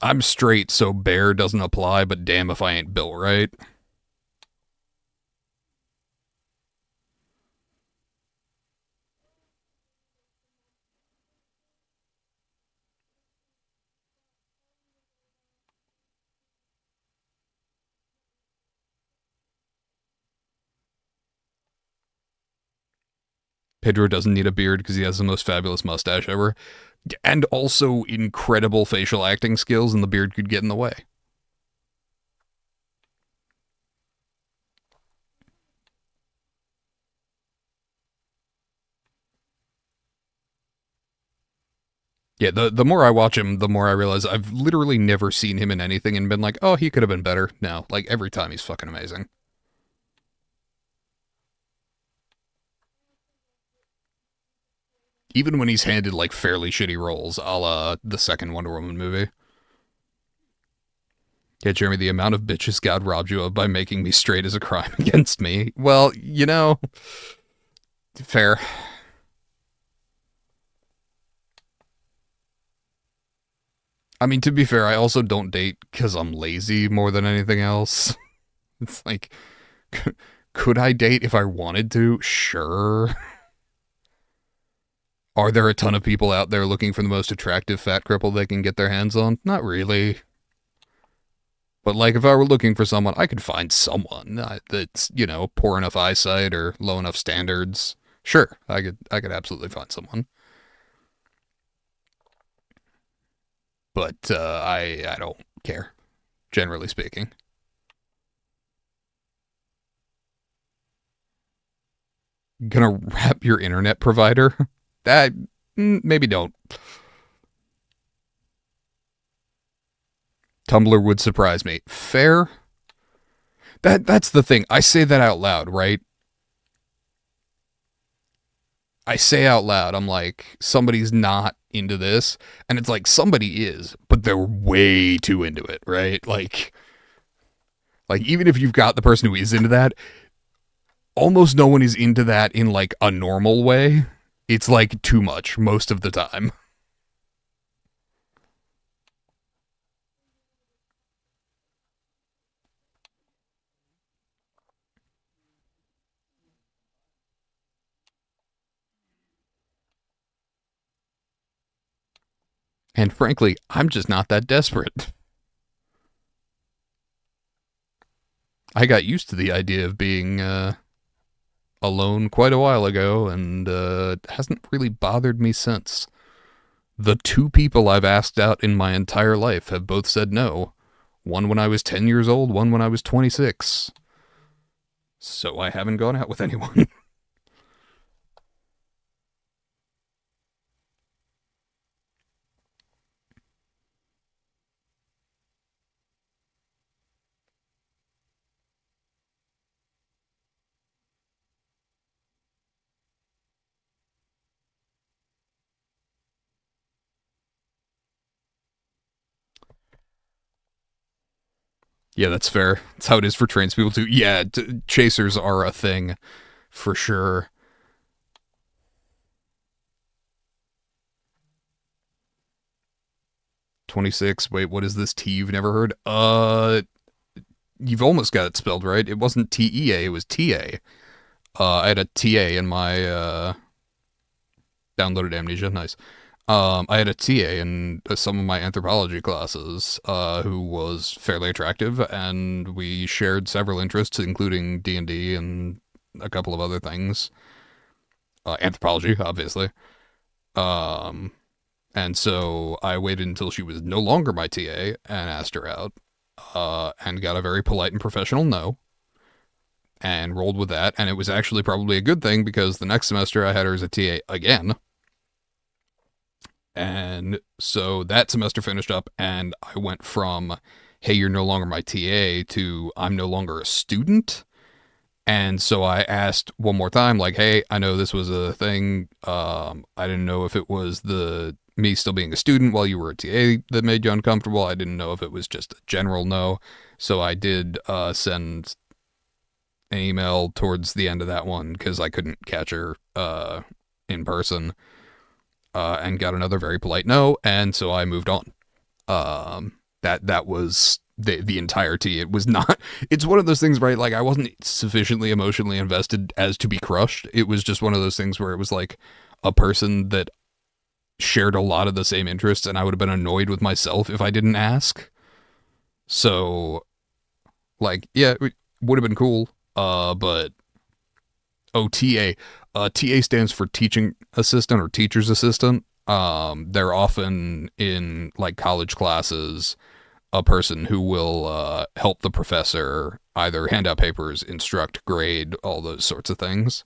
I'm straight, so bear doesn't apply, but damn if I ain't built right. Pedro doesn't need a beard because he has the most fabulous mustache ever. And also incredible facial acting skills, and the beard could get in the way. Yeah, the more I watch him, the more I realize I've literally never seen him in anything and been like, oh, he could have been better. No, like every time he's fucking amazing. Even when he's handed like fairly shitty roles, a la the second Wonder Woman movie. Yeah, Jeremy, the amount of bitches God robbed you of by making me straight is a crime against me. Well, fair. I mean, to be fair, I also don't date because I'm lazy more than anything else. It's like, could I date if I wanted to? Sure. Are there a ton of people out there looking for the most attractive fat cripple they can get their hands on? Not really. But like, if I were looking for someone, I could find someone that's, poor enough eyesight or low enough standards. Sure, I could absolutely find someone. But I don't care, generally speaking. Gonna wrap your internet provider? That maybe don't. Tumblr would surprise me. Fair. That's the thing. I say that out loud, right? I say out loud, I'm like, somebody's not into this, and it's like somebody is, but they're way too into it, right? Like even if you've got the person who is into that, almost no one is into that in like a normal way. It's like too much most of the time. And frankly, I'm just not that desperate. I got used to the idea of being alone quite a while ago, and hasn't really bothered me since. The two people I've asked out in my entire life have both said no. One when I was 10 years old, one when I was 26. So I haven't gone out with anyone. Yeah, that's fair. That's how it is for trans people too. Yeah, chasers are a thing for sure. 26. Wait, what is this T you've never heard? You've almost got it spelled right. It wasn't TEA, it was TA. I had a TA in my downloaded Amnesia. Nice. I had a TA in some of my anthropology classes who was fairly attractive, and we shared several interests, including D&D and a couple of other things. Anthropology, obviously. Um, and so I waited until she was no longer my TA and asked her out, and got a very polite and professional no, and rolled with that. And it was actually probably a good thing because the next semester I had her as a TA again. And so that semester finished up, and I went from, hey, you're no longer my TA to I'm no longer a student. And so I asked one more time, like, hey, I know this was a thing. I didn't know if it was the me still being a student while you were a TA that made you uncomfortable. I didn't know if it was just a general no. So I did send an email towards the end of that one because I couldn't catch her in person, and got another very polite no. And so I moved on. That was the entirety. It was not. It's one of those things, right? Like I wasn't sufficiently emotionally invested as to be crushed. It was just one of those things where it was like a person that shared a lot of the same interests, and I would have been annoyed with myself if I didn't ask. So, like, yeah, it would have been cool. But OTA, TA stands for teaching assistant or teacher's assistant. They're often in like college classes a person who will help the professor either hand out papers, instruct, grade, all those sorts of things.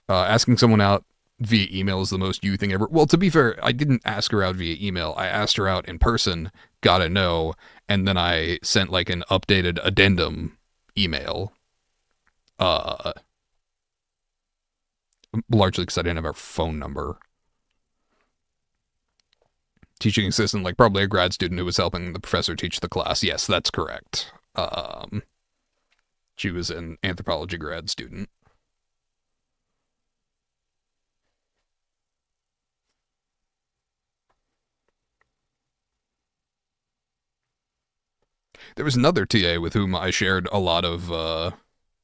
Asking someone out via email is the most you thing ever. Well, to be fair, I didn't ask her out via email. I asked her out in person, got a no, and then I sent like an updated addendum email. Largely because I didn't have her phone number. Teaching assistant, like probably a grad student who was helping the professor teach the class. Yes, that's correct. She was an anthropology grad student. There was another TA with whom I shared a lot of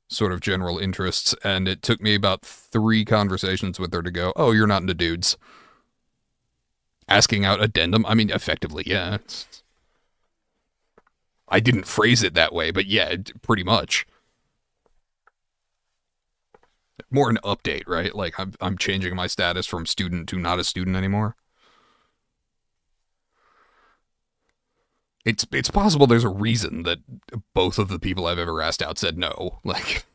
sort of general interests, and it took me about 3 conversations with her to go, oh, you're not into dudes. Asking out addendum, I mean, effectively, yeah. I didn't phrase it that way, but yeah, pretty much. More an update, right? Like I'm changing my status from student to not a student anymore. It's possible there's a reason that both of the people I've ever asked out said no. Like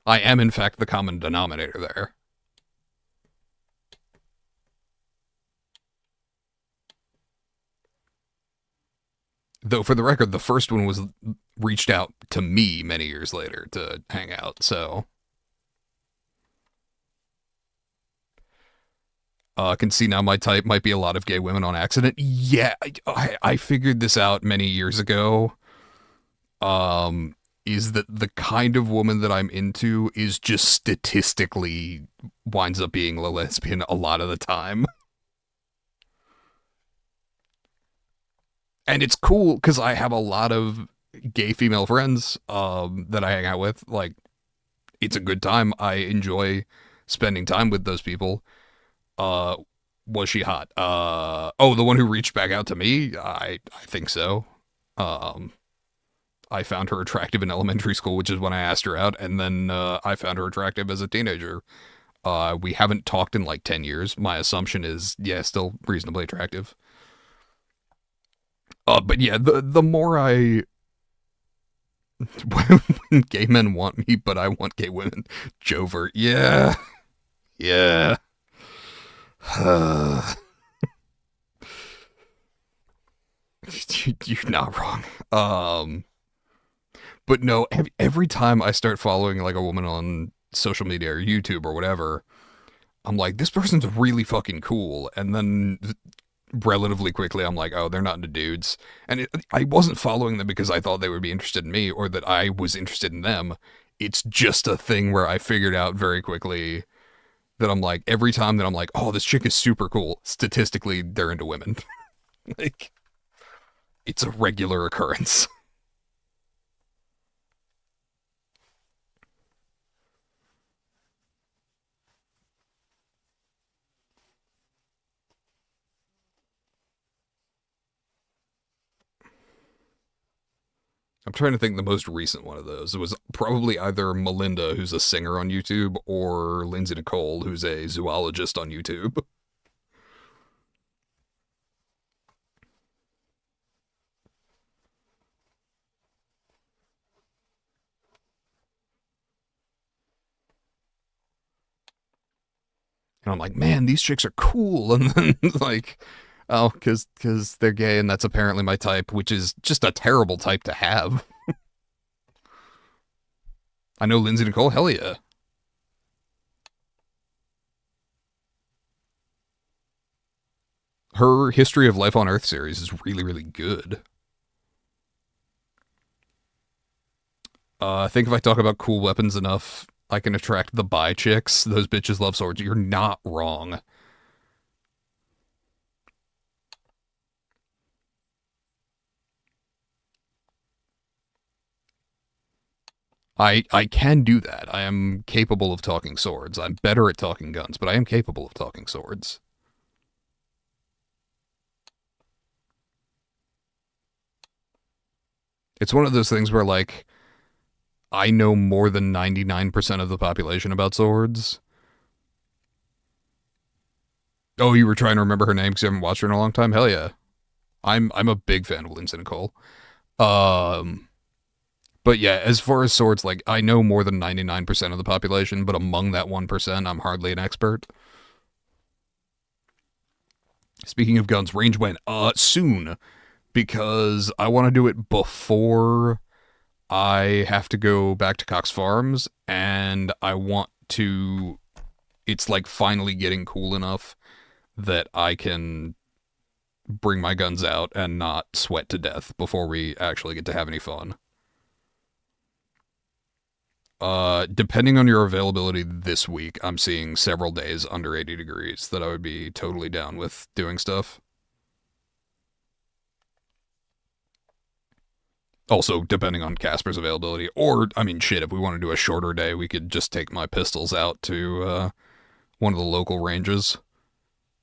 I am in fact the common denominator there. Though for the record, the first one was reached out to me many years later to hang out, so can see now my type might be a lot of gay women on accident. Yeah, I figured this out many years ago. Is that the kind of woman that I'm into is just statistically winds up being a lesbian a lot of the time. And it's cool because I have a lot of gay female friends that I hang out with. Like, it's a good time. I enjoy spending time with those people. Uh, was she hot? Oh, the one who reached back out to me? I think so. Um, I found her attractive in elementary school, which is when I asked her out, and then I found her attractive as a teenager. We haven't talked in like 10 years. My assumption is, yeah, still reasonably attractive. But yeah, the more I when gay men want me, but I want gay women, Jover, yeah, yeah. You're not wrong. But no, every time I start following like a woman on social media or YouTube or whatever, I'm like, this person's really fucking cool. And then relatively quickly, I'm like, oh, they're not into dudes. And I wasn't following them because I thought they would be interested in me or that I was interested in them. It's just a thing where I figured out very quickly that I'm like, every time that I'm like, oh, this chick is super cool, statistically, they're into women. Like, it's a regular occurrence. I'm trying to think the most recent one of those. It was probably either Melinda, who's a singer on YouTube, or Lindsay Nicole, who's a zoologist on YouTube. And I'm like, man, these chicks are cool. And then like, oh, because they're gay and that's apparently my type, which is just a terrible type to have. I know Lindsay Nicole. Hell yeah. Her History of Life on Earth series is really, really good. I think if I talk about cool weapons enough, I can attract the bi chicks. Those bitches love swords. You're not wrong. I can do that. I am capable of talking swords. I'm better at talking guns, but I am capable of talking swords. It's one of those things where, like, I know more than 99% of the population about swords. Oh, you were trying to remember her name because you haven't watched her in a long time? Hell yeah. I'm a big fan of Lindsay Nicole. Um, but yeah, as far as swords, like, I know more than 99% of the population, but among that 1%, I'm hardly an expert. Speaking of guns, range when? Soon. Because I want to do it before I have to go back to Cox Farms, and I want to... It's, like, finally getting cool enough that I can bring my guns out and not sweat to death before we actually get to have any fun. Depending on your availability this week, I'm seeing several days under 80 degrees that I would be totally down with doing stuff. Also, depending on Casper's availability. Or, I mean, shit, if we want to do a shorter day, we could just take my pistols out to one of the local ranges.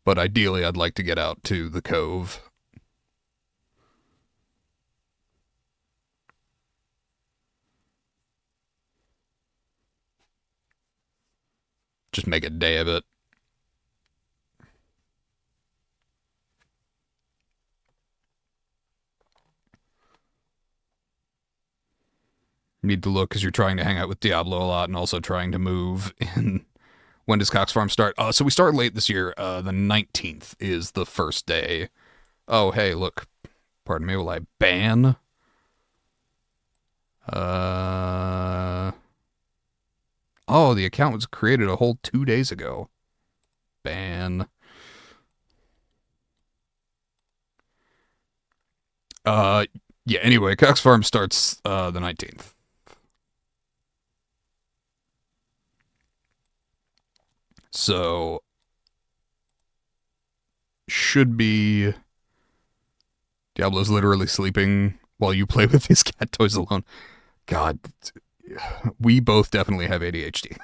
But ideally, I'd like to get out to the Cove. Just make a day of it. Need to look because you're trying to hang out with Diablo a lot and also trying to move. And when does Cox Farm start? So we start late this year. The 19th is the first day. Oh, hey, look. Pardon me, will I ban? Oh, the account was created a whole 2 days ago. Ban. Yeah, anyway, Cox Farm starts the 19th. So, should be... Diablo's literally sleeping while you play with his cat toys alone. God, we both definitely have ADHD.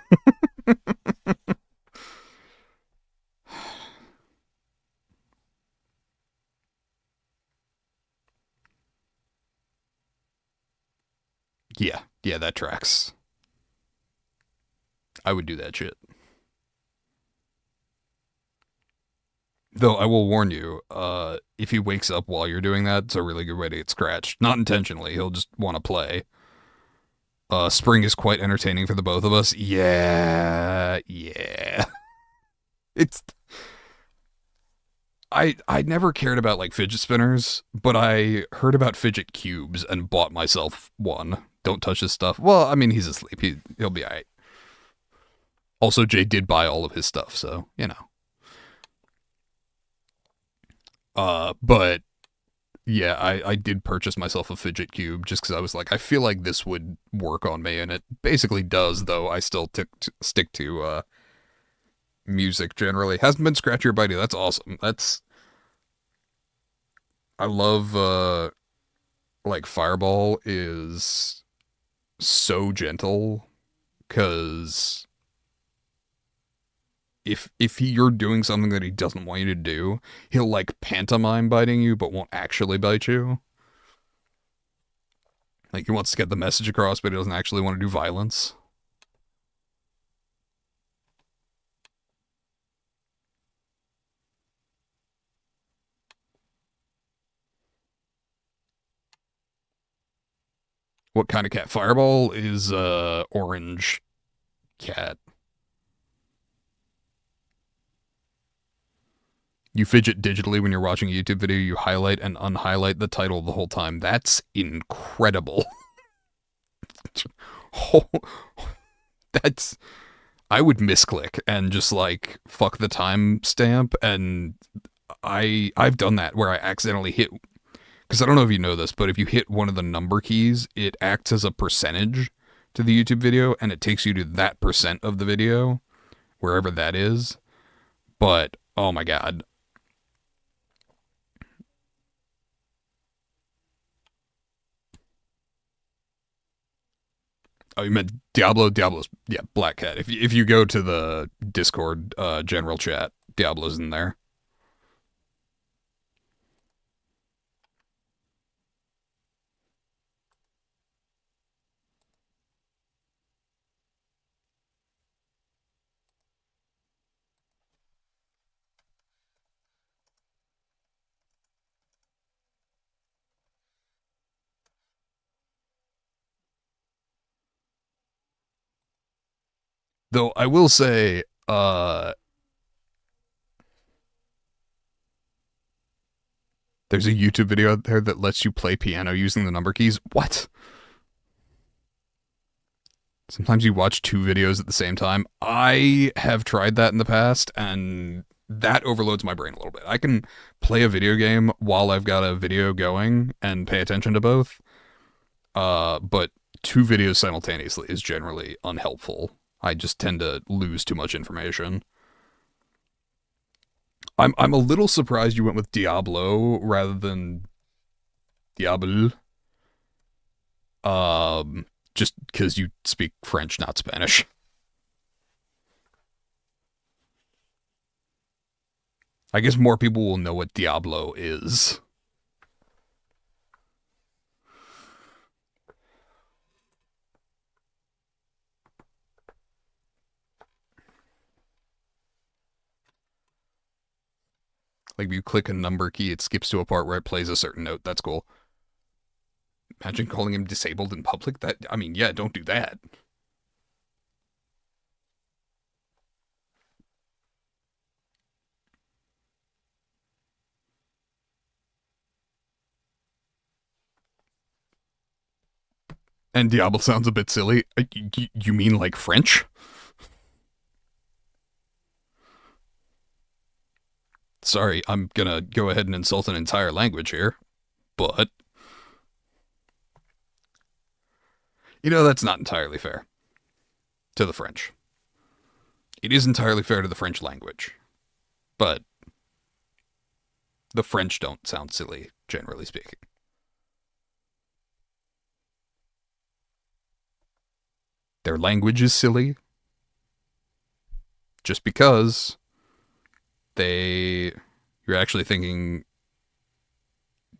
Yeah, that tracks. I would do that shit. Though I will warn you, if he wakes up while you're doing that, it's a really good way to get scratched. Not intentionally, he'll just want to play. Spring is quite entertaining for the both of us. Yeah. It's... I never cared about, like, fidget spinners, but I heard about fidget cubes and bought myself one. Don't touch his stuff. Well, I mean, he's asleep. He'll be alright. Also, Jay did buy all of his stuff, so, you know. But yeah, I did purchase myself a fidget cube just because I was like, I feel like this would work on me, and it basically does, though I still stick to music generally. Hasn't been scratchy or bitey. That's awesome. I love, like, Fireball is so gentle, because if you're doing something that he doesn't want you to do, he'll, like, pantomime biting you, but won't actually bite you. Like, he wants to get the message across, but he doesn't actually want to do violence. What kind of cat? Fireball is, orange cat. You fidget digitally when you're watching a YouTube video. You highlight and unhighlight the title the whole time. That's incredible. Oh, That's I would misclick and just like fuck the timestamp, and I've done that where I accidentally hit, because I don't know if you know this, but if you hit one of the number keys, it acts as a percentage to the YouTube video, and it takes you to that percent of the video, wherever that is. But oh my god. Oh, you meant Diablo? Diablo's, yeah, Black Cat. If you go to the Discord general chat, Diablo's in there. Though I will say, there's a YouTube video out there that lets you play piano using the number keys. What? Sometimes you watch two videos at the same time. I have tried that in the past, and that overloads my brain a little bit. I can play a video game while I've got a video going and pay attention to both. But two videos simultaneously is generally unhelpful. I just tend to lose too much information. I'm a little surprised you went with Diablo rather than Diable. Just because you speak French, not Spanish. I guess more people will know what Diablo is. Like, if you click a number key, it skips to a part where it plays a certain note. That's cool. Imagine calling him disabled in public. I mean, yeah, don't do that. And Diablo sounds a bit silly. You mean like French? Sorry, I'm gonna go ahead and insult an entire language here, but you know, that's not entirely fair to the French. It is entirely fair to the French language, but the French don't sound silly, generally speaking. Their language is silly just because you're actually thinking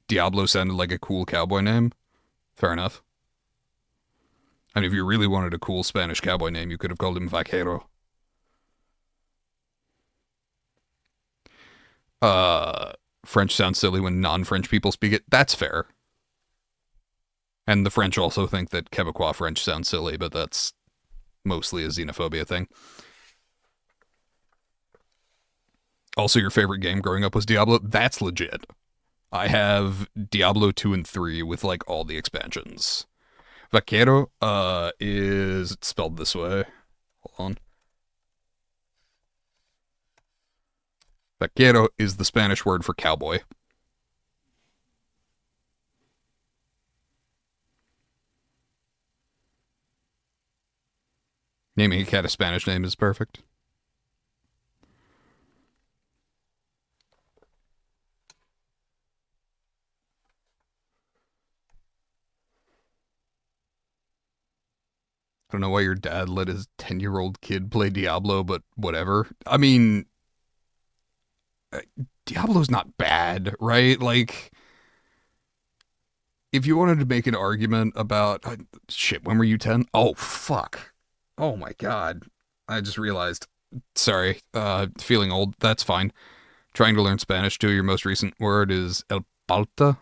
Diablo sounded like a cool cowboy name. Fair enough. I mean, if you really wanted a cool Spanish cowboy name, you could have called him Vaquero. French sounds silly when non-French people speak it. That's fair. And the French also think that Quebecois French sounds silly, but that's mostly a xenophobia thing. Also, your favorite game growing up was Diablo? That's legit. I have Diablo 2 and 3 with, like, all the expansions. Vaquero, is spelled this way. Hold on. Vaquero is the Spanish word for cowboy. Naming a cat a Spanish name is perfect. I don't know why your dad let his 10-year-old kid play Diablo, but whatever. I mean, Diablo's not bad, right? Like, if you wanted to make an argument about shit, when were you 10? Oh, fuck. Oh my god. I just realized. Sorry. Feeling old. That's fine. Trying to learn Spanish too. Your most recent word is el palta.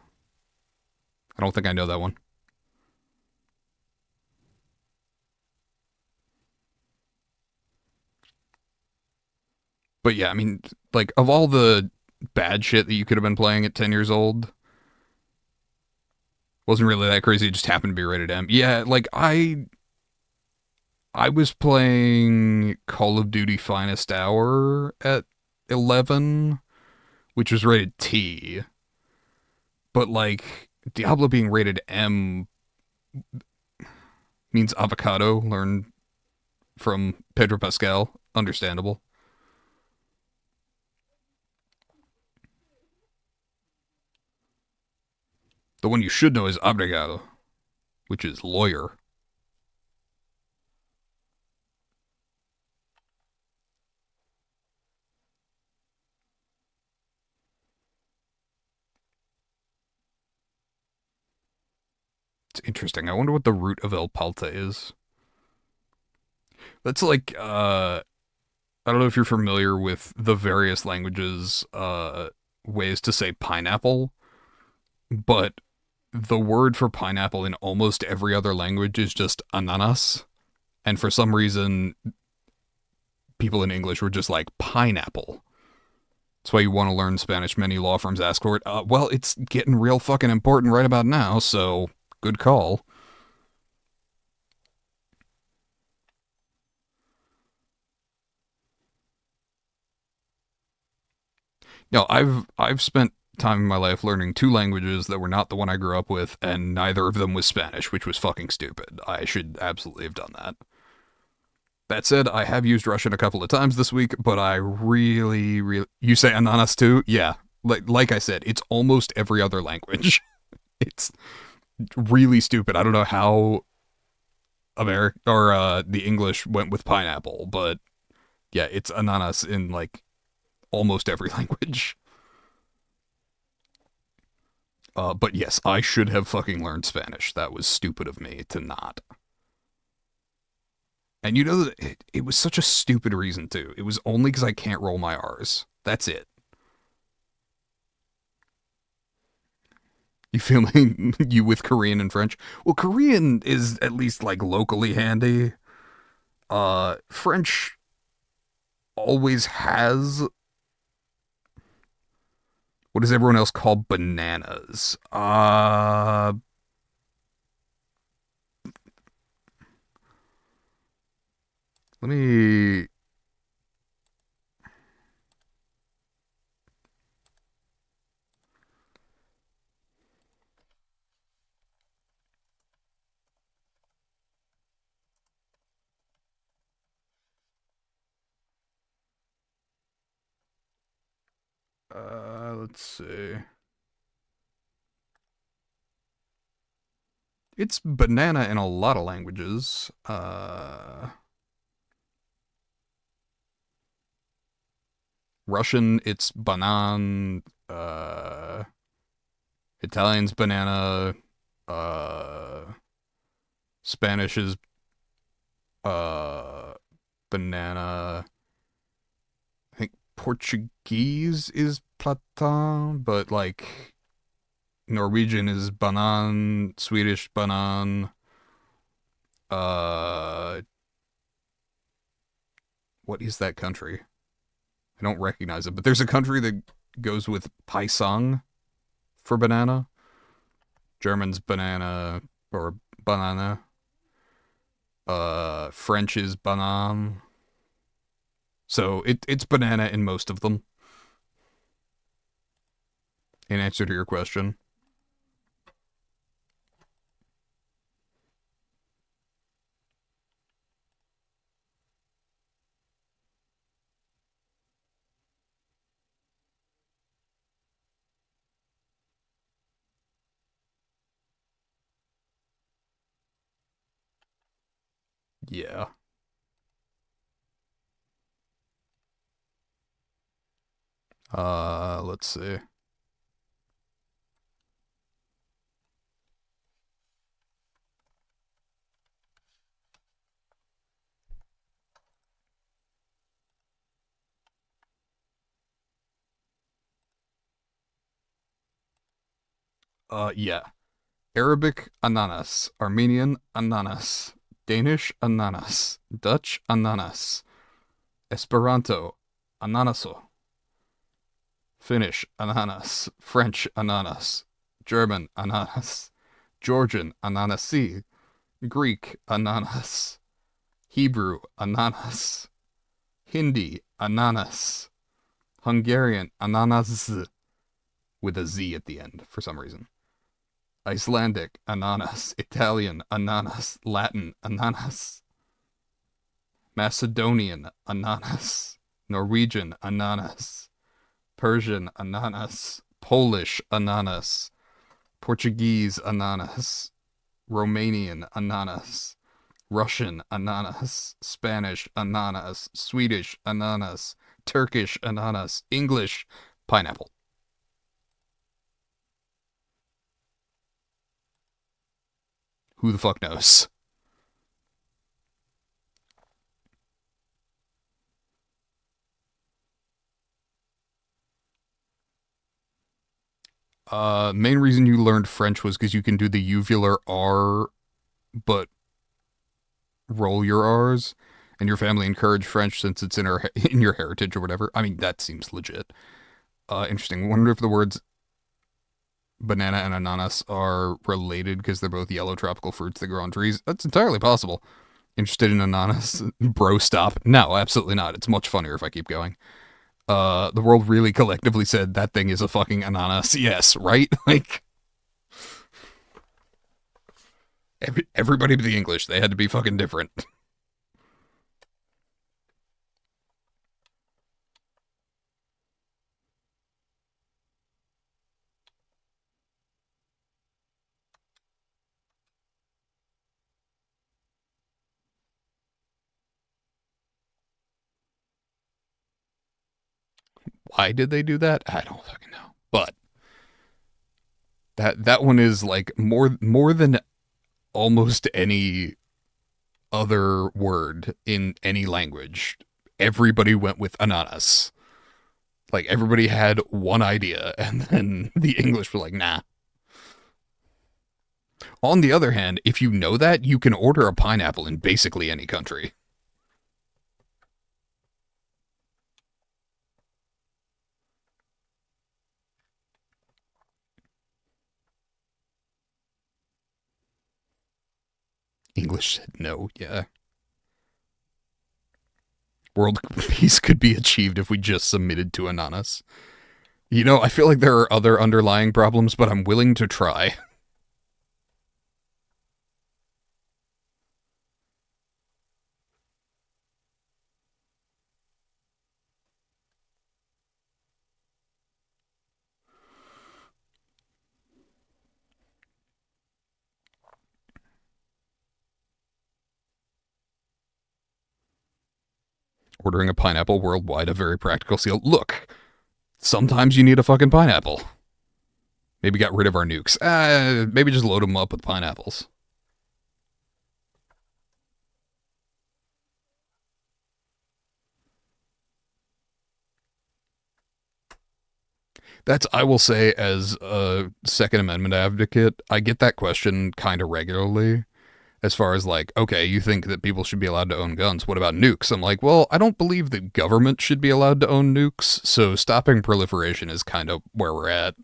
I don't think I know that one. But yeah, I mean, like, of all the bad shit that you could have been playing at 10 years old, wasn't really that crazy. It just happened to be rated M. Yeah, like, I was playing Call of Duty Finest Hour at 11, which was rated T. But like Diablo being rated M means avocado. Learn from Pedro Pascal. Understandable. The one you should know is obrigado, which is lawyer. It's interesting. I wonder what the root of El Palta is. That's like I don't know if you're familiar with the various languages ways to say pineapple, but the word for pineapple in almost every other language is just ananas. And for some reason, people in English were just like pineapple. That's why you want to learn Spanish. Many law firms ask for it. Well, it's getting real fucking important right about now, so good call. I've spent time in my life learning two languages that were not the one I grew up with, and neither of them was Spanish, which was fucking stupid. I should absolutely have done that. That said, I have used Russian a couple of times this week, but I really you say ananas too? Yeah. Like I said, it's almost every other language. It's really stupid. I don't know how America or the English went with pineapple, but yeah, it's ananas in like almost every language. But yes, I should have fucking learned Spanish. That was stupid of me to not. And you know, it was such a stupid reason too. It was only because I can't roll my R's. That's it. You feel me? You with Korean and French? Well, Korean is at least like locally handy. French always has what does everyone else call bananas? Let me. Let's see. It's banana in a lot of languages. Russian, it's banan. Italian's banana. Uh, Spanish is uh, banana. I think Portuguese is platan, but like Norwegian is banan, Swedish banan. Uh, what is that country? I don't recognize it, but there's a country that goes with paisang for banana. German's banana or banana. French is banan. So it's banana in most of them. In answer to your question. Yeah. Let's see. Yeah. Arabic ananas, Armenian ananas, Danish ananas, Dutch ananas, Esperanto ananaso, Finnish ananas, French ananas, German ananas, Georgian ananasi, Greek ananas, Hebrew, ananas. Hindi, ananas. Hungarian, ananas, with a Z at the end for some reason. Icelandic, ananas. Italian, ananas. Latin, ananas. Macedonian, ananas. Norwegian, ananas. Persian, ananas. Polish, ananas. Portuguese, ananas. Romanian, ananas. Russian, ananas. Spanish, ananas. Swedish, ananas. Turkish, ananas. English, pineapple. Who the fuck knows? Main reason you learned French was because you can do the uvular R, but roll your R's, and your family encouraged French since it's in your heritage or whatever. I mean, that seems legit. Interesting. Wonder if the words banana and ananas are related because they're both yellow tropical fruits that grow on trees. That's entirely possible. Interested in ananas? Bro, stop. No, absolutely not. It's much funnier if I keep going. The world really collectively said that thing is a fucking ananas. Yes, right? Like, everybody but the English, they had to be fucking different. Why did they do that? I don't fucking know. But that one is like more than almost any other word in any language. Everybody went with ananas. Like everybody had one idea, and then the English were like, nah. On the other hand, if you know that, you can order a pineapple in basically any country. English said no, yeah. World peace could be achieved if we just submitted to ananas. You know, I feel like there are other underlying problems, but I'm willing to try. Ordering a pineapple worldwide, a very practical seal. Look, sometimes you need a fucking pineapple. Maybe got rid of our nukes. Maybe just load them up with pineapples. That's, I will say, as a Second Amendment advocate, I get that question kind of regularly. As far as like, okay, you think that people should be allowed to own guns. What about nukes? I'm like, well, I don't believe the government should be allowed to own nukes. So stopping proliferation is kind of where we're at.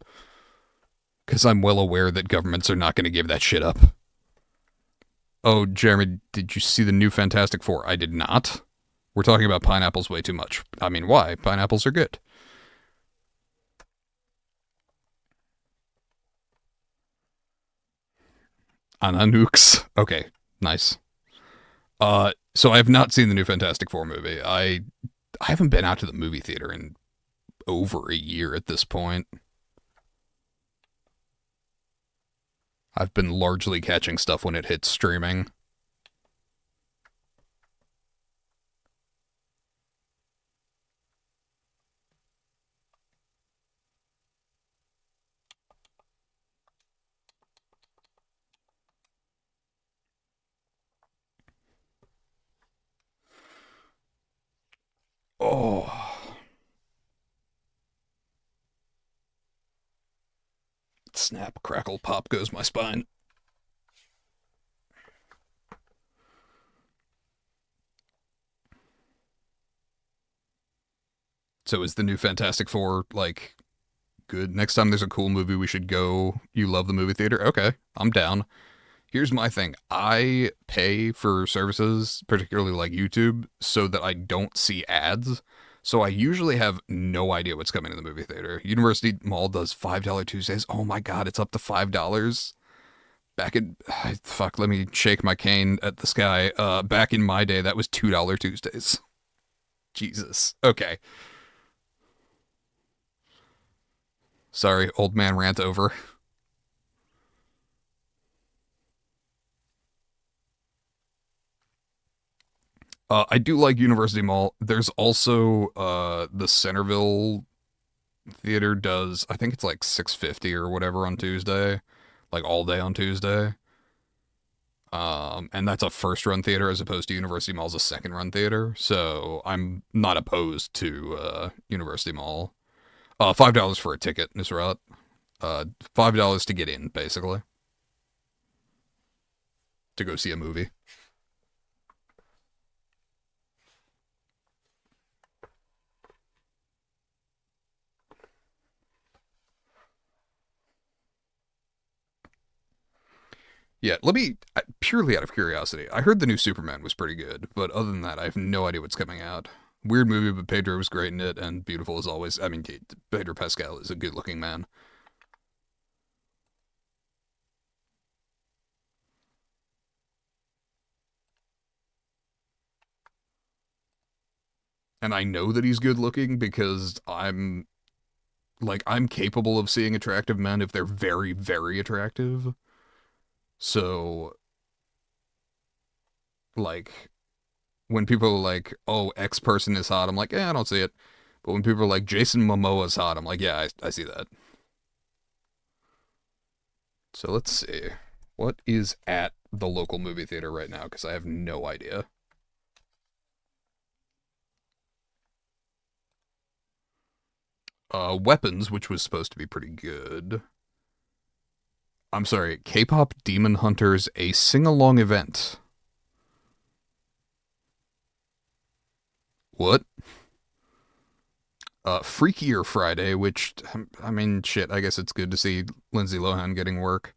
Because I'm well aware that governments are not going to give that shit up. Oh, Jeremy, did you see the new Fantastic Four? I did not. We're talking about pineapples way too much. I mean, why? Pineapples are good. Ananukes. Okay, nice. So I have not seen the new Fantastic Four movie. I haven't been out to the movie theater in over a year at this point. I've been largely catching stuff when it hits streaming. Oh, snap, crackle, pop goes my spine. So is the new Fantastic Four like good? Next time there's a cool movie, we should go. You love the movie theater? Okay, I'm down. Here's my thing. I pay for services, particularly like YouTube, so that I don't see ads. So I usually have no idea what's coming to the movie theater. University Mall does $5 Tuesdays. Oh my god, it's up to $5. Back in fuck, let me shake my cane at the sky. Back in my day, that was $2 Tuesdays. Jesus. Okay. Sorry, old man rant over. I do like University Mall. There's also the Centerville Theater does, I think it's like 650 or whatever on Tuesday, like all day on Tuesday. And that's a first run theater as opposed to University Mall's a second run theater. So I'm not opposed to University Mall. $5 for a ticket, Nusrat. $5 to get in, basically, to go see a movie. Yeah, let me, purely out of curiosity, I heard the new Superman was pretty good, but other than that, I have no idea what's coming out. Weird movie, but Pedro was great in it, and beautiful as always. I mean, Pedro Pascal is a good looking man. And I know that he's good looking because I'm capable of seeing attractive men if they're very, very attractive. So, like, when people are like, oh, X person is hot, I'm like, I don't see it. But when people are like, Jason Momoa's hot, I'm like, yeah, I see that. So let's see. What is at the local movie theater right now? Because I have no idea. Weapons, which was supposed to be pretty good. I'm sorry, K-pop Demon Hunters, a sing-along event. What? Freakier Friday, which, I mean, shit, I guess it's good to see Lindsay Lohan getting work.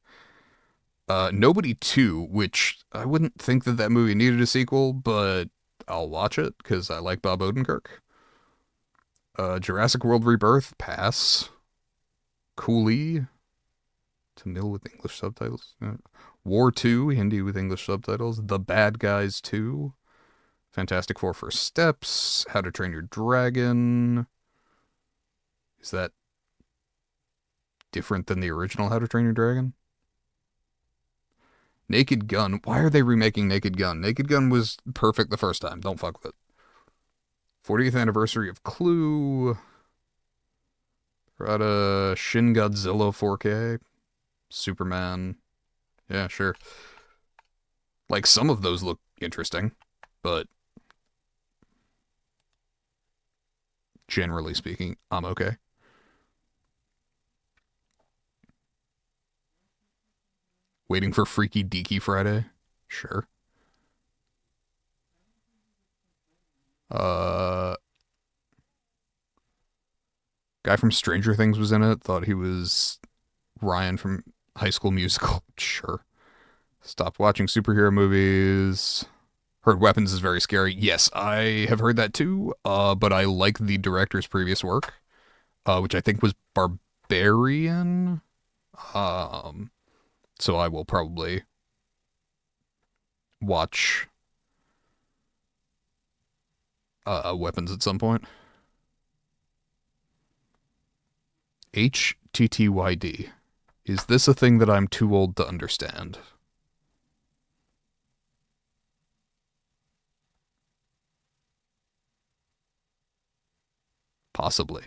Nobody 2, which I wouldn't think that that movie needed a sequel, but I'll watch it because I like Bob Odenkirk. Jurassic World Rebirth, pass. Coolie, Tamil with English subtitles. War 2, Hindi with English subtitles. The Bad Guys 2. Fantastic Four First Steps. How to Train Your Dragon. Is that different than the original How to Train Your Dragon? Naked Gun. Why are they remaking Naked Gun? Naked Gun was perfect the first time. Don't fuck with it. 40th anniversary of Clue. Got Shin Godzilla 4K. Superman. Yeah, sure. Like, some of those look interesting, but generally speaking, I'm okay. Waiting for Freaky Deaky Friday? Sure. Uh, Guy from Stranger Things was in it. Thought he was Ryan from High School Musical. Sure. Stopped watching superhero movies. Heard Weapons is very scary. Yes, I have heard that too. But I like the director's previous work, which I think was Barbarian. Um, so I will probably watch Weapons at some point. HTTYD. Is this a thing that I'm too old to understand? Possibly.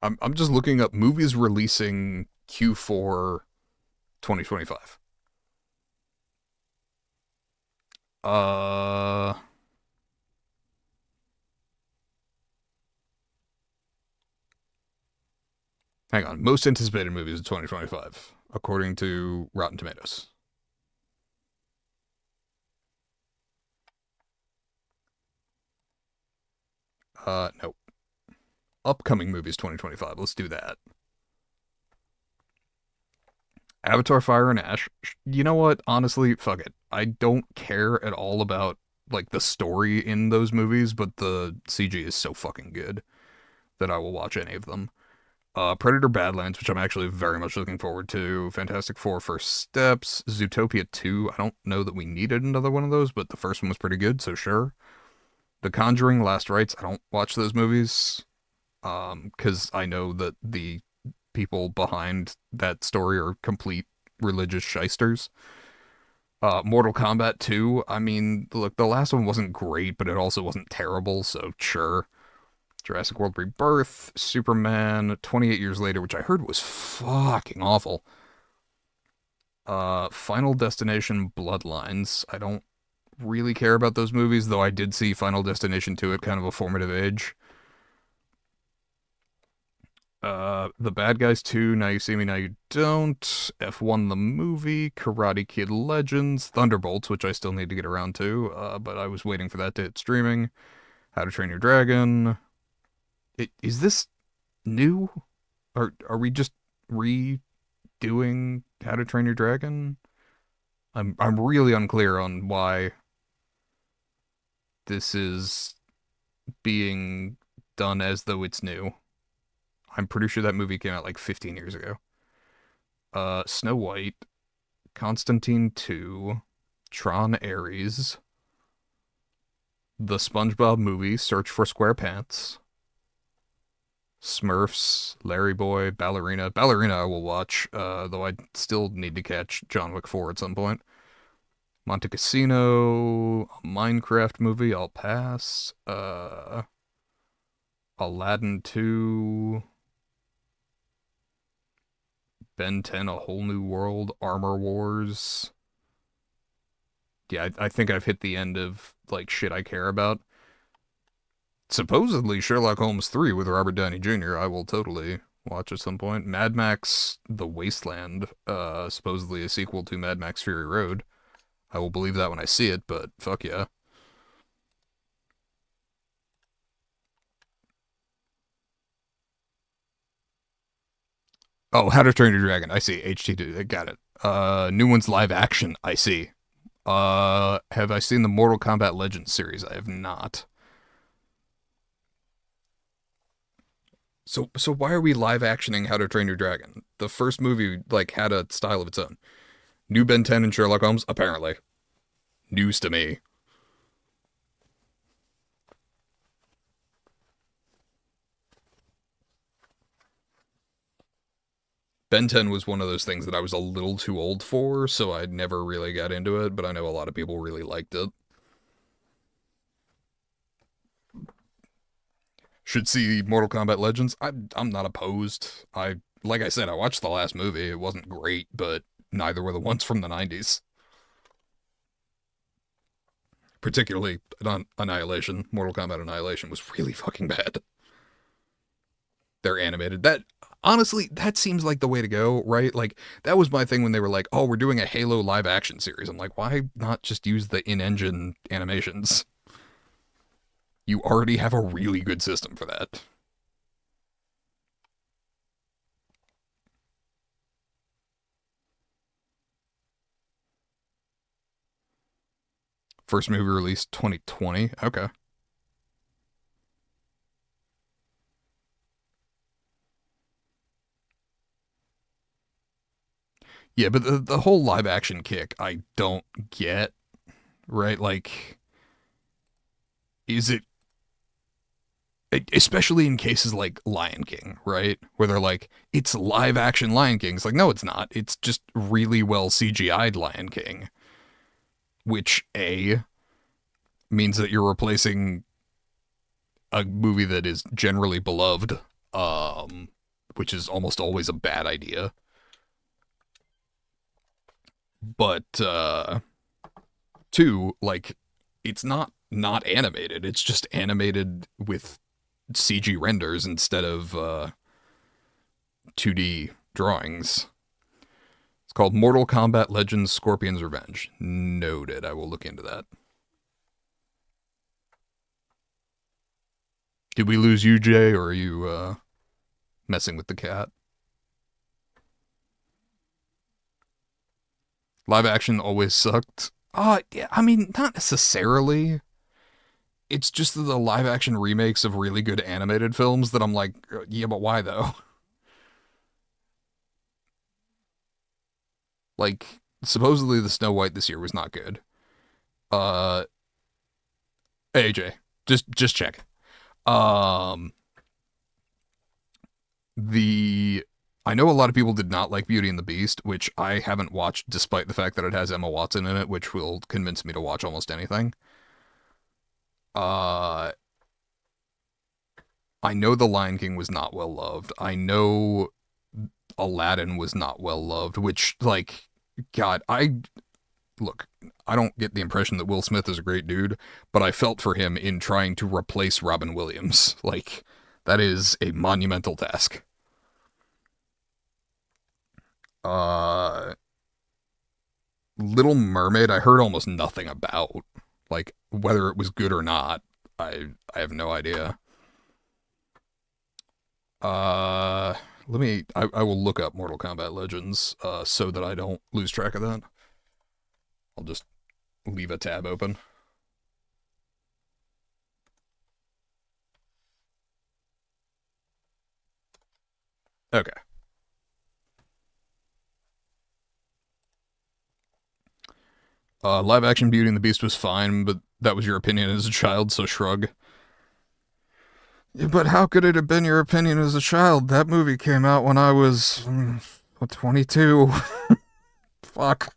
I'm just looking up movies releasing Q4 2025. Uh, Hang on. Most anticipated movies of 2025, according to Rotten Tomatoes. Nope. Upcoming movies 2025. Let's do that. Avatar Fire and Ash. You know what? Honestly, fuck it. I don't care at all about like the story in those movies, but the CG is so fucking good that I will watch any of them. Predator Badlands, which I'm actually very much looking forward to. Fantastic Four First Steps. Zootopia 2. I don't know that we needed another one of those, but the first one was pretty good, so sure. The Conjuring Last Rites. I don't watch those movies because I know that the people behind that story are complete religious shysters. Mortal Kombat 2. I mean, look, the last one wasn't great, but it also wasn't terrible, so sure. Jurassic World Rebirth, Superman, 28 Years Later, which I heard was fucking awful. Final Destination Bloodlines. I don't really care about those movies, though I did see Final Destination 2 at kind of a formative age. The Bad Guys 2, Now You See Me, Now You Don't, F1 the Movie, Karate Kid Legends, Thunderbolts, which I still need to get around to, but I was waiting for that to hit streaming, How to Train Your Dragon. Is this new? Are we just redoing How to Train Your Dragon? I'm really unclear on why this is being done as though it's new. I'm pretty sure that movie came out like 15 years ago. Snow White, Constantine 2, Tron Ares, The SpongeBob Movie, Search for SquarePants, Smurfs, Larry Boy, Ballerina. Ballerina I will watch, though I still need to catch John Wick 4 at some point. Monte Cassino, a Minecraft movie, I'll pass. Aladdin 2, Ben 10, A Whole New World, Armor Wars. Yeah, I think I've hit the end of like shit I care about. Supposedly Sherlock Holmes 3 with Robert Downey Jr. I will totally watch at some point. Mad Max The Wasteland, supposedly a sequel to Mad Max Fury Road. I will believe that when I see it, but fuck yeah. Oh, How to Train Your Dragon. I see. HT2. I got it. New one's live action. I see. Have I seen the Mortal Kombat Legends series? I have not. So why are we live actioning How to Train Your Dragon? The first movie like had a style of its own. New Ben 10 and Sherlock Holmes, apparently. News to me. Ben 10 was one of those things that I was a little too old for, so I never really got into it, but I know a lot of people really liked it. Should see Mortal Kombat Legends. I'm not opposed. Like I said, I watched the last movie. It wasn't great, but neither were the ones from the 90s. Particularly Annihilation. Mortal Kombat Annihilation was really fucking bad. They're animated. That honestly, that seems like the way to go, right? Like that was my thing when they were like, "Oh, we're doing a Halo live action series." I'm like, "Why not just use the in-engine animations? You already have a really good system for that." First movie released 2020. Okay. Yeah, but the whole live action kick, I don't get, right? Like, is it, especially in cases like Lion King, right? Where they're like, it's live action Lion King. It's like, no, it's not. It's just really well CGI'd Lion King, which A, means that you're replacing a movie that is generally beloved, um, which is almost always a bad idea. But Two, like, it's not animated. It's just animated with CG renders instead of 2D drawings. It's called Mortal Kombat Legends Scorpion's Revenge. Noted. I will look into that. Did we lose you, Jay, or are you messing with the cat? Live action always sucked. Yeah, I mean, not necessarily. It's just the live action remakes of really good animated films that I'm like, yeah, but why though? Like, supposedly the Snow White this year was not good. Uh, AJ, just check. Um, the I know a lot of people did not like Beauty and the Beast, which I haven't watched, despite the fact that it has Emma Watson in it, which will convince me to watch almost anything. Uh, I know The Lion King was not well loved. I know Aladdin was not well loved, which, like, God, look, I don't get the impression that Will Smith is a great dude, but I felt for him in trying to replace Robin Williams. Like, that is a monumental task. Uh, Little Mermaid, I heard almost nothing about. Like, whether it was good or not, I have no idea. Uh, I will look up Mortal Kombat Legends, so that I don't lose track of that. I'll just leave a tab open. Okay. Live action Beauty and the Beast was fine, but that was your opinion as a child, so shrug. Yeah, but how could it have been your opinion as a child? That movie came out when I was 22. Fuck.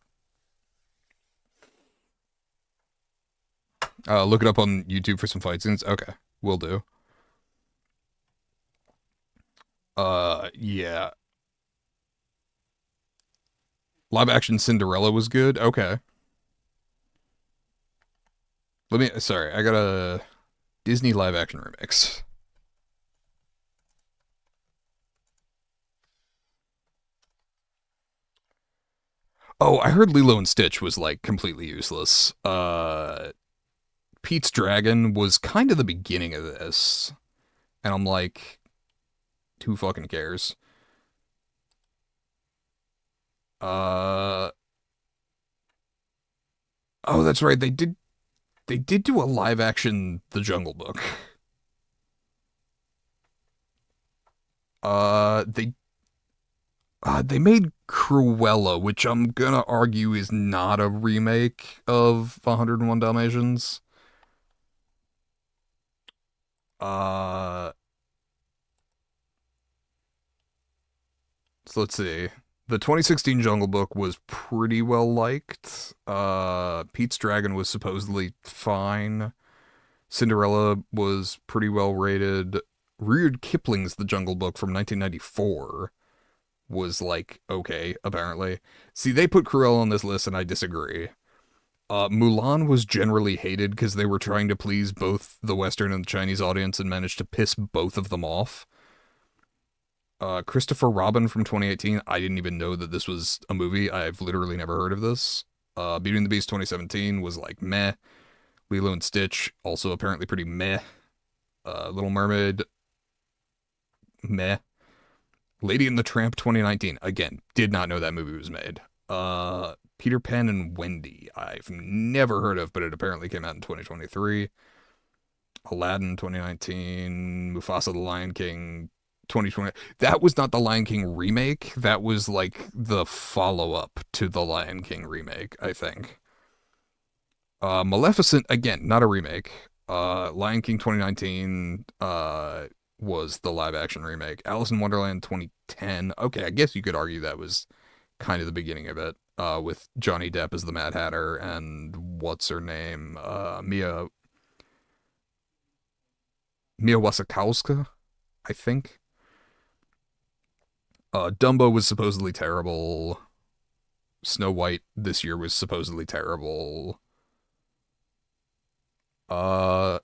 Look it up on YouTube for some fight scenes. Okay, will do. Yeah. Live action Cinderella was good. Okay. Sorry, I got a Disney live action remix. Oh, I heard Lilo and Stitch was like completely useless. Pete's Dragon was kind of the beginning of this. And I'm like, who fucking cares? Uh oh, that's right. They did do a live action The Jungle Book. They made Cruella, which I'm gonna argue is not a remake of 101 Dalmatians. Uh, so let's see. The 2016 Jungle Book was pretty well liked. Pete's Dragon was supposedly fine. Cinderella was pretty well rated. Rudyard Kipling's The Jungle Book from 1994 was like okay, apparently. See, they put Cruella on this list, and I disagree. Mulan was generally hated because they were trying to please both the Western and the Chinese audience and managed to piss both of them off. Christopher Robin from 2018, I didn't even know that this was a movie. I've literally never heard of this. Beauty and the Beast 2017 was like meh. Lilo and Stitch, also apparently pretty meh. Little Mermaid, meh. Lady and the Tramp 2019, again, did not know that movie was made. Peter Pan and Wendy, I've never heard of, but it apparently came out in 2023. Aladdin 2019, Mufasa the Lion King 2020. That was not the Lion King remake. That was like the follow-up to the Lion King remake, I think. Maleficent, again, not a remake. Lion King 2019 was the live action remake. Alice in Wonderland 2010. Okay, I guess you could argue that was kind of the beginning of it. With Johnny Depp as the Mad Hatter and what's her name? Mia Wasikowska, I think. Dumbo was supposedly terrible. Snow White this year was supposedly terrible. Uh,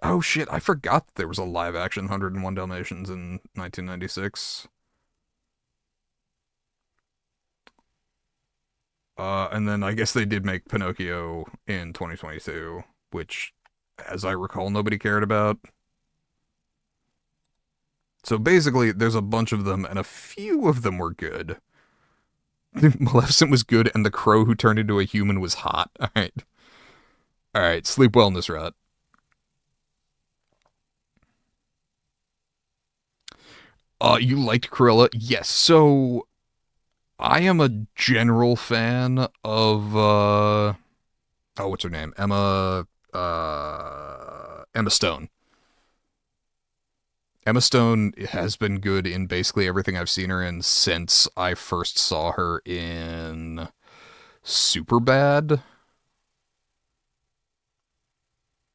oh shit, I forgot that there was a live action 101 Dalmatians in 1996. And then I guess they did make Pinocchio in 2022, which, as I recall, nobody cared about. So basically, there's a bunch of them, and a few of them were good. Maleficent was good, and the crow who turned into a human was hot. All right. Sleep wellness rat. You liked Cruella? Yes. So I am a general fan of oh, what's her name? Emma Stone. Emma Stone has been good in basically everything I've seen her in since I first saw her in Superbad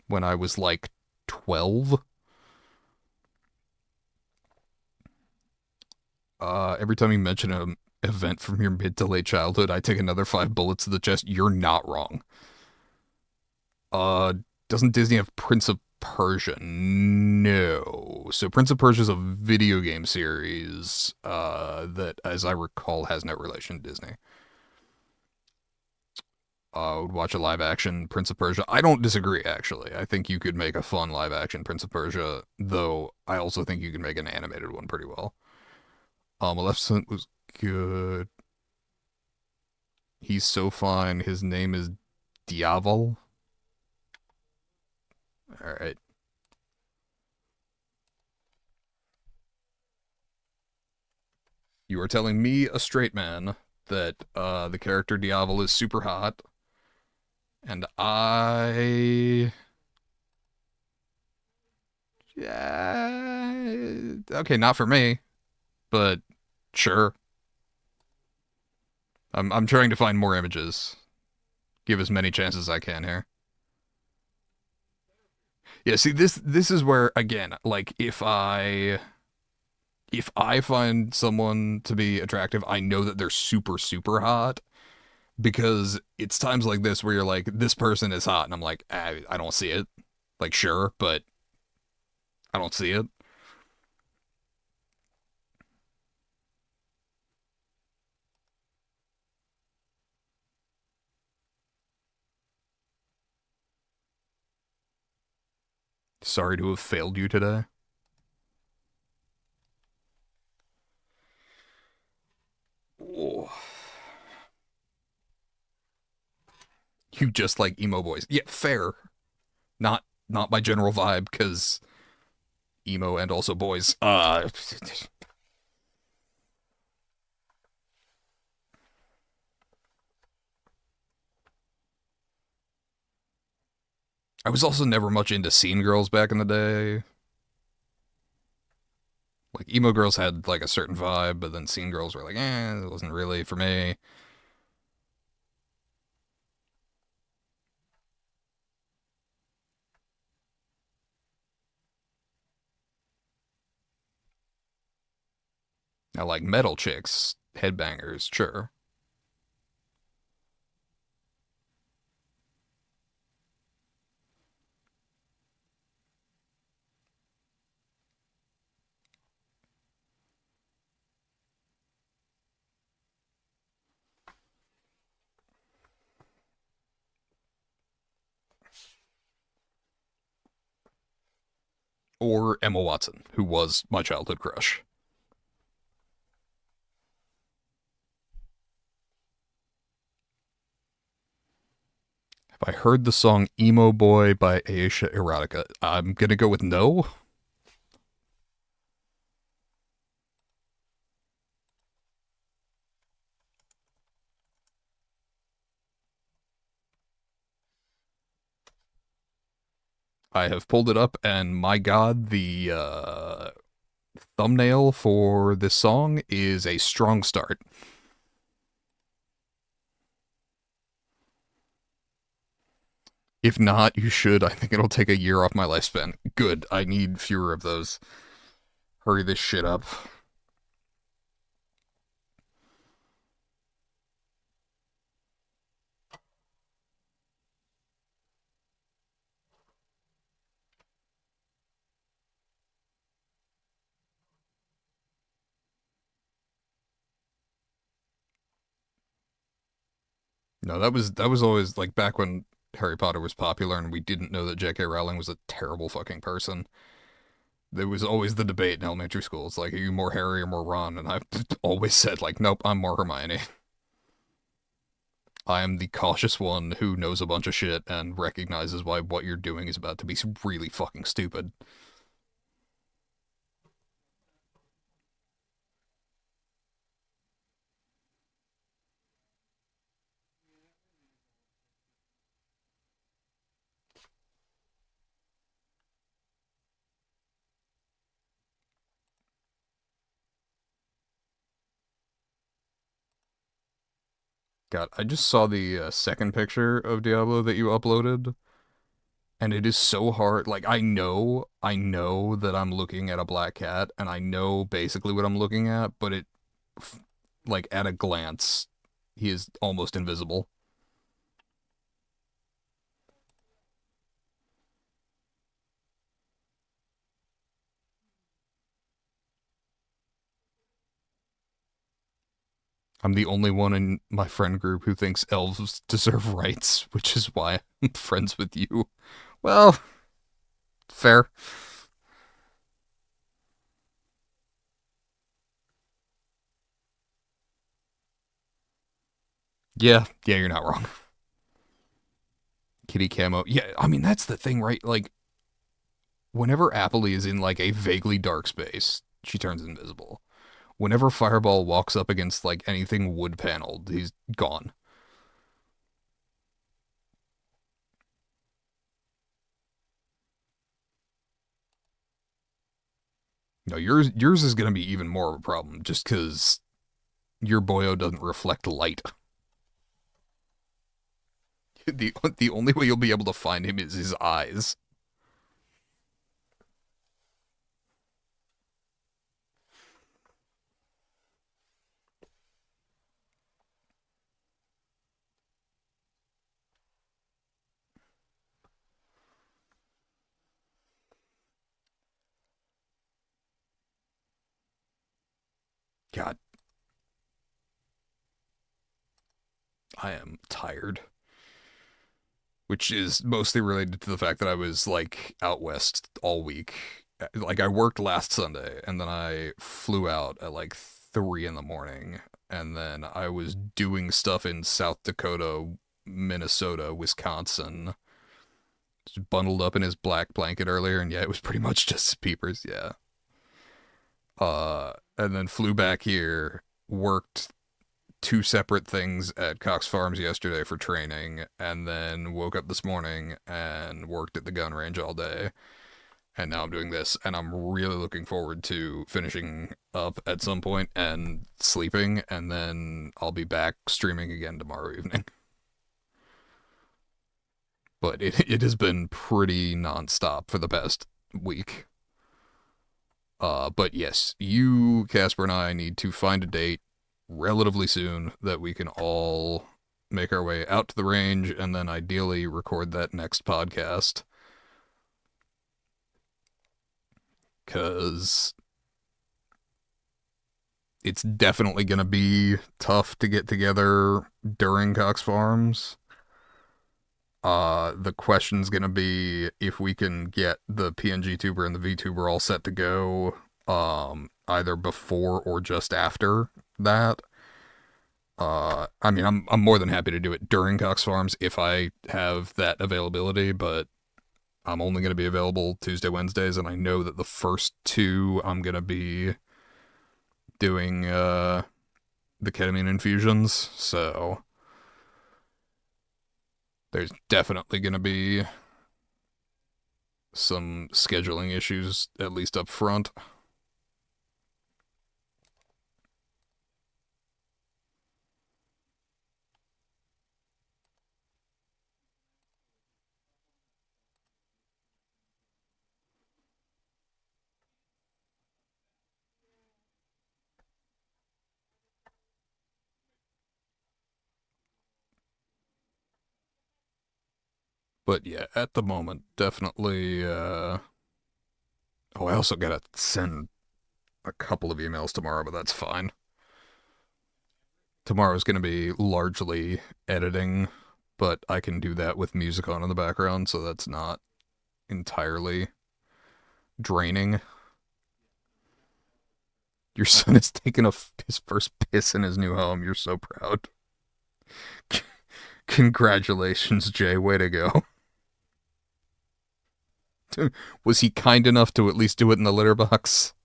when I was like 12. Every time you mention an event from your mid to late childhood, I take another 5 bullets to the chest. You're not wrong. Uh, doesn't Disney have Prince of Persia? No. So Prince of Persia is a video game series that, as I recall, has no relation to Disney. Would watch a live action Prince of Persia. I don't disagree, actually. I think you could make a fun live action Prince of Persia, though I also think you could make an animated one pretty well. Maleficent was good. He's so fine. His name is Diaval. Alright. You are telling me, a straight man, that the character Diaval is super hot, and I. Yeah. Okay, not for me, but sure. I'm trying to find more images. Give as many chances as I can here. Yeah, see this is where again, like if I find someone to be attractive, I know that they're super super hot because it's times like this where you're like this person is hot and I'm like I don't see it. Like sure, but I don't see it. Sorry to have failed you today. Oh, you just like emo boys. Yeah, fair. Not my general vibe cuz emo and also boys. I was also never much into scene girls back in the day. Like emo girls had like a certain vibe, but then scene girls were like, it wasn't really for me. I like metal chicks, headbangers, sure. Or Emma Watson, who was my childhood crush. Have I heard the song Emo Boy by Aisha Erotica? I'm gonna go with no. I have pulled it up, and my god, the thumbnail for this song is a strong start. If not, you should. I think it'll take a year off my lifespan. Good. I need fewer of those. Hurry this shit up. No, that was always like back when Harry Potter was popular and we didn't know that J.K. Rowling was a terrible fucking person. There was always the debate in elementary school. It's like, are you more Harry or more Ron? And I've always said, like, nope, I'm more Hermione. I am the cautious one who knows a bunch of shit and recognizes why what you're doing is about to be really fucking stupid. God, I just saw the second picture of Diablo that you uploaded, and it is so hard. Like, I know that I'm looking at a black cat, and I know basically what I'm looking at, but like, at a glance, he is almost invisible. I'm the only one in my friend group who thinks elves deserve rights, which is why I'm friends with you. Well, fair. Yeah, you're not wrong. Kitty camo. Yeah, I mean that's the thing, right? Like whenever Appley is in like a vaguely dark space, she turns invisible. Whenever Fireball walks up against like anything wood paneled, he's gone. No, yours is gonna be even more of a problem just because your boyo doesn't reflect light. The only way you'll be able to find him is his eyes. God, I am tired. Which is mostly related to the fact that I was like out west all week. Like I worked last Sunday and then I flew out at like 3 in the morning. And then I was doing stuff in South Dakota, Minnesota, Wisconsin. Just bundled up in his black blanket earlier, and yeah, it was pretty much just peepers, yeah. And then flew back here, worked two separate things at Cox Farms yesterday for training, and then woke up this morning and worked at the gun range all day. And now I'm doing this, and I'm really looking forward to finishing up at some point and sleeping, and then I'll be back streaming again tomorrow evening. But it has been pretty nonstop for the past week. But yes, you, Casper, and I need to find a date relatively soon that we can all make our way out to the range and then ideally record that next podcast. Because it's definitely going to be tough to get together during Cox Farms. The question's going to be if we can get the PNG tuber and the VTuber all set to go either before or just after that. I mean, I'm more than happy to do it during Cox Farms if I have that availability, but I'm only going to be available Tuesday, Wednesdays, and I know that the first two I'm going to be doing the ketamine infusions, so there's definitely going to be some scheduling issues, at least up front. But yeah, at the moment, definitely. Oh, I also gotta send a couple of emails tomorrow, but that's fine. tomorrow's going to be largely editing, but I can do that with music on in the background, so that's not entirely draining. Your son is taking his first piss in his new home. You're so proud. Congratulations, Jay. Way to go. Was he kind enough to at least do it in the litter box?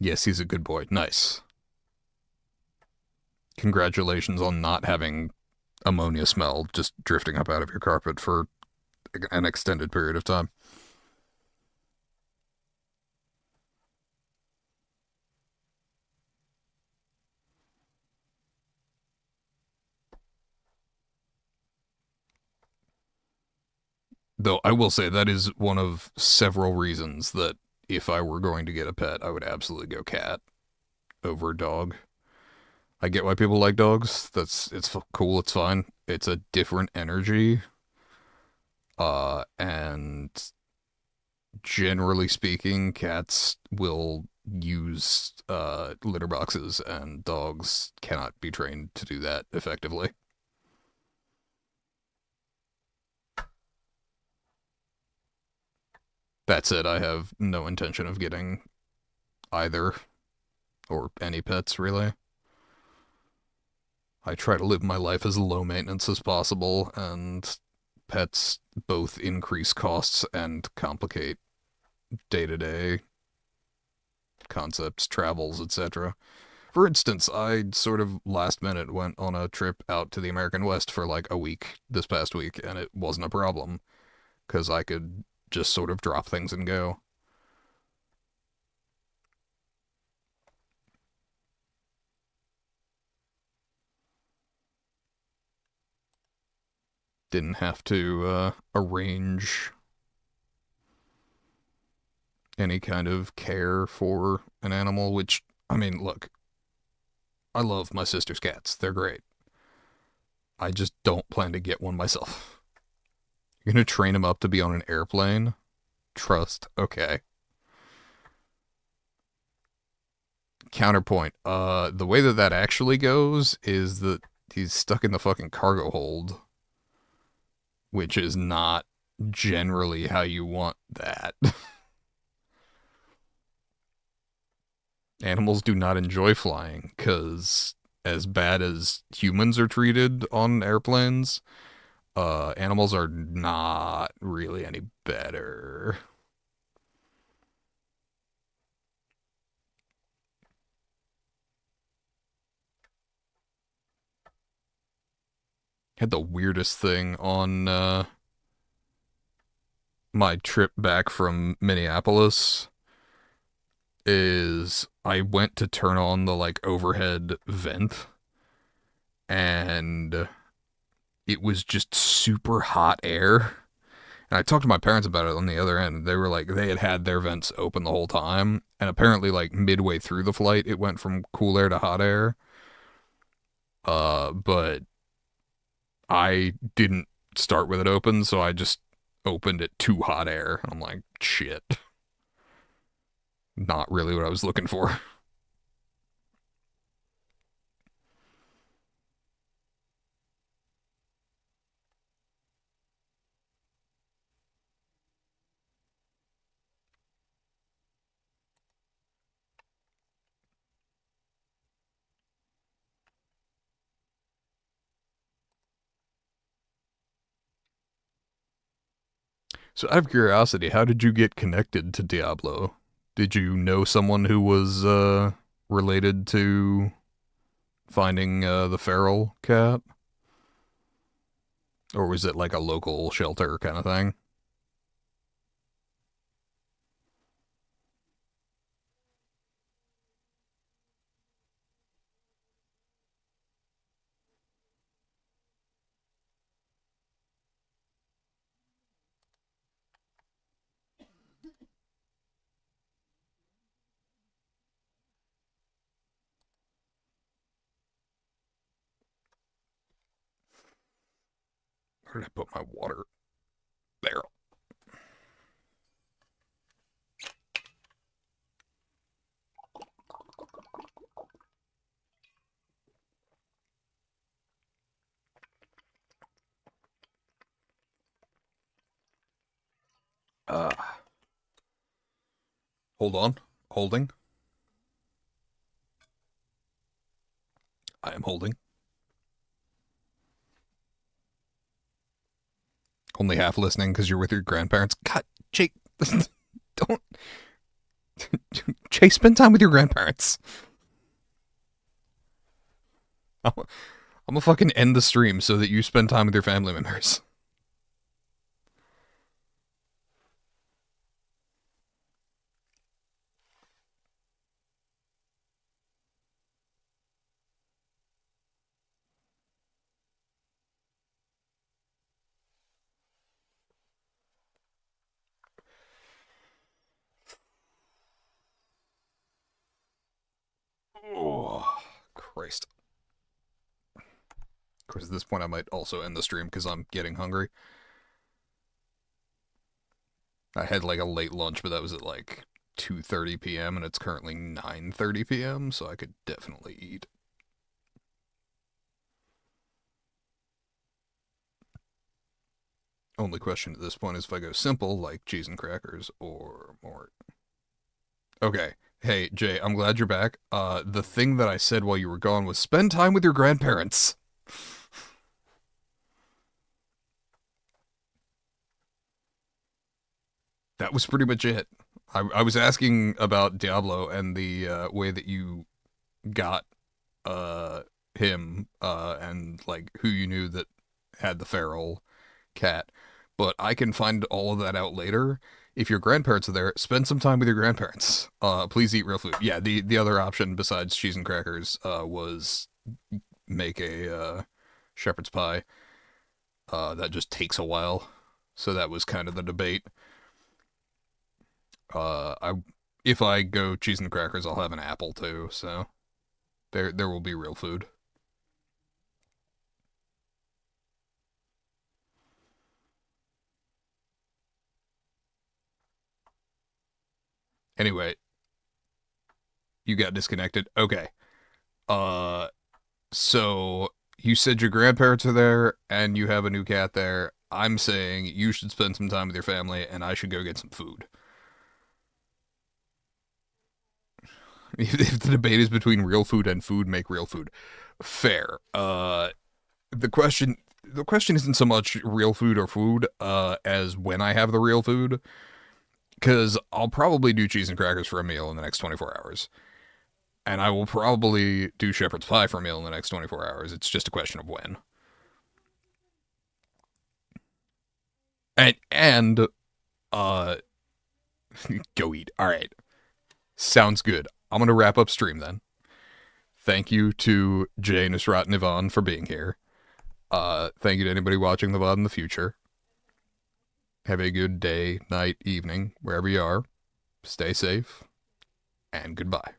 Yes, he's a good boy. Nice. Congratulations on not having ammonia smell just drifting up out of your carpet for an extended period of time. Though I will say that is one of several reasons that if I were going to get a pet, I would absolutely go cat over dog. I get why people like dogs. It's cool. It's fine. It's a different energy. And generally speaking, cats will use litter boxes, and dogs cannot be trained to do that effectively. That said, I have no intention of getting either or any pets really. I try to live my life as low maintenance as possible, and pets both increase costs and complicate day to day concepts, travels, etc. For instance, I sort of last minute went on a trip out to the American West for like a week this past week, and it wasn't a problem because I could just sort of drop things and go. Didn't have to arrange any kind of care for an animal, which, I mean, look, I love my sister's cats. They're great. I just don't plan to get one myself. You're gonna train them up to be on an airplane? Trust. Okay. Counterpoint. The way that that actually goes is that he's stuck in the fucking cargo hold, which is not generally how you want that. Animals do not enjoy flying because, as bad as humans are treated on airplanes, animals are not really any better. Had the weirdest thing on my trip back from Minneapolis is I went to turn on the like overhead vent, and it was just super hot air. And I talked to my parents about it on the other end. They were like, they had their vents open the whole time. And apparently, like, midway through the flight, it went from cool air to hot air. But I didn't start with it open, so I just opened it to hot air. And I'm like, shit. Not really what I was looking for. So, out of curiosity, how did you get connected to Diablo? Did you know someone who was related to finding the feral cat? Or was it like a local shelter kind of thing? Where did I put my water? There. Hold on. Holding. I am holding. Only half listening because you're with your grandparents. God, Jake, don't. Jake, spend time with your grandparents. I'm gonna fucking end the stream so that you spend time with your family members. Oh, Christ. Of course, at this point, I might also end the stream because I'm getting hungry. I had like a late lunch, but that was at like 2:30 p.m. and it's currently 9:30 p.m., so I could definitely eat. Only question at this point is if I go simple, like cheese and crackers, or more. Okay. Hey, Jay, I'm glad you're back. The thing that I said while you were gone was spend time with your grandparents. That was pretty much it. I was asking about Diablo and the way that you got uh him and like who you knew that had the feral cat. But I can find all of that out later. If your grandparents are there, spend some time with your grandparents. Please eat real food. Yeah, the other option besides cheese and crackers was make a shepherd's pie. That just takes a while. So that was kind of the debate. I if I go cheese and crackers, I'll have an apple too. So there will be real food. Anyway, you got disconnected. Okay. Uh, so you said your grandparents are there and you have a new cat there. I'm saying you should spend some time with your family and I should go get some food. If the debate is between real food and food, make real food. Fair. The question isn't so much real food or food as when I have the real food, because I'll probably do cheese and crackers for a meal in the next 24 hours. And I will probably do shepherd's pie for a meal in the next 24 hours. It's just a question of when. And uh go eat. All right. Sounds good. I'm going to wrap up stream then. Thank you to Jay, Nusrat, and Yvonne for being here. Thank you to anybody watching the VOD in the future. Have a good day, night, evening, wherever you are. Stay safe, and goodbye.